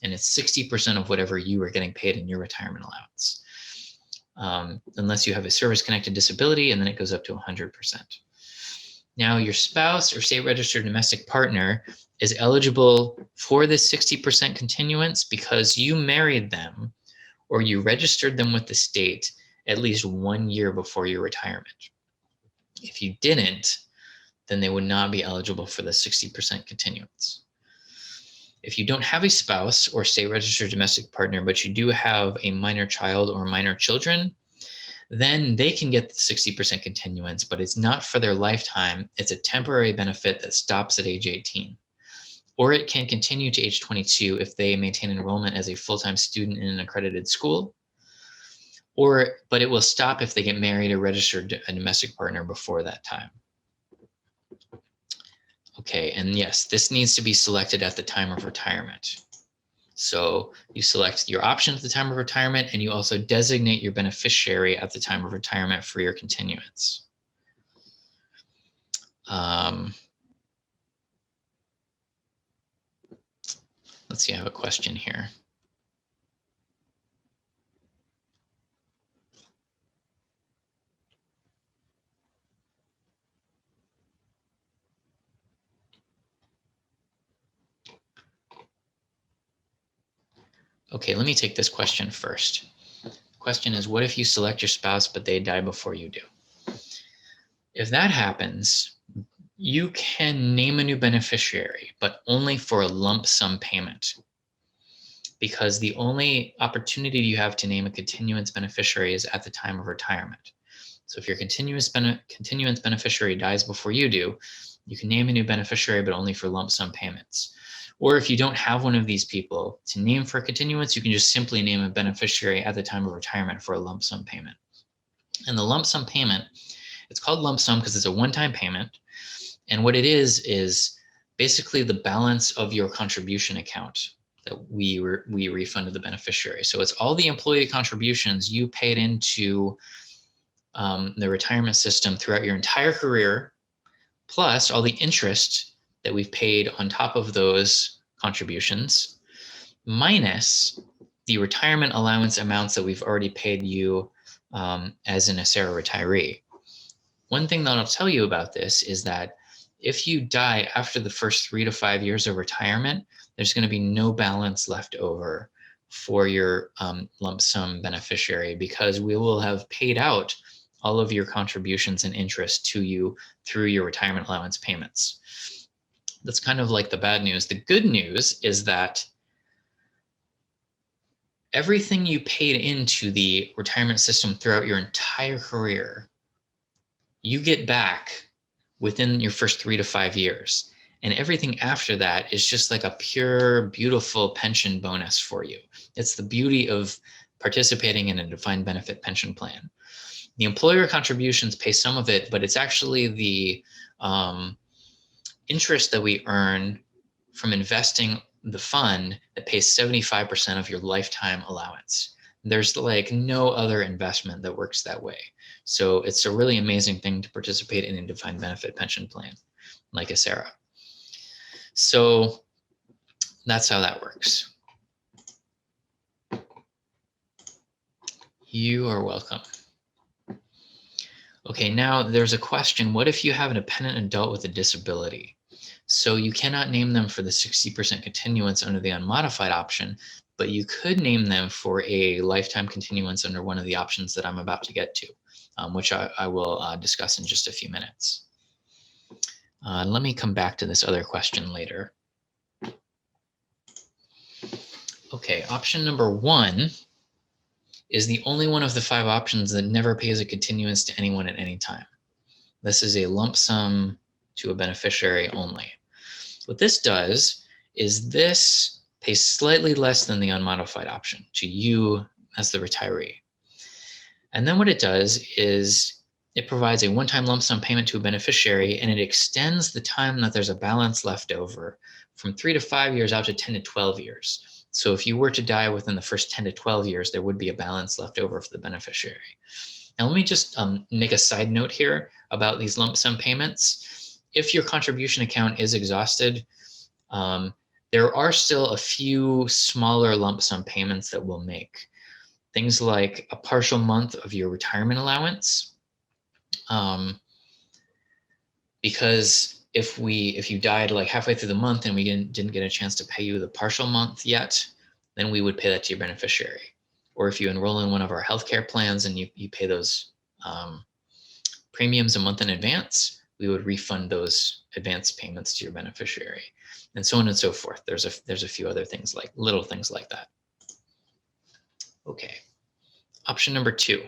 And it's 60% of whatever you are getting paid in your retirement allowance. Unless you have a service-connected disability, and then it goes up to 100%. Now, your spouse or state registered domestic partner is eligible for this 60% continuance because you married them or you registered them with the state at least 1 year before your retirement. If you didn't, then they would not be eligible for the 60% continuance. If you don't have a spouse or state registered domestic partner, but you do have a minor child or minor children, then they can get the 60% continuance, but it's not for their lifetime. It's a temporary benefit that stops at age 18. Or it can continue to age 22 if they maintain enrollment as a full-time student in an accredited school. But it will stop if they get married or registered a domestic partner before that time. Okay, and yes, this needs to be selected at the time of retirement. So you select your option at the time of retirement, and you also designate your beneficiary at the time of retirement for your continuance. Let's see, I have a question here. Okay, let me take this question first. The question is, what if you select your spouse, but they die before you do? If that happens, you can name a new beneficiary, but only for a lump sum payment. Because the only opportunity you have to name a continuance beneficiary is at the time of retirement. So if your continuance beneficiary dies before you do, you can name a new beneficiary, but only for lump sum payments. Or if you don't have one of these people to name for continuance, you can just simply name a beneficiary at the time of retirement for a lump sum payment. And the lump sum payment, it's called lump sum because it's a one-time payment. And what it is basically the balance of your contribution account that we refunded the beneficiary. So it's all the employee contributions you paid into the retirement system throughout your entire career, plus all the interest that we've paid on top of those contributions, minus the retirement allowance amounts that we've already paid you as an Acera retiree. One thing that I'll tell you about this is that if you die after the first 3 to 5 years of retirement, there's going to be no balance left over for your lump sum beneficiary because we will have paid out all of your contributions and interest to you through your retirement allowance payments. That's kind of like the bad news. The good news is that everything you paid into the retirement system throughout your entire career, you get back within your first 3 to 5 years. And everything after that is just like a pure, beautiful pension bonus for you. It's the beauty of participating in a defined benefit pension plan. The employer contributions pay some of it, but it's actually the interest that we earn from investing the fund that pays 75% of your lifetime allowance. There's like no other investment that works that way. So it's a really amazing thing to participate in a defined benefit pension plan like Acera. So that's how that works. You are welcome. Okay, now there's a question. What if you have a dependent adult with a disability? So you cannot name them for the 60% continuance under the unmodified option, but you could name them for a lifetime continuance under one of the options that I'm about to get to, which I will discuss in just a few minutes. Let me come back to this other question later. Okay, option number 1 is the only one of the 5 options that never pays a continuance to anyone at any time. This is a lump sum to a beneficiary only. What this does is this pays slightly less than the unmodified option to you as the retiree. And then what it does is it provides a one-time lump sum payment to a beneficiary, and it extends the time that there's a balance left over from 3 to 5 years out to 10 to 12 years. So if you were to die within the first 10 to 12 years, there would be a balance left over for the beneficiary. Now, let me just make a side note here about these lump sum payments. If your contribution account is exhausted, there are still a few smaller lump sum payments that we'll make. Things like a partial month of your retirement allowance. Because if you died like halfway through the month and we didn't get a chance to pay you the partial month yet, then we would pay that to your beneficiary. Or if you enroll in one of our healthcare plans and you pay those premiums a month in advance, we would refund those advance payments to your beneficiary, and so on and so forth. There's a few other things, like little things like that. Okay, option number 2.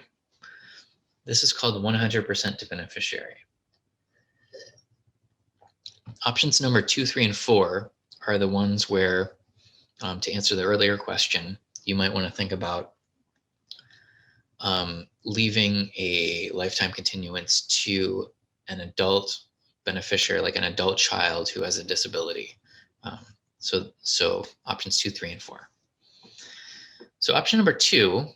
This is called 100% to beneficiary. Options number 2, 3, and 4 are the ones where, to answer the earlier question, you might want to think about leaving a lifetime continuance to an adult beneficiary, like an adult child who has a disability. So options 2, 3, and 4. So option number 2,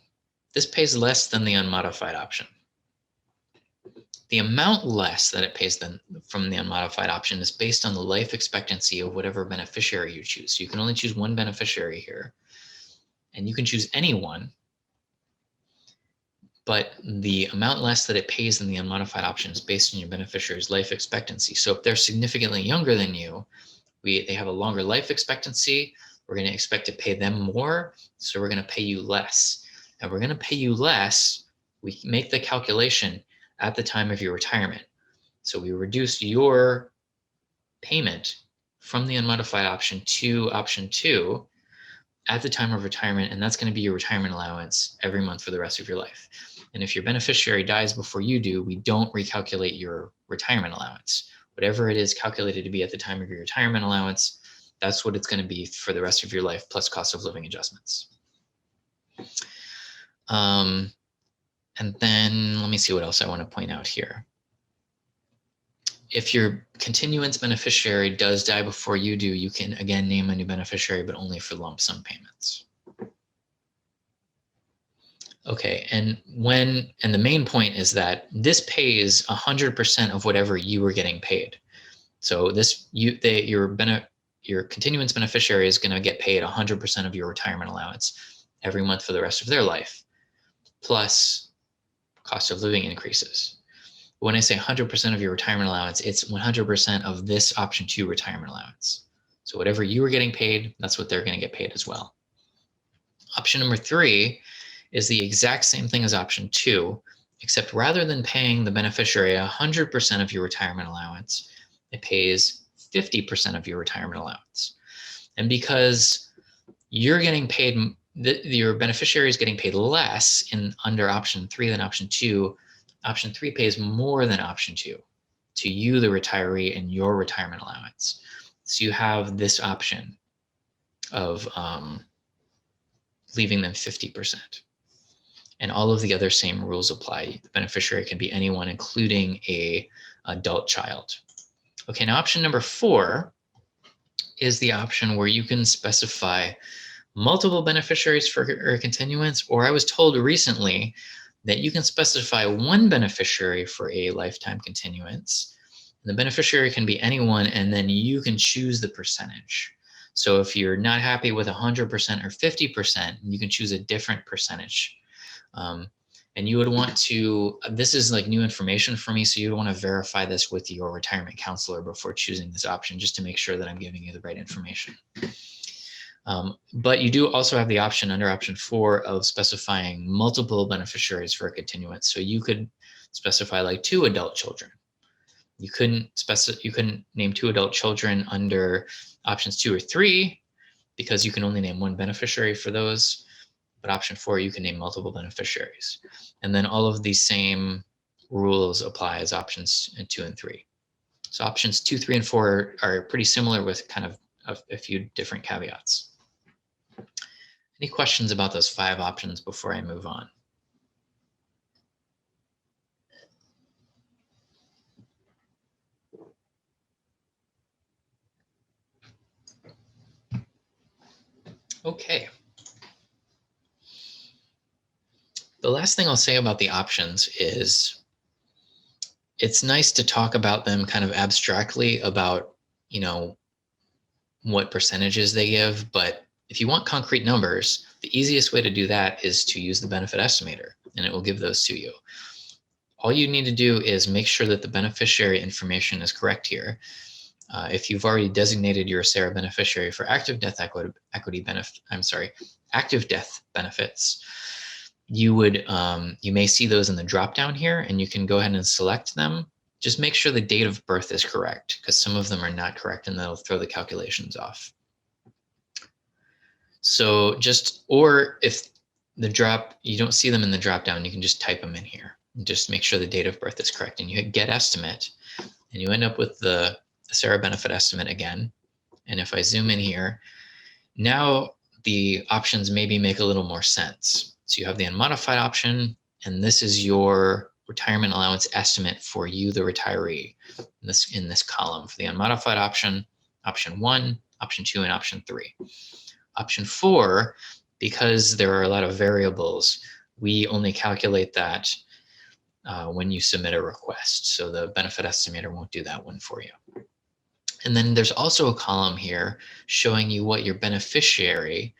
this pays less than the unmodified option. The amount less that it pays from the unmodified option is based on the life expectancy of whatever beneficiary you choose. So you can only choose one beneficiary here, and you can choose anyone, but the amount less that it pays in the unmodified option is based on your beneficiary's life expectancy. So if they're significantly younger than you, they have a longer life expectancy, we're going to expect to pay them more, so we're going to pay you less. And we're going to pay you less, we make the calculation at the time of your retirement. So we reduce your payment from the unmodified option to option 2 at the time of retirement, and that's going to be your retirement allowance every month for the rest of your life. And if your beneficiary dies before you do, we don't recalculate your retirement allowance. Whatever it is calculated to be at the time of your retirement allowance, that's what it's going to be for the rest of your life, plus cost of living adjustments. And then let me see what else I want to point out here. If your continuance beneficiary does die before you do, you can again name a new beneficiary, but only for lump sum payments. Okay, and the main point is that this pays 100% of whatever you were getting paid. So your continuance beneficiary is going to get paid 100% of your retirement allowance every month for the rest of their life, plus cost of living increases. When I say 100% of your retirement allowance, it's 100% of this option 2 retirement allowance. So whatever you were getting paid, that's what they're going to get paid as well. Option number 3 is the exact same thing as option 2, except rather than paying the beneficiary 100% of your retirement allowance, it pays 50% of your retirement allowance. And because you're getting paid, your beneficiary is getting paid less under option 3 than option 2, option 3 pays more than option 2 to you, the retiree, and your retirement allowance. So you have this option of leaving them 50%. And all of the other same rules apply. The beneficiary can be anyone, including an adult child. Okay, now option number 4 is the option where you can specify multiple beneficiaries for a continuance, or I was told recently that you can specify one beneficiary for a lifetime continuance. The beneficiary can be anyone, and then you can choose the percentage. So if you're not happy with 100% or 50%, you can choose a different percentage. And you would want to, this is like new information for me, so you would want to verify this with your retirement counselor before choosing this option, just to make sure that I'm giving you the right information. But you do also have the option under option 4 of specifying multiple beneficiaries for a continuance. So you could specify like 2 adult children. You couldn't name 2 adult children under options 2 or 3, because you can only name one beneficiary for those, but option 4, you can name multiple beneficiaries. And then all of these same rules apply as options 2 and 3. So options 2, 3, and 4 are pretty similar with kind of a few different caveats. Any questions about those 5 options before I move on? Okay. The last thing I'll say about the options is it's nice to talk about them kind of abstractly about, what percentages they give, but if you want concrete numbers, the easiest way to do that is to use the benefit estimator, and it will give those to you. All you need to do is make sure that the beneficiary information is correct here. If you've already designated your SARA beneficiary for active death active death benefits, you may see those in the drop down here, and you can go ahead and select them. Just make sure the date of birth is correct, because some of them are not correct and that'll throw the calculations off. So or if you don't see them in the drop down, you can just type them in here. Just make sure the date of birth is correct, and you hit get estimate, and you end up with the SARA benefit estimate again. And if I zoom in here, now the options maybe make a little more sense. So you have the unmodified option, and this is your retirement allowance estimate for you, the retiree, in this column for the unmodified option, option 1, option 2, and option 3. Option 4, because there are a lot of variables, we only calculate that when you submit a request. So the benefit estimator won't do that one for you. And then there's also a column here showing you what your beneficiary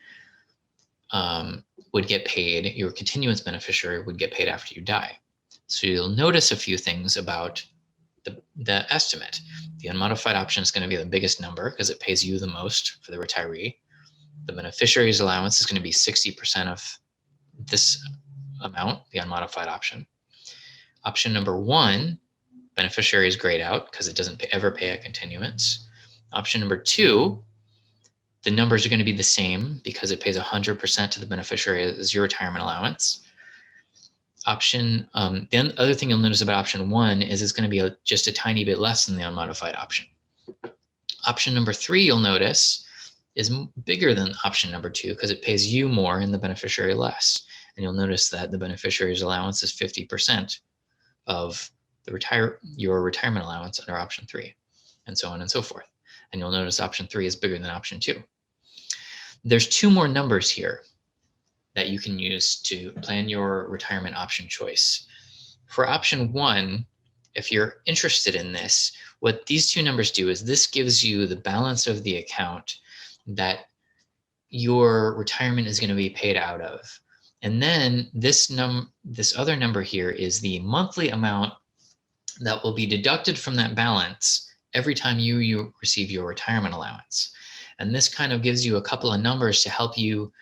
would get paid, your continuance beneficiary would get paid after you die. So you'll notice a few things about the estimate. The unmodified option is going to be the biggest number because it pays you the most for the retiree. The beneficiary's allowance is going to be 60% of this amount, the unmodified option. Option number 1, beneficiary is grayed out because it doesn't ever pay a continuance. Option number 2, the numbers are going to be the same because it pays 100% to the beneficiary as your retirement allowance. The other thing you'll notice about option 1 is it's going to be just a tiny bit less than the unmodified option. Option number 3, you'll notice, is bigger than option number 2 because it pays you more and the beneficiary less. And you'll notice that the beneficiary's allowance is 50% of your retirement allowance under option 3, and so on and so forth. And you'll notice option 3 is bigger than option 2. There's 2 more numbers here that you can use to plan your retirement option choice. For option 1, if you're interested in this, what these 2 numbers do is this gives you the balance of the account that your retirement is going to be paid out of. And then this other number here is the monthly amount that will be deducted from that balance every time you receive your retirement allowance. And this kind of gives you a couple of numbers to help you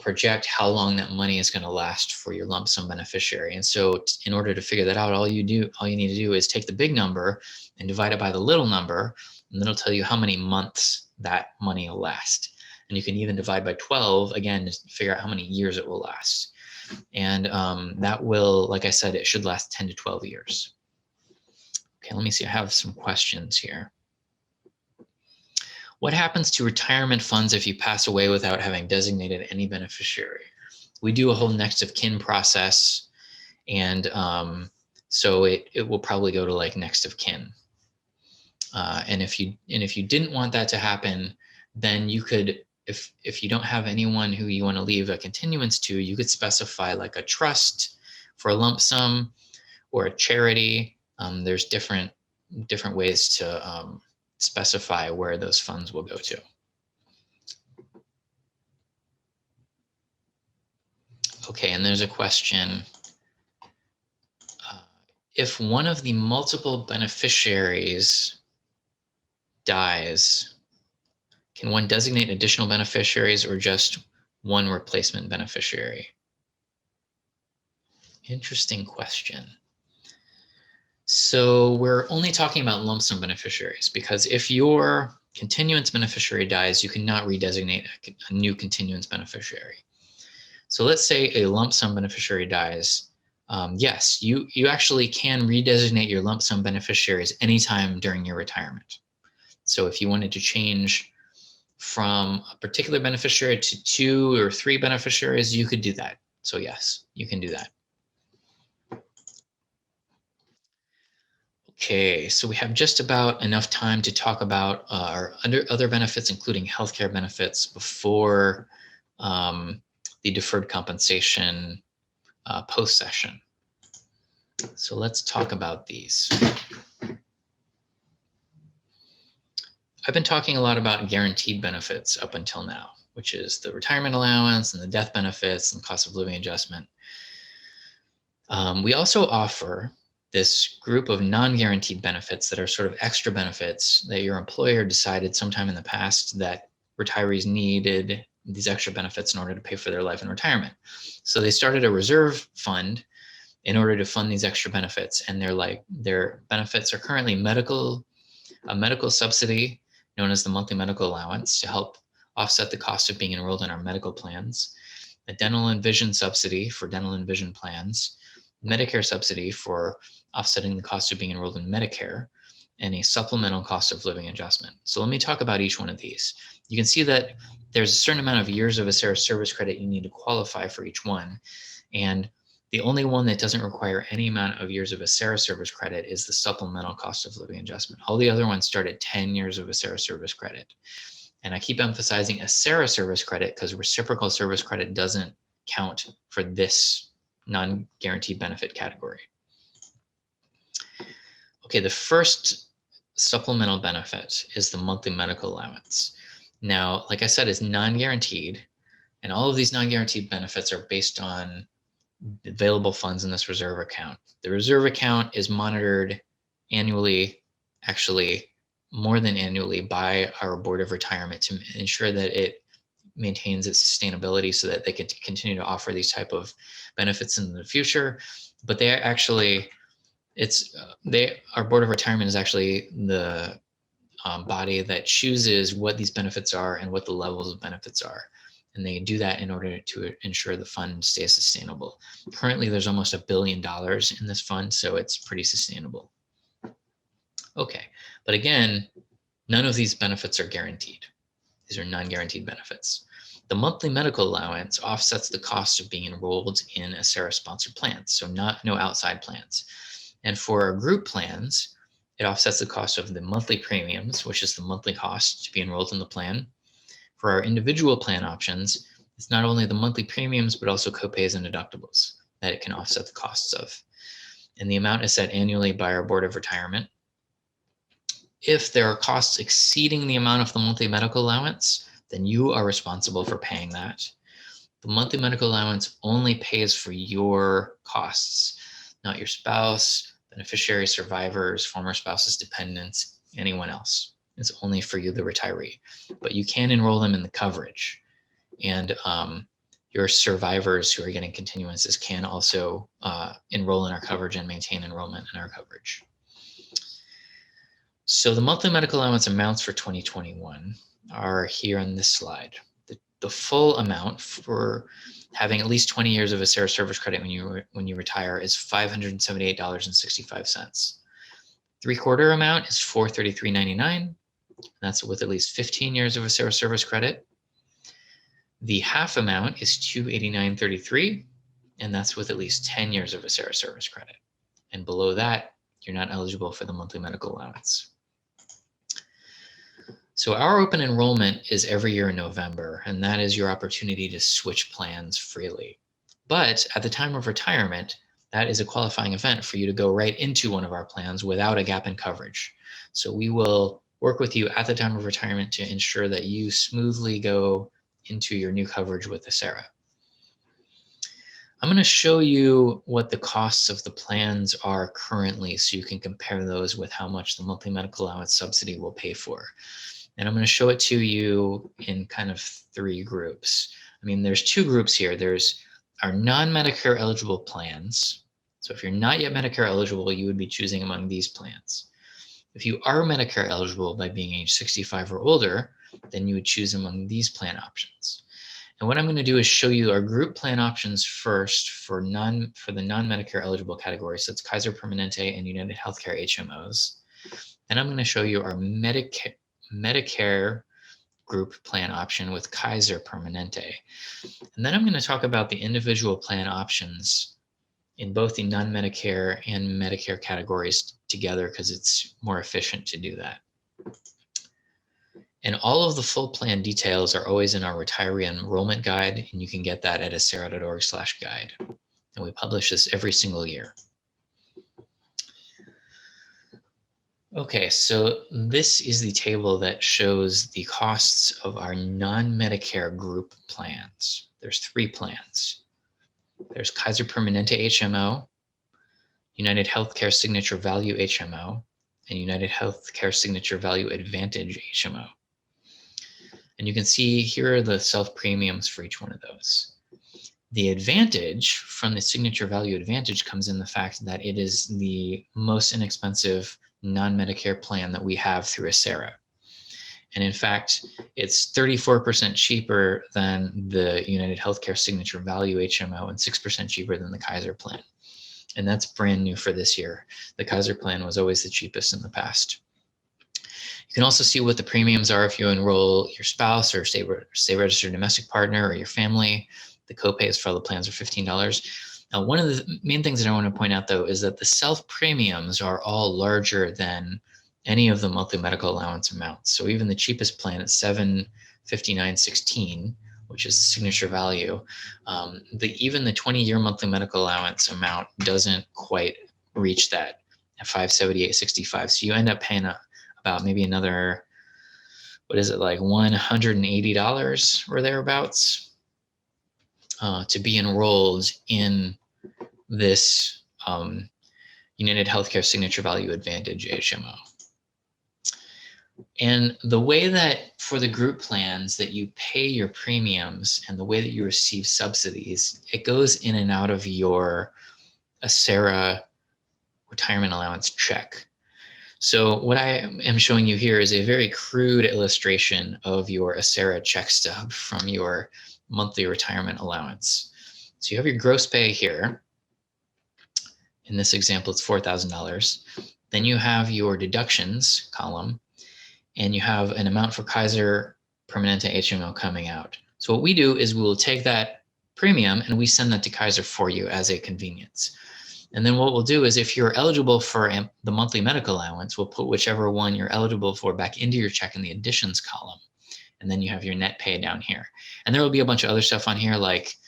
project how long that money is going to last for your lump sum beneficiary. And so in order to figure that out, all you need to do is take the big number and divide it by the little number, and then it'll tell you how many months that money will last. And you can even divide by 12, again, to figure out how many years it will last. And that will, like I said, it should last 10 to 12 years. Okay, let me see. I have some questions here. What happens to retirement funds if you pass away without having designated any beneficiary? We do a whole next of kin process, and so it will probably go to like next of kin. And if you didn't want that to happen, then you could, if you don't have anyone who you want to leave a continuance to, you could specify like a trust for a lump sum or a charity. There's different ways to specify where those funds will go to. Okay, and there's a question. If one of the multiple beneficiaries dies, can one designate additional beneficiaries or just one replacement beneficiary? Interesting question. So we're only talking about lump sum beneficiaries, because if your continuance beneficiary dies, you cannot redesignate a new continuance beneficiary. So let's say a lump sum beneficiary dies. Yes, you actually can redesignate your lump sum beneficiaries anytime during your retirement. So if you wanted to change from a particular beneficiary to 2 or 3 beneficiaries, you could do that. So yes, you can do that. Okay, so we have just about enough time to talk about our other benefits, including healthcare benefits, before the deferred compensation post session. So let's talk about these. I've been talking a lot about guaranteed benefits up until now, which is the retirement allowance and the death benefits and cost of living adjustment. We also offer this group of non-guaranteed benefits that are sort of extra benefits that your employer decided sometime in the past that retirees needed these extra benefits in order to pay for their life in retirement. So they started a reserve fund in order to fund these extra benefits. And their benefits are currently a medical subsidy known as the monthly medical allowance to help offset the cost of being enrolled in our medical plans, a dental and vision subsidy for dental and vision plans, Medicare subsidy for offsetting the cost of being enrolled in Medicare, and a supplemental cost of living adjustment. So let me talk about each one of these. You can see that there's a certain amount of years of ACERA service credit you need to qualify for each one. And the only one that doesn't require any amount of years of ACERA service credit is the supplemental cost of living adjustment. All the other ones start at 10 years of ACERA service credit. And I keep emphasizing ACERA service credit because reciprocal service credit doesn't count for this non-guaranteed benefit category. Okay, the first supplemental benefit is the monthly medical allowance. Now, like I said, it's non-guaranteed, and all of these non-guaranteed benefits are based on available funds in this reserve account. The reserve account is monitored annually, actually more than annually, by our Board of Retirement to ensure that it maintains its sustainability so that they can continue to offer these type of benefits in the future. But they actually, our Board of Retirement is actually the body that chooses what these benefits are and what the levels of benefits are. And they do that in order to ensure the fund stays sustainable. Currently, there's almost $1 billion in this fund, so it's pretty sustainable. Okay, but again, none of these benefits are guaranteed. These are non-guaranteed benefits. The monthly medical allowance offsets the cost of being enrolled in ACERA-sponsored plans, so no outside plans. And for our group plans, it offsets the cost of the monthly premiums, which is the monthly cost to be enrolled in the plan. For our individual plan options, it's not only the monthly premiums, but also copays and deductibles that it can offset the costs of. And the amount is set annually by our Board of Retirement. If there are costs exceeding the amount of the monthly medical allowance, then you are responsible for paying that. The monthly medical allowance only pays for your costs, not your spouse, beneficiary, survivors, former spouses, dependents, anyone else. It's only for you, the retiree. But you can enroll them in the coverage. And your survivors who are getting continuances can also enroll in our coverage and maintain enrollment in our coverage. So the monthly medical allowance amounts for 2021 are here on this slide. The full amount for having at least 20 years of ACERA service credit when you retire is $578.65. 3/4 amount is $433.99. That's with at least 15 years of ACERA service credit. The half amount is $289.33, and that's with at least 10 years of ACERA service credit. And below that, you're not eligible for the monthly medical allowance. So our open enrollment is every year in November, and that is your opportunity to switch plans freely. But at the time of retirement, that is a qualifying event for you to go right into one of our plans without a gap in coverage. So we will work with you at the time of retirement to ensure that you smoothly go into your new coverage with ACERA. I'm going to show you what the costs of the plans are currently so you can compare those with how much the monthly medical allowance subsidy will pay for. And I'm going to show it to you in kind of 3 groups. I mean, there's 2 groups here. There's our non-Medicare eligible plans. So if you're not yet Medicare eligible, you would be choosing among these plans. If you are Medicare eligible by being age 65 or older, then you would choose among these plan options. And what I'm going to do is show you our group plan options first for the non-Medicare eligible categories. So it's Kaiser Permanente and United Healthcare HMOs. And I'm going to show you our Medicare group plan option with Kaiser Permanente. And then I'm going to talk about the individual plan options in both the non-Medicare and Medicare categories together because it's more efficient to do that. And all of the full plan details are always in our retiree enrollment guide, and you can get that at acera.org/guide. And we publish this every single year. Okay, so this is the table that shows the costs of our non-Medicare group plans. There's 3 plans. There's Kaiser Permanente HMO, United Healthcare Signature Value HMO, and United Healthcare Signature Value Advantage HMO. And you can see here are the self-premiums for each one of those. The advantage from the Signature Value Advantage comes in the fact that it is the most inexpensive non-Medicare plan that we have through Acera. And in fact, it's 34% cheaper than the United Healthcare Signature Value HMO and 6% cheaper than the Kaiser plan. And that's brand new for this year. The Kaiser plan was always the cheapest in the past. You can also see what the premiums are if you enroll your spouse or state registered domestic partner or your family. The copays for all the plans are $15. Now, one of the main things that I want to point out, though, is that the self-premiums are all larger than any of the monthly medical allowance amounts. So even the cheapest plan at $759.16, which is signature value, even the 20-year monthly medical allowance amount doesn't quite reach that at $578.65. So you end up paying about maybe another, what is it, like $180 or thereabouts to be enrolled in this United Healthcare Signature Value Advantage HMO. And the way that for the group plans that you pay your premiums and the way that you receive subsidies, it goes in and out of your Acera retirement allowance check. So what I am showing you here is a very crude illustration of your Acera check stub from your monthly retirement allowance. So you have your gross pay here. In this example, it's $4,000. Then you have your deductions column, and you have an amount for Kaiser Permanente HMO coming out. So what we do is we will take that premium and we send that to Kaiser for you as a convenience. And then what we'll do is if you're eligible for the monthly medical allowance, we'll put whichever one you're eligible for back into your check in the additions column. And then you have your net pay down here. And there will be a bunch of other stuff on here like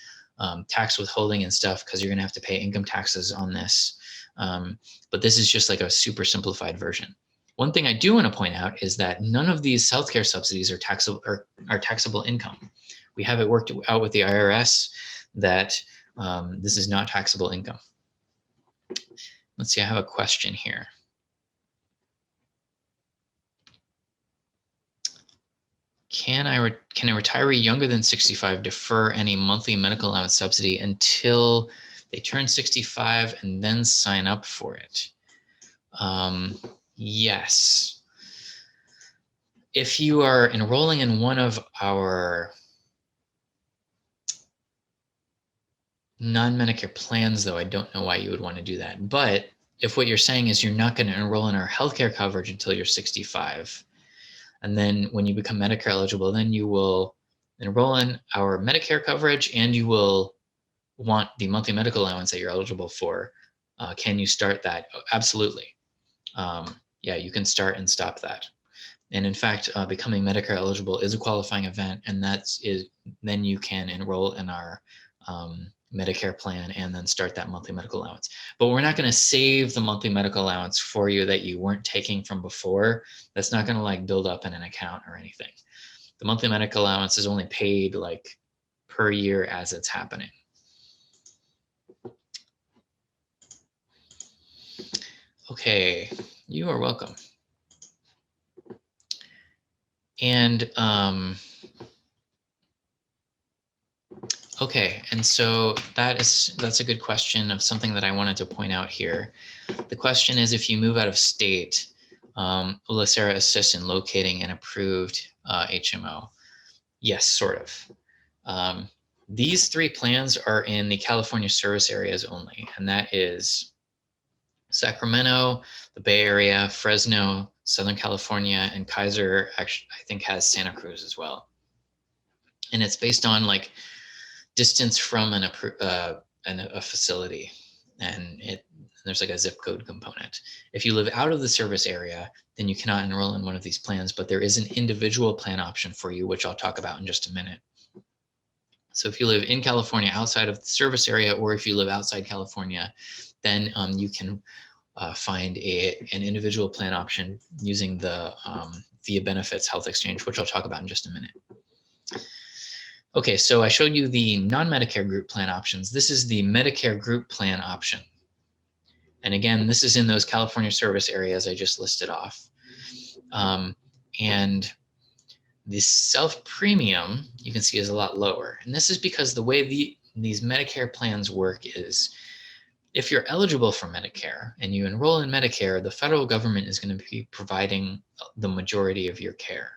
tax withholding and stuff because you're going to have to pay income taxes on this. But this is just like a super simplified version. One thing I do want to point out is that none of these healthcare subsidies are taxable income. We have it worked out with the IRS that this is not taxable income. Let's see, I have a question here. Can a retiree younger than 65 defer any monthly medical allowance subsidy until they turn 65 and then sign up for it? Yes. If you are enrolling in one of our non-Medicare plans, though, I don't know why you would want to do that. But if what you're saying is you're not going to enroll in our healthcare coverage until you're 65, and then when you become Medicare eligible, then you will enroll in our Medicare coverage and you will want the monthly medical allowance that you're eligible for. Can you start that? Absolutely. Yeah, you can start and stop that. And in fact, becoming Medicare eligible is a qualifying event, and then you can enroll in our Medicare plan and then start that monthly medical allowance. But we're not going to save the monthly medical allowance for you that you weren't taking from before. That's not going to like build up in an account or anything. The monthly medical allowance is only paid like per year as it's happening. Okay, you are welcome. And okay, and so that's a good question of something that I wanted to point out here. The question is, if you move out of state, Will Sarah assist in locating an approved HMO? Yes, sort of. These 3 plans are in the California service areas only, and that is Sacramento, the Bay Area, Fresno, Southern California, and Kaiser actually, I think, has Santa Cruz as well. And it's based on like distance from a facility, and there's like a zip code component. If you live out of the service area, then you cannot enroll in one of these plans, but there is an individual plan option for you, which I'll talk about in just a minute. So if you live in California outside of the service area, or if you live outside California, then you can find an individual plan option using the Via Benefits Health Exchange, which I'll talk about in just a minute. Okay, so I showed you the non-Medicare group plan options. This is the Medicare group plan option. And again, this is in those California service areas I just listed off. And the self-premium, you can see, is a lot lower. And this is because the way these Medicare plans work is, if you're eligible for Medicare and you enroll in Medicare, the federal government is going to be providing the majority of your care.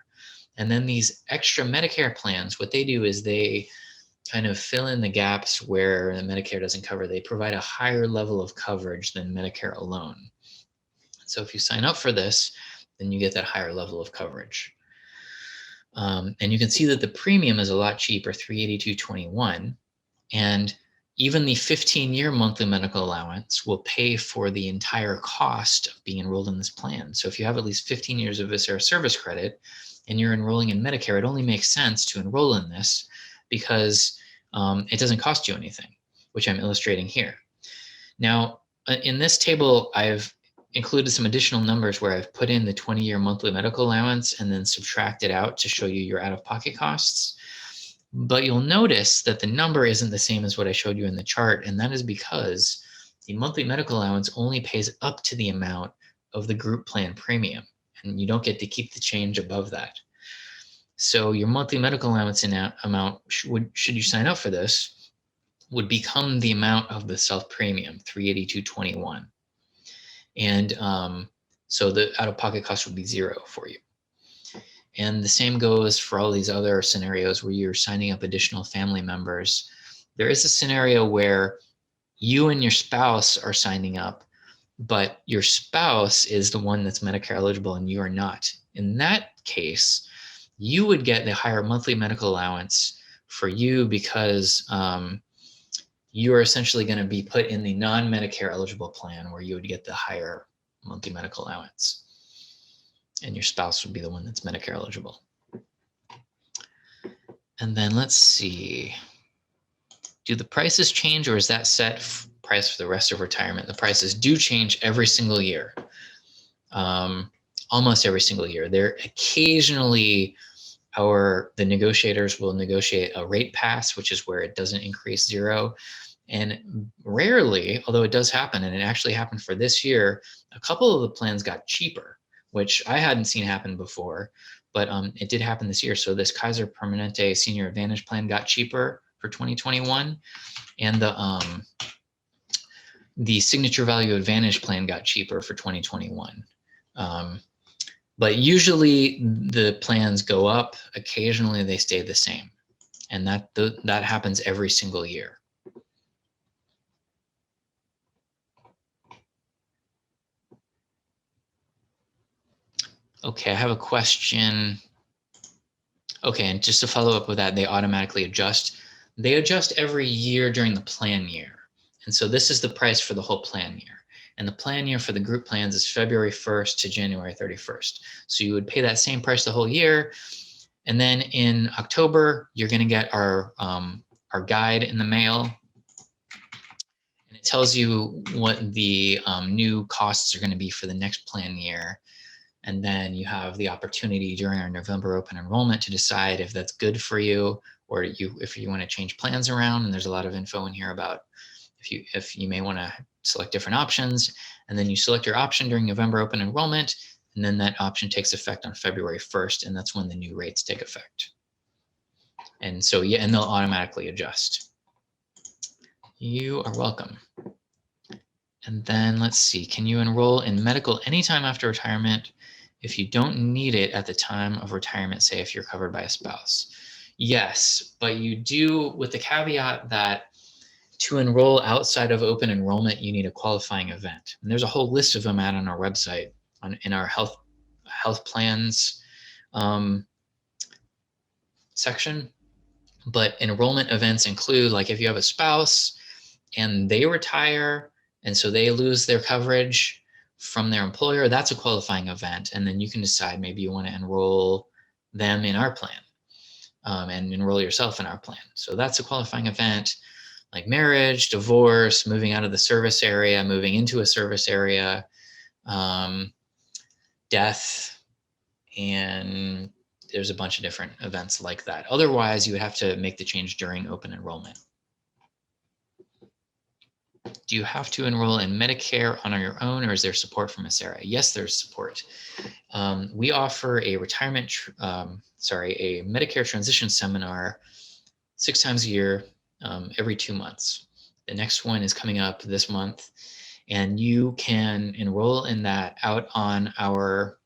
And then these extra Medicare plans, what they do is they kind of fill in the gaps where the Medicare doesn't cover. They provide a higher level of coverage than Medicare alone. So if you sign up for this, then you get that higher level of coverage. And you can see that the premium is a lot cheaper, $382.21. And even the 15-year monthly medical allowance will pay for the entire cost of being enrolled in this plan. So if you have at least 15 years of Visera service credit and you're enrolling in Medicare, it only makes sense to enroll in this because it doesn't cost you anything, which I'm illustrating here. Now, in this table, I've included some additional numbers where I've put in the 20-year monthly medical allowance and then subtracted out to show you your out-of-pocket costs. But you'll notice that the number isn't the same as what I showed you in the chart, and that is because the monthly medical allowance only pays up to the amount of the group plan premium, and you don't get to keep the change above that. So your monthly medical allowance amount, should you sign up for this, would become the amount of the self-premium, $382.21. And so the out-of-pocket cost would be $0 for you. And the same goes for all these other scenarios where you're signing up additional family members. There is a scenario where you and your spouse are signing up, but your spouse is the one that's Medicare eligible and you are not. In that case, you would get the higher monthly medical allowance for you because you are essentially going to be put in the non-Medicare eligible plan where you would get the higher monthly medical allowance. And your spouse would be the one that's Medicare eligible. And then let's see. Do the prices change, or is that set price for the rest of retirement? The prices do change every single year. Almost every single year. There occasionally the negotiators will negotiate a rate pass, which is where it doesn't increase $0. And rarely, although it does happen, and it actually happened for this year, a couple of the plans got cheaper, which I hadn't seen happen before, but it did happen this year. So this Kaiser Permanente Senior Advantage plan got cheaper for 2021, and the Signature Value Advantage plan got cheaper for 2021. But usually the plans go up. Occasionally they stay the same, and that happens every single year. Okay, I have a question. Okay, and just to follow up with that, they automatically adjust. They adjust every year during the plan year. And so this is the price for the whole plan year. And the plan year for the group plans is February 1st to January 31st. So you would pay that same price the whole year. And then in October, you're going to get our guide in the mail. And it tells you what the new costs are going to be for the next plan year. And then you have the opportunity during our November open enrollment to decide if that's good for you, or if you want to change plans around. And there's a lot of info in here about if you may want to select different options. And then you select your option during November open enrollment, and then that option takes effect on February 1st, and that's when the new rates take effect. And so, yeah, and they'll automatically adjust. You are welcome. And then let's see, can you enroll in medical anytime after retirement if you don't need it at the time of retirement, say if you're covered by a spouse? Yes, but you do, with the caveat that to enroll outside of open enrollment, you need a qualifying event. And there's a whole list of them out on our website in our health plans section. But enrollment events include, like if you have a spouse and they retire and so they lose their coverage from their employer, that's a qualifying event. And then you can decide maybe you want to enroll them in our plan and enroll yourself in our plan. So that's a qualifying event, like marriage, divorce, moving out of the service area, moving into a service area, death, and there's a bunch of different events like that. Otherwise, you would have to make the change during open enrollment. Do you have to enroll in Medicare on your own, or is there support from Acera? Yes, there's support. We offer a a Medicare transition seminar 6 times a year, every 2 months. The next one is coming up this month, and you can enroll in that out on our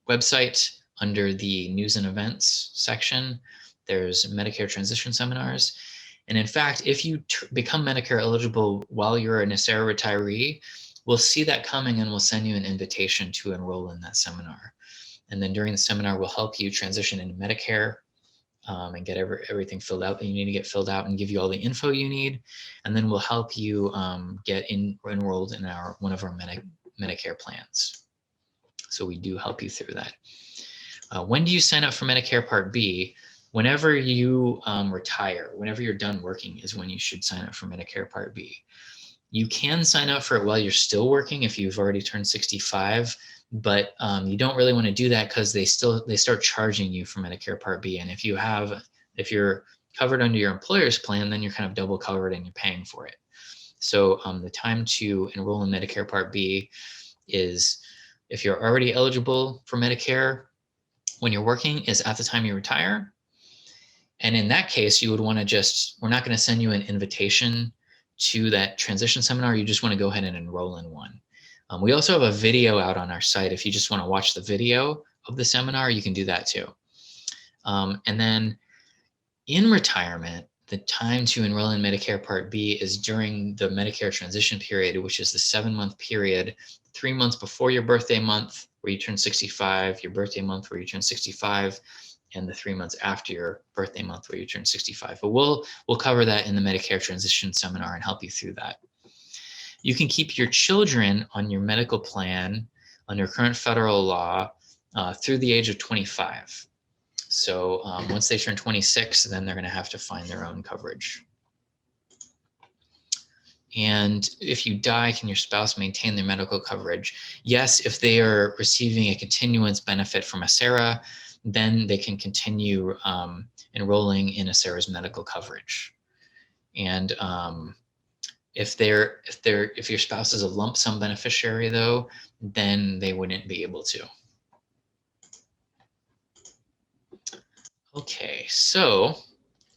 website under the news and events section. There's Medicare transition seminars. And in fact, if you become Medicare eligible while you're an Acera retiree, we'll see that coming and we'll send you an invitation to enroll in that seminar. And then during the seminar, we'll help you transition into Medicare and get everything filled out that you need to get filled out and give you all the info you need. And then we'll help you get enrolled in one of our Medicare plans. So we do help you through that. When do you sign up for Medicare Part B? Whenever you retire, whenever you're done working is when you should sign up for Medicare Part B. You can sign up for it while you're still working if you've already turned 65, but you don't really want to do that because they start charging you for Medicare Part B. And if you're covered under your employer's plan, then you're kind of double covered and you're paying for it. So the time to enroll in Medicare Part B is if you're already eligible for Medicare when you're working is at the time you retire. And in that case, you would want to we're not going to send you an invitation to that transition seminar. You just want to go ahead and enroll in one. We also have a video out on our site. If you just want to watch the video of the seminar, you can do that too. And then in retirement, the time to enroll in Medicare Part B is during the Medicare transition period, which is the 7-month period, 3 months before your birthday month where you turn 65, your birthday month where you turn 65, and the 3 months after your birthday month where you turn 65. But we'll cover that in the Medicare transition seminar and help you through that. You can keep your children on your medical plan under current federal law through the age of 25. So once they turn 26, then they're going to have to find their own coverage. And if you die, can your spouse maintain their medical coverage? Yes, if they are receiving a continuance benefit from Acera, then they can continue enrolling in Acera's medical coverage. And if your spouse is a lump sum beneficiary, though, then they wouldn't be able to. Okay, so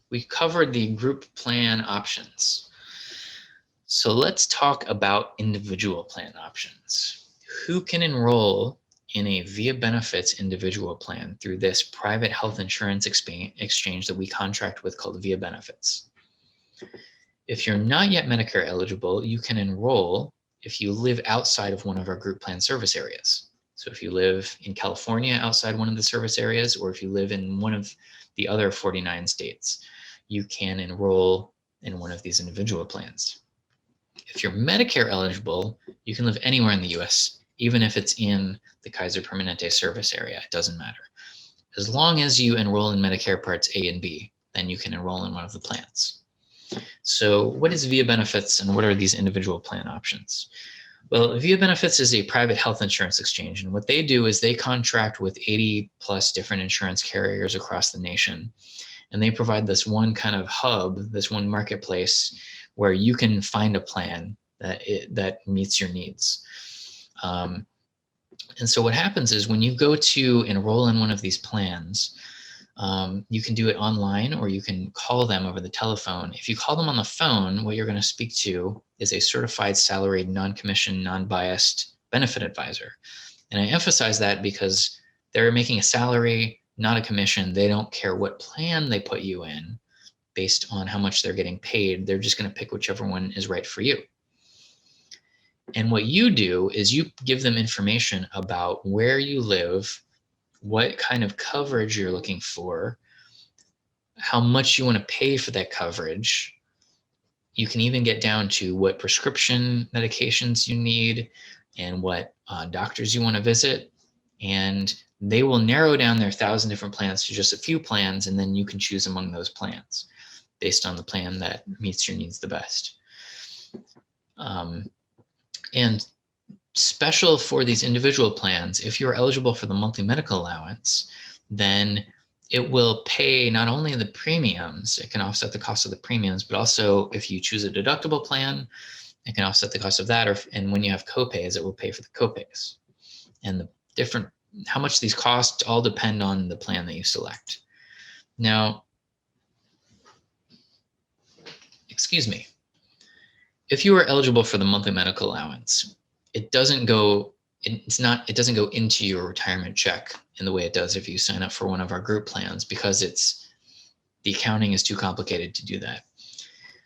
we covered the group plan options. So let's talk about individual plan options. Who can enroll in a Via Benefits individual plan through this private health insurance exchange that we contract with called Via Benefits? If you're not yet Medicare eligible, you can enroll if you live outside of one of our group plan service areas. So if you live in California outside one of the service areas, or if you live in one of the other 49 states, you can enroll in one of these individual plans. If you're Medicare eligible, you can live anywhere in the US, even if it's in the Kaiser Permanente service area, it doesn't matter. As long as you enroll in Medicare Parts A and B, then you can enroll in one of the plans. So what is Via Benefits and what are these individual plan options? Well, Via Benefits is a private health insurance exchange, and what they do is they contract with 80 plus different insurance carriers across the nation, and they provide this one kind of hub, this one marketplace where you can find a plan that meets your needs. And so what happens is when you go to enroll in one of these plans, You can do it online, or you can call them over the telephone. If you call them on the phone, what you're going to speak to is a certified, salaried, non-commissioned, non-biased benefit advisor. And I emphasize that because they're making a salary, not a commission. They don't care what plan they put you in based on how much they're getting paid. They're just going to pick whichever one is right for you. And what you do is you give them information about where you live, what kind of coverage you're looking for, how much you want to pay for that coverage. You can even get down to what prescription medications you need and what doctors you want to visit. And they will narrow down their 1,000 different plans to just a few plans, and then you can choose among those plans based on the plan that meets your needs the best. And special for these individual plans, if you're eligible for the monthly medical allowance, then it will pay not only the premiums, it can offset the cost of the premiums, but also if you choose a deductible plan, it can offset the cost of that. And when you have copays, it will pay for the copays. And how much these cost all depend on the plan that you select. Now, excuse me, if you are eligible for the monthly medical allowance, it doesn't go into your retirement check in the way it does if you sign up for one of our group plans, because the accounting is too complicated to do that.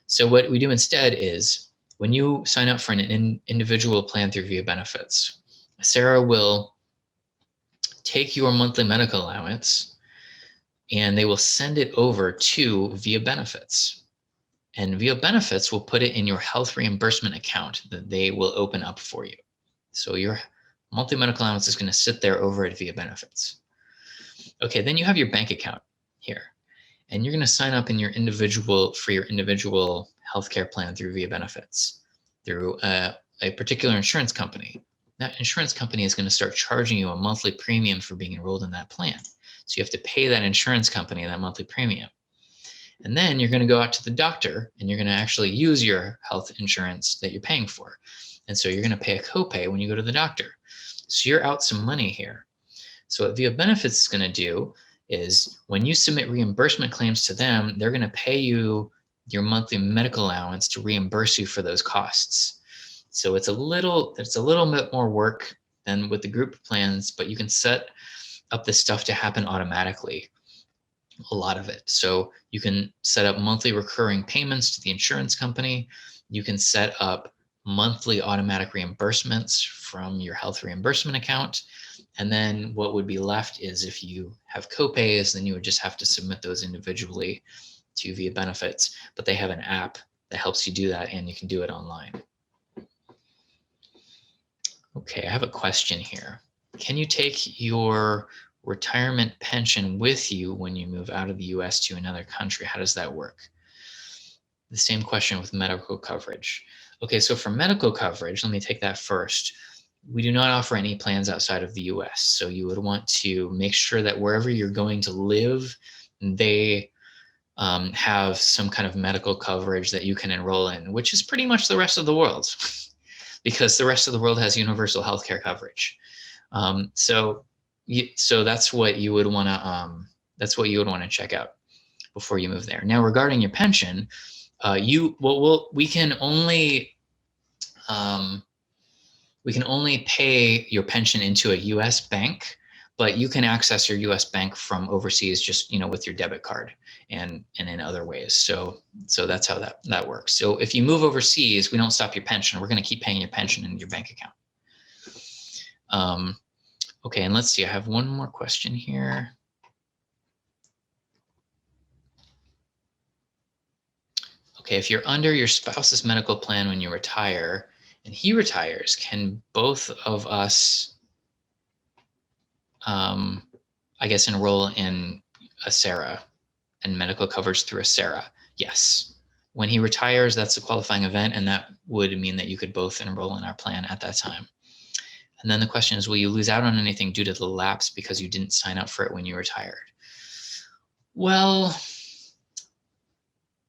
So what we do instead is, when you sign up for an individual plan through Via Benefits, Sarah will take your monthly medical allowance and they will send it over to Via Benefits. And Via Benefits will put it in your health reimbursement account that they will open up for you. So your monthly medical allowance is going to sit there over at Via Benefits. Okay, then you have your bank account here, and you're going to sign up for your individual healthcare plan through Via Benefits through a particular insurance company. That insurance company is going to start charging you a monthly premium for being enrolled in that plan. So you have to pay that insurance company that monthly premium. And then you're going to go out to the doctor and you're going to actually use your health insurance that you're paying for. And so you're going to pay a copay when you go to the doctor. So you're out some money here. So what Via Benefits is going to do is, when you submit reimbursement claims to them, they're going to pay you your monthly medical allowance to reimburse you for those costs. So it's a little bit more work than with the group plans, but you can set up this stuff to happen automatically. A lot of it. So you can set up monthly recurring payments to the insurance company. You can set up monthly automatic reimbursements from your health reimbursement account. And then what would be left is, if you have copays, then you would just have to submit those individually to Via Benefits. But they have an app that helps you do that, and you can do it online. Okay, I have a question here. Can you take your retirement pension with you when you move out of the US to another country? How does that work? The same question with medical coverage. Okay, so for medical coverage, let me take that first. We do not offer any plans outside of the US. So you would want to make sure that wherever you're going to live, they have some kind of medical coverage that you can enroll in, which is pretty much the rest of the world, because the rest of the world has universal healthcare coverage. So that's what you would want to check out before you move there. Now, regarding your pension, we can only pay your pension into a U.S. bank, but you can access your U.S. bank from overseas, just with your debit card and in other ways. So that's how that works. So if you move overseas, we don't stop your pension. We're going to keep paying your pension in your bank account. Okay, and let's see, I have one more question here. Okay, if you're under your spouse's medical plan when you retire and he retires, can both of us, I guess, enroll in a SARA and medical coverage through a SARA? Yes. When he retires, that's a qualifying event, and that would mean that you could both enroll in our plan at that time. And then the question is, will you lose out on anything due to the lapse because you didn't sign up for it when you retired? Well,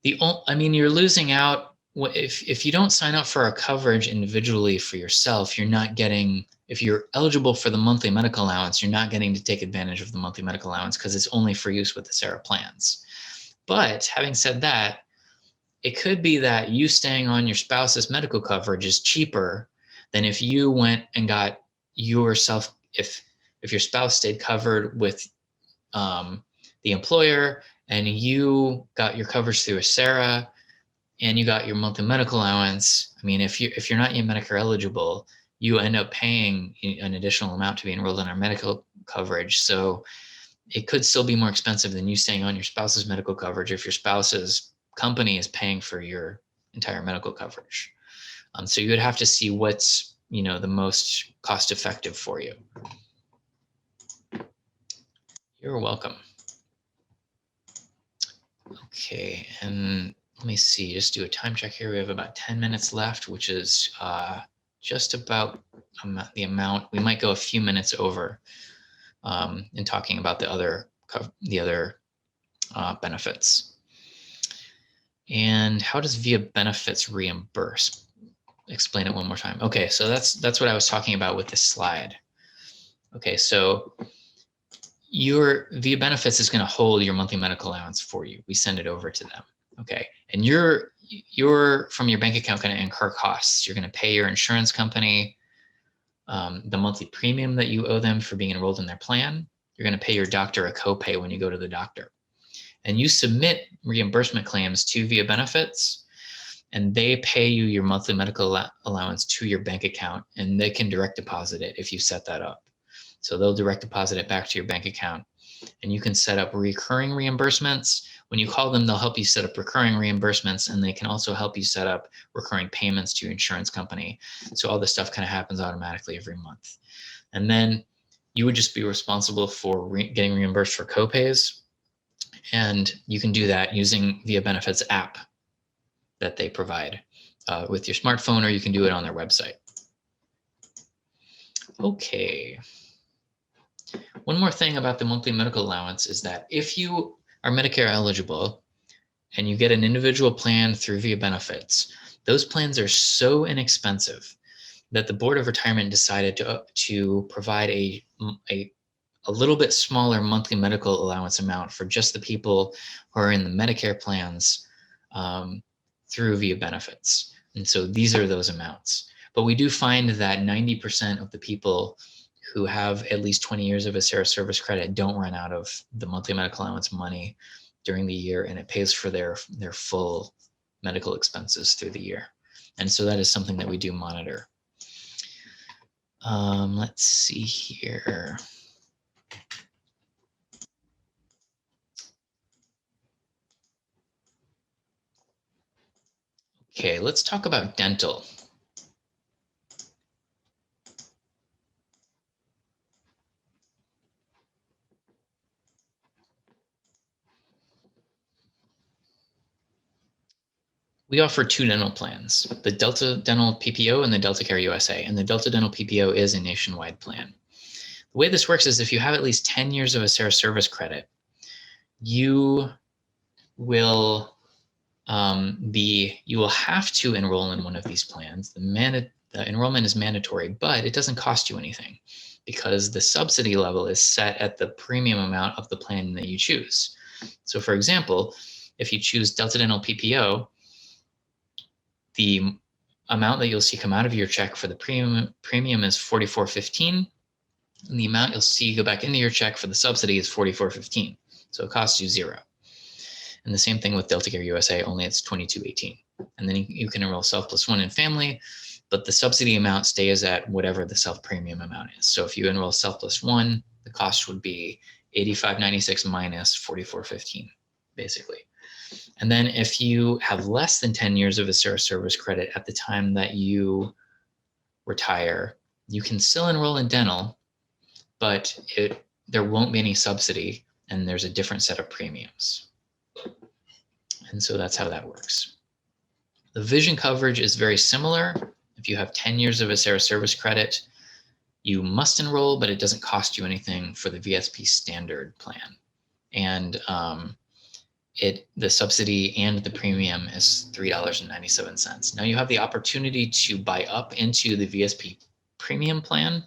you're losing out if you don't sign up for our coverage individually for yourself. You're not getting if you're eligible for the monthly medical allowance, you're not getting to take advantage of the monthly medical allowance because it's only for use with the SARA plans. But having said that, it could be that you staying on your spouse's medical coverage is cheaper than if you went and got yourself, if your spouse stayed covered with the employer and you got your coverage through a SARA and you got your monthly medical allowance. I mean, if you're not yet Medicare eligible, you end up paying an additional amount to be enrolled in our medical coverage. So it could still be more expensive than you staying on your spouse's medical coverage if your spouse's company is paying for your entire medical coverage. So you would have to see what's the most cost effective for you. You're welcome. Okay, and let me see, just do a time check here. We have about 10 minutes left, which is just about the amount. We might go a few minutes over in talking about the other benefits. And how does VIA benefits reimburse? Explain it one more time. Okay, so that's what I was talking about with this slide. Okay, so your VIA benefits is going to hold your monthly medical allowance for you. We send it over to them. Okay, and you're from your bank account going to incur costs. You're going to pay your insurance company the monthly premium that you owe them for being enrolled in their plan. You're going to pay your doctor a copay when you go to the doctor. And you submit reimbursement claims to VIA benefits, and they pay you your monthly medical allowance to your bank account, and they can direct deposit it if you set that up. So they'll direct deposit it back to your bank account, and you can set up recurring reimbursements. When you call them, they'll help you set up recurring reimbursements, and they can also help you set up recurring payments to your insurance company. So all this stuff kind of happens automatically every month. And then you would just be responsible for getting reimbursed for copays. And you can do that using VIA Benefits app that they provide with your smartphone, or you can do it on their website. Okay. One more thing about the monthly medical allowance is that if you are Medicare eligible and you get an individual plan through VIA Benefits, those plans are so inexpensive that the Board of Retirement decided to provide a little bit smaller monthly medical allowance amount for just the people who are in the Medicare plans through VIA Benefits. And so these are those amounts. But we do find that 90% of the people who have at least 20 years of a SARA service credit don't run out of the monthly medical allowance money during the year, and it pays for their full medical expenses through the year. And so that is something that we do monitor. Let's see here. Okay, let's talk about dental. We offer two dental plans, the Delta Dental PPO and the Delta Care USA, and the Delta Dental PPO is a nationwide plan. The way this works is if you have at least 10 years of a SARA service credit, you will have to enroll in one of these plans. The enrollment is mandatory, but it doesn't cost you anything because the subsidy level is set at the premium amount of the plan that you choose. So for example, if you choose Delta Dental PPO, the amount that you'll see come out of your check for the premium is $44.15, and the amount you'll see go back into your check for the subsidy is $44.15. So it costs you $0. And the same thing with Delta Care USA, only it's $22.18. And then you can enroll Self Plus One and Family, but the subsidy amount stays at whatever the self premium amount is. So if you enroll Self Plus One, the cost would be $85.96 minus $44.15, basically. And then if you have less than 10 years of a SARA service credit at the time that you retire, you can still enroll in dental, but there won't be any subsidy, and there's a different set of premiums. And so that's how that works. The vision coverage is very similar. If you have 10 years of a SARA service credit, you must enroll, but it doesn't cost you anything for the VSP standard plan. And the subsidy and the premium is $3.97. Now you have the opportunity to buy up into the VSP premium plan,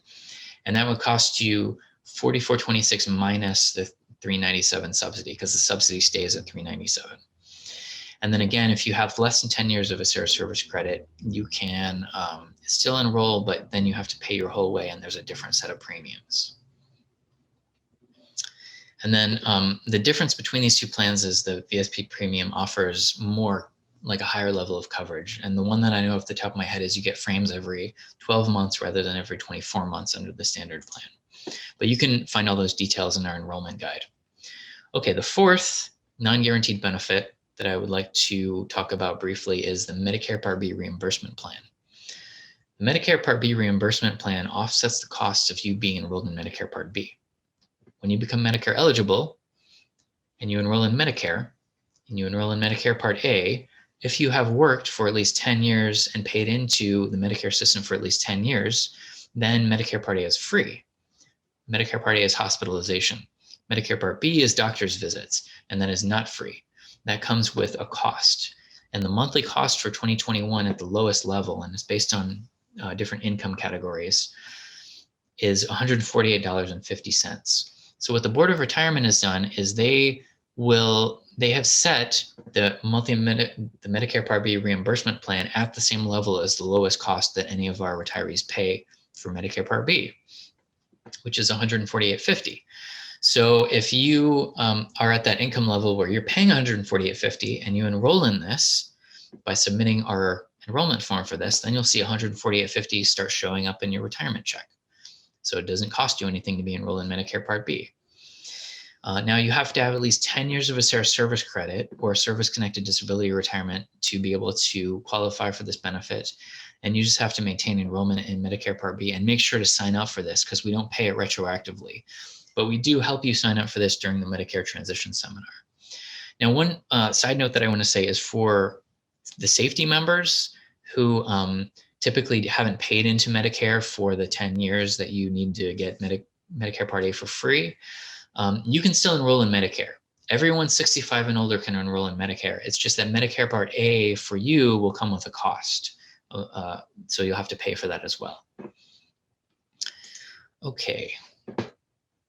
and that would cost you $44.26 minus the $397 subsidy, because the subsidy stays at $397. And then again, if you have less than 10 years of Acera service credit, you can still enroll, but then you have to pay your whole way, and there's a different set of premiums. And then the difference between these two plans is the VSP premium offers more, like a higher level of coverage. And the one that I know off the top of my head is you get frames every 12 months rather than every 24 months under the standard plan. But you can find all those details in our enrollment guide. Okay, the fourth non-guaranteed benefit that I would like to talk about briefly is the Medicare Part B reimbursement plan. The Medicare Part B reimbursement plan offsets the costs of you being enrolled in Medicare Part B. When you become Medicare eligible and you enroll in Medicare and you enroll in Medicare Part A, if you have worked for at least 10 years and paid into the Medicare system for at least 10 years, then Medicare Part A is free. Medicare Part A is hospitalization. Medicare Part B is doctor's visits, and that is not free. That comes with a cost. And the monthly cost for 2021 at the lowest level, and it's based on different income categories, is $148.50. So what the Board of Retirement has done is they have set the Medicare Part B reimbursement plan at the same level as the lowest cost that any of our retirees pay for Medicare Part B, which is $148.50. So if you are at that income level where you're paying $148.50 and you enroll in this by submitting our enrollment form for this, then you'll see $148.50 start showing up in your retirement check. So it doesn't cost you anything to be enrolled in Medicare Part B. Now you have to have at least 10 years of Acera service credit or service-connected disability retirement to be able to qualify for this benefit. And you just have to maintain enrollment in Medicare Part B and make sure to sign up for this, because we don't pay it retroactively. But we do help you sign up for this during the Medicare Transition Seminar. Now, one side note that I want to say is for the safety members who typically haven't paid into Medicare for the 10 years that you need to get Medicare Part A for free, you can still enroll in Medicare. Everyone 65 and older can enroll in Medicare. It's just that Medicare Part A for you will come with a cost. So you'll have to pay for that as well. Okay,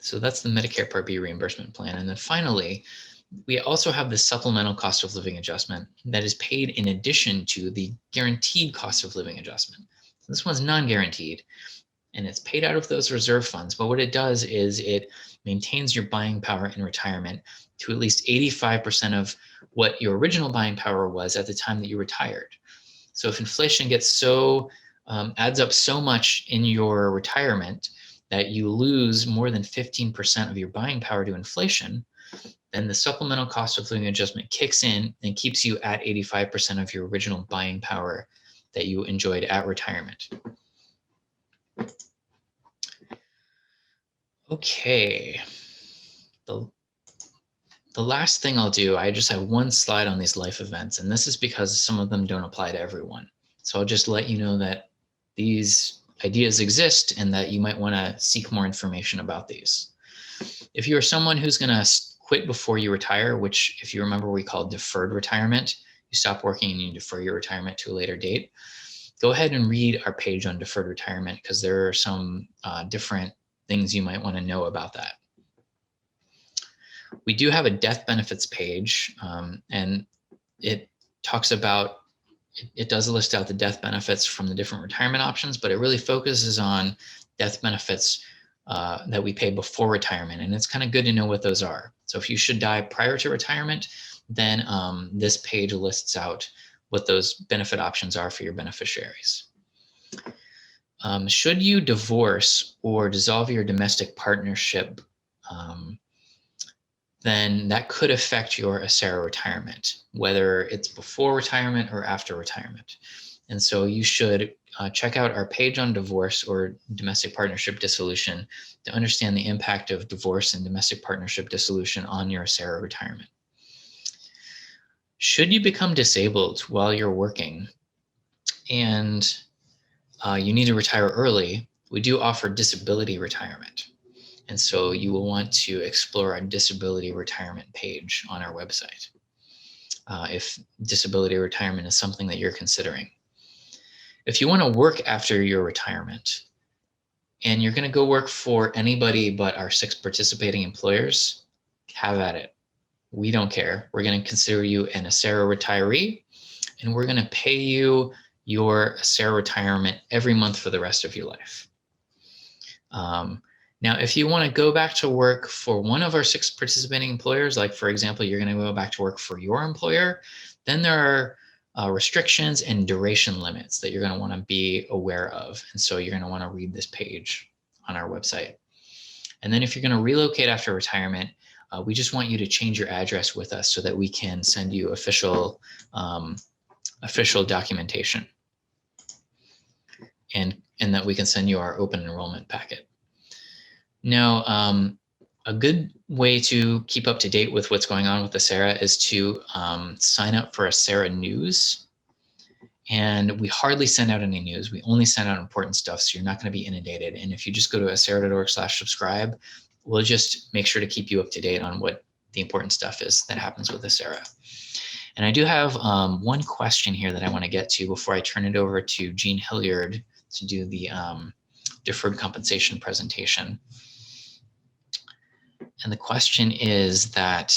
so that's the Medicare Part B reimbursement plan. And then finally, we also have the supplemental cost of living adjustment that is paid in addition to the guaranteed cost of living adjustment. So this one's non-guaranteed, and it's paid out of those reserve funds. But what it does is it maintains your buying power in retirement to at least 85% of what your original buying power was at the time that you retired. So if inflation gets adds up so much in your retirement that you lose more than 15% of your buying power to inflation, then the supplemental cost of living adjustment kicks in and keeps you at 85% of your original buying power that you enjoyed at retirement. Okay, the last thing I'll do, I just have one slide on these life events, and this is because some of them don't apply to everyone. So I'll just let you know that these ideas exist and that you might want to seek more information about these. If you're someone who's going to quit before you retire, which if you remember we call deferred retirement, you stop working and you defer your retirement to a later date, go ahead and read our page on deferred retirement, because there are some different things you might want to know about that. We do have a death benefits page, and it talks about, it does list out the death benefits from the different retirement options, but it really focuses on death benefits that we pay before retirement. And it's kind of good to know what those are. So if you should die prior to retirement, then this page lists out what those benefit options are for your beneficiaries. Should you divorce or dissolve your domestic partnership, then that could affect your Acera retirement, whether it's before retirement or after retirement. And so you should check out our page on divorce or domestic partnership dissolution to understand the impact of divorce and domestic partnership dissolution on your Acera retirement. Should you become disabled while you're working and you need to retire early, we do offer disability retirement. And so you will want to explore our disability retirement page on our website if disability retirement is something that you're considering. If you want to work after your retirement, and you're going to go work for anybody but our 6 participating employers, have at it. We don't care. We're going to consider you an Acera retiree, and we're going to pay you your Acera retirement every month for the rest of your life. Now, if you want to go back to work for one of our 6 participating employers, like for example, you're going to go back to work for your employer, then there are restrictions and duration limits that you're going to want to be aware of. And so you're going to want to read this page on our website. And then if you're going to relocate after retirement, we just want you to change your address with us so that we can send you official documentation, and that we can send you our open enrollment packet. Now, a good way to keep up to date with what's going on with Acera is to sign up for Acera News. And we hardly send out any news. We only send out important stuff, so you're not going to be inundated. And if you just go to acera.org/subscribe, we'll just make sure to keep you up to date on what the important stuff is that happens with Acera. And I do have one question here that I want to get to before I turn it over to Jean Hilliard to do the deferred compensation presentation. And the question is that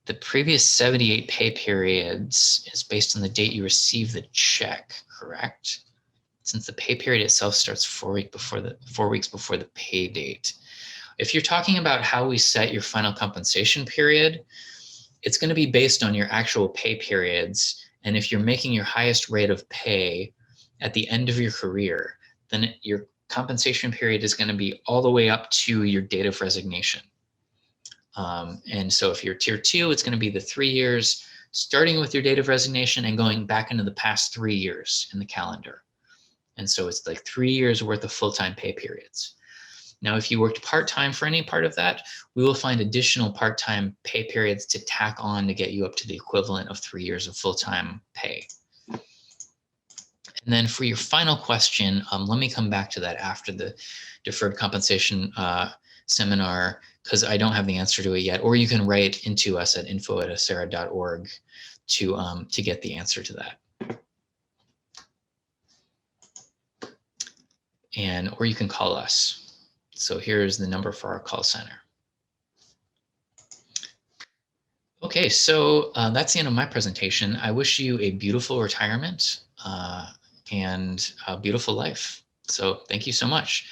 the previous 78 pay periods is based on the date you receive the check, correct? Since the pay period itself starts 4 weeks before the pay date. If you're talking about how we set your final compensation period, it's going to be based on your actual pay periods. And if you're making your highest rate of pay at the end of your career, then your compensation period is going to be all the way up to your date of resignation. And so if you're tier 2, it's going to be the 3 years, starting with your date of resignation and going back into the past 3 years in the calendar. And so it's like 3 years worth of full-time pay periods. Now, if you worked part-time for any part of that, we will find additional part-time pay periods to tack on to get you up to the equivalent of 3 years of full-time pay. And then for your final question, let me come back to that after the deferred compensation seminar, because I don't have the answer to it yet. Or you can write into us at info@acera.org to get the answer to that. Or you can call us. So here's the number for our call center. Okay, so that's the end of my presentation. I wish you a beautiful retirement and a beautiful life. So thank you so much.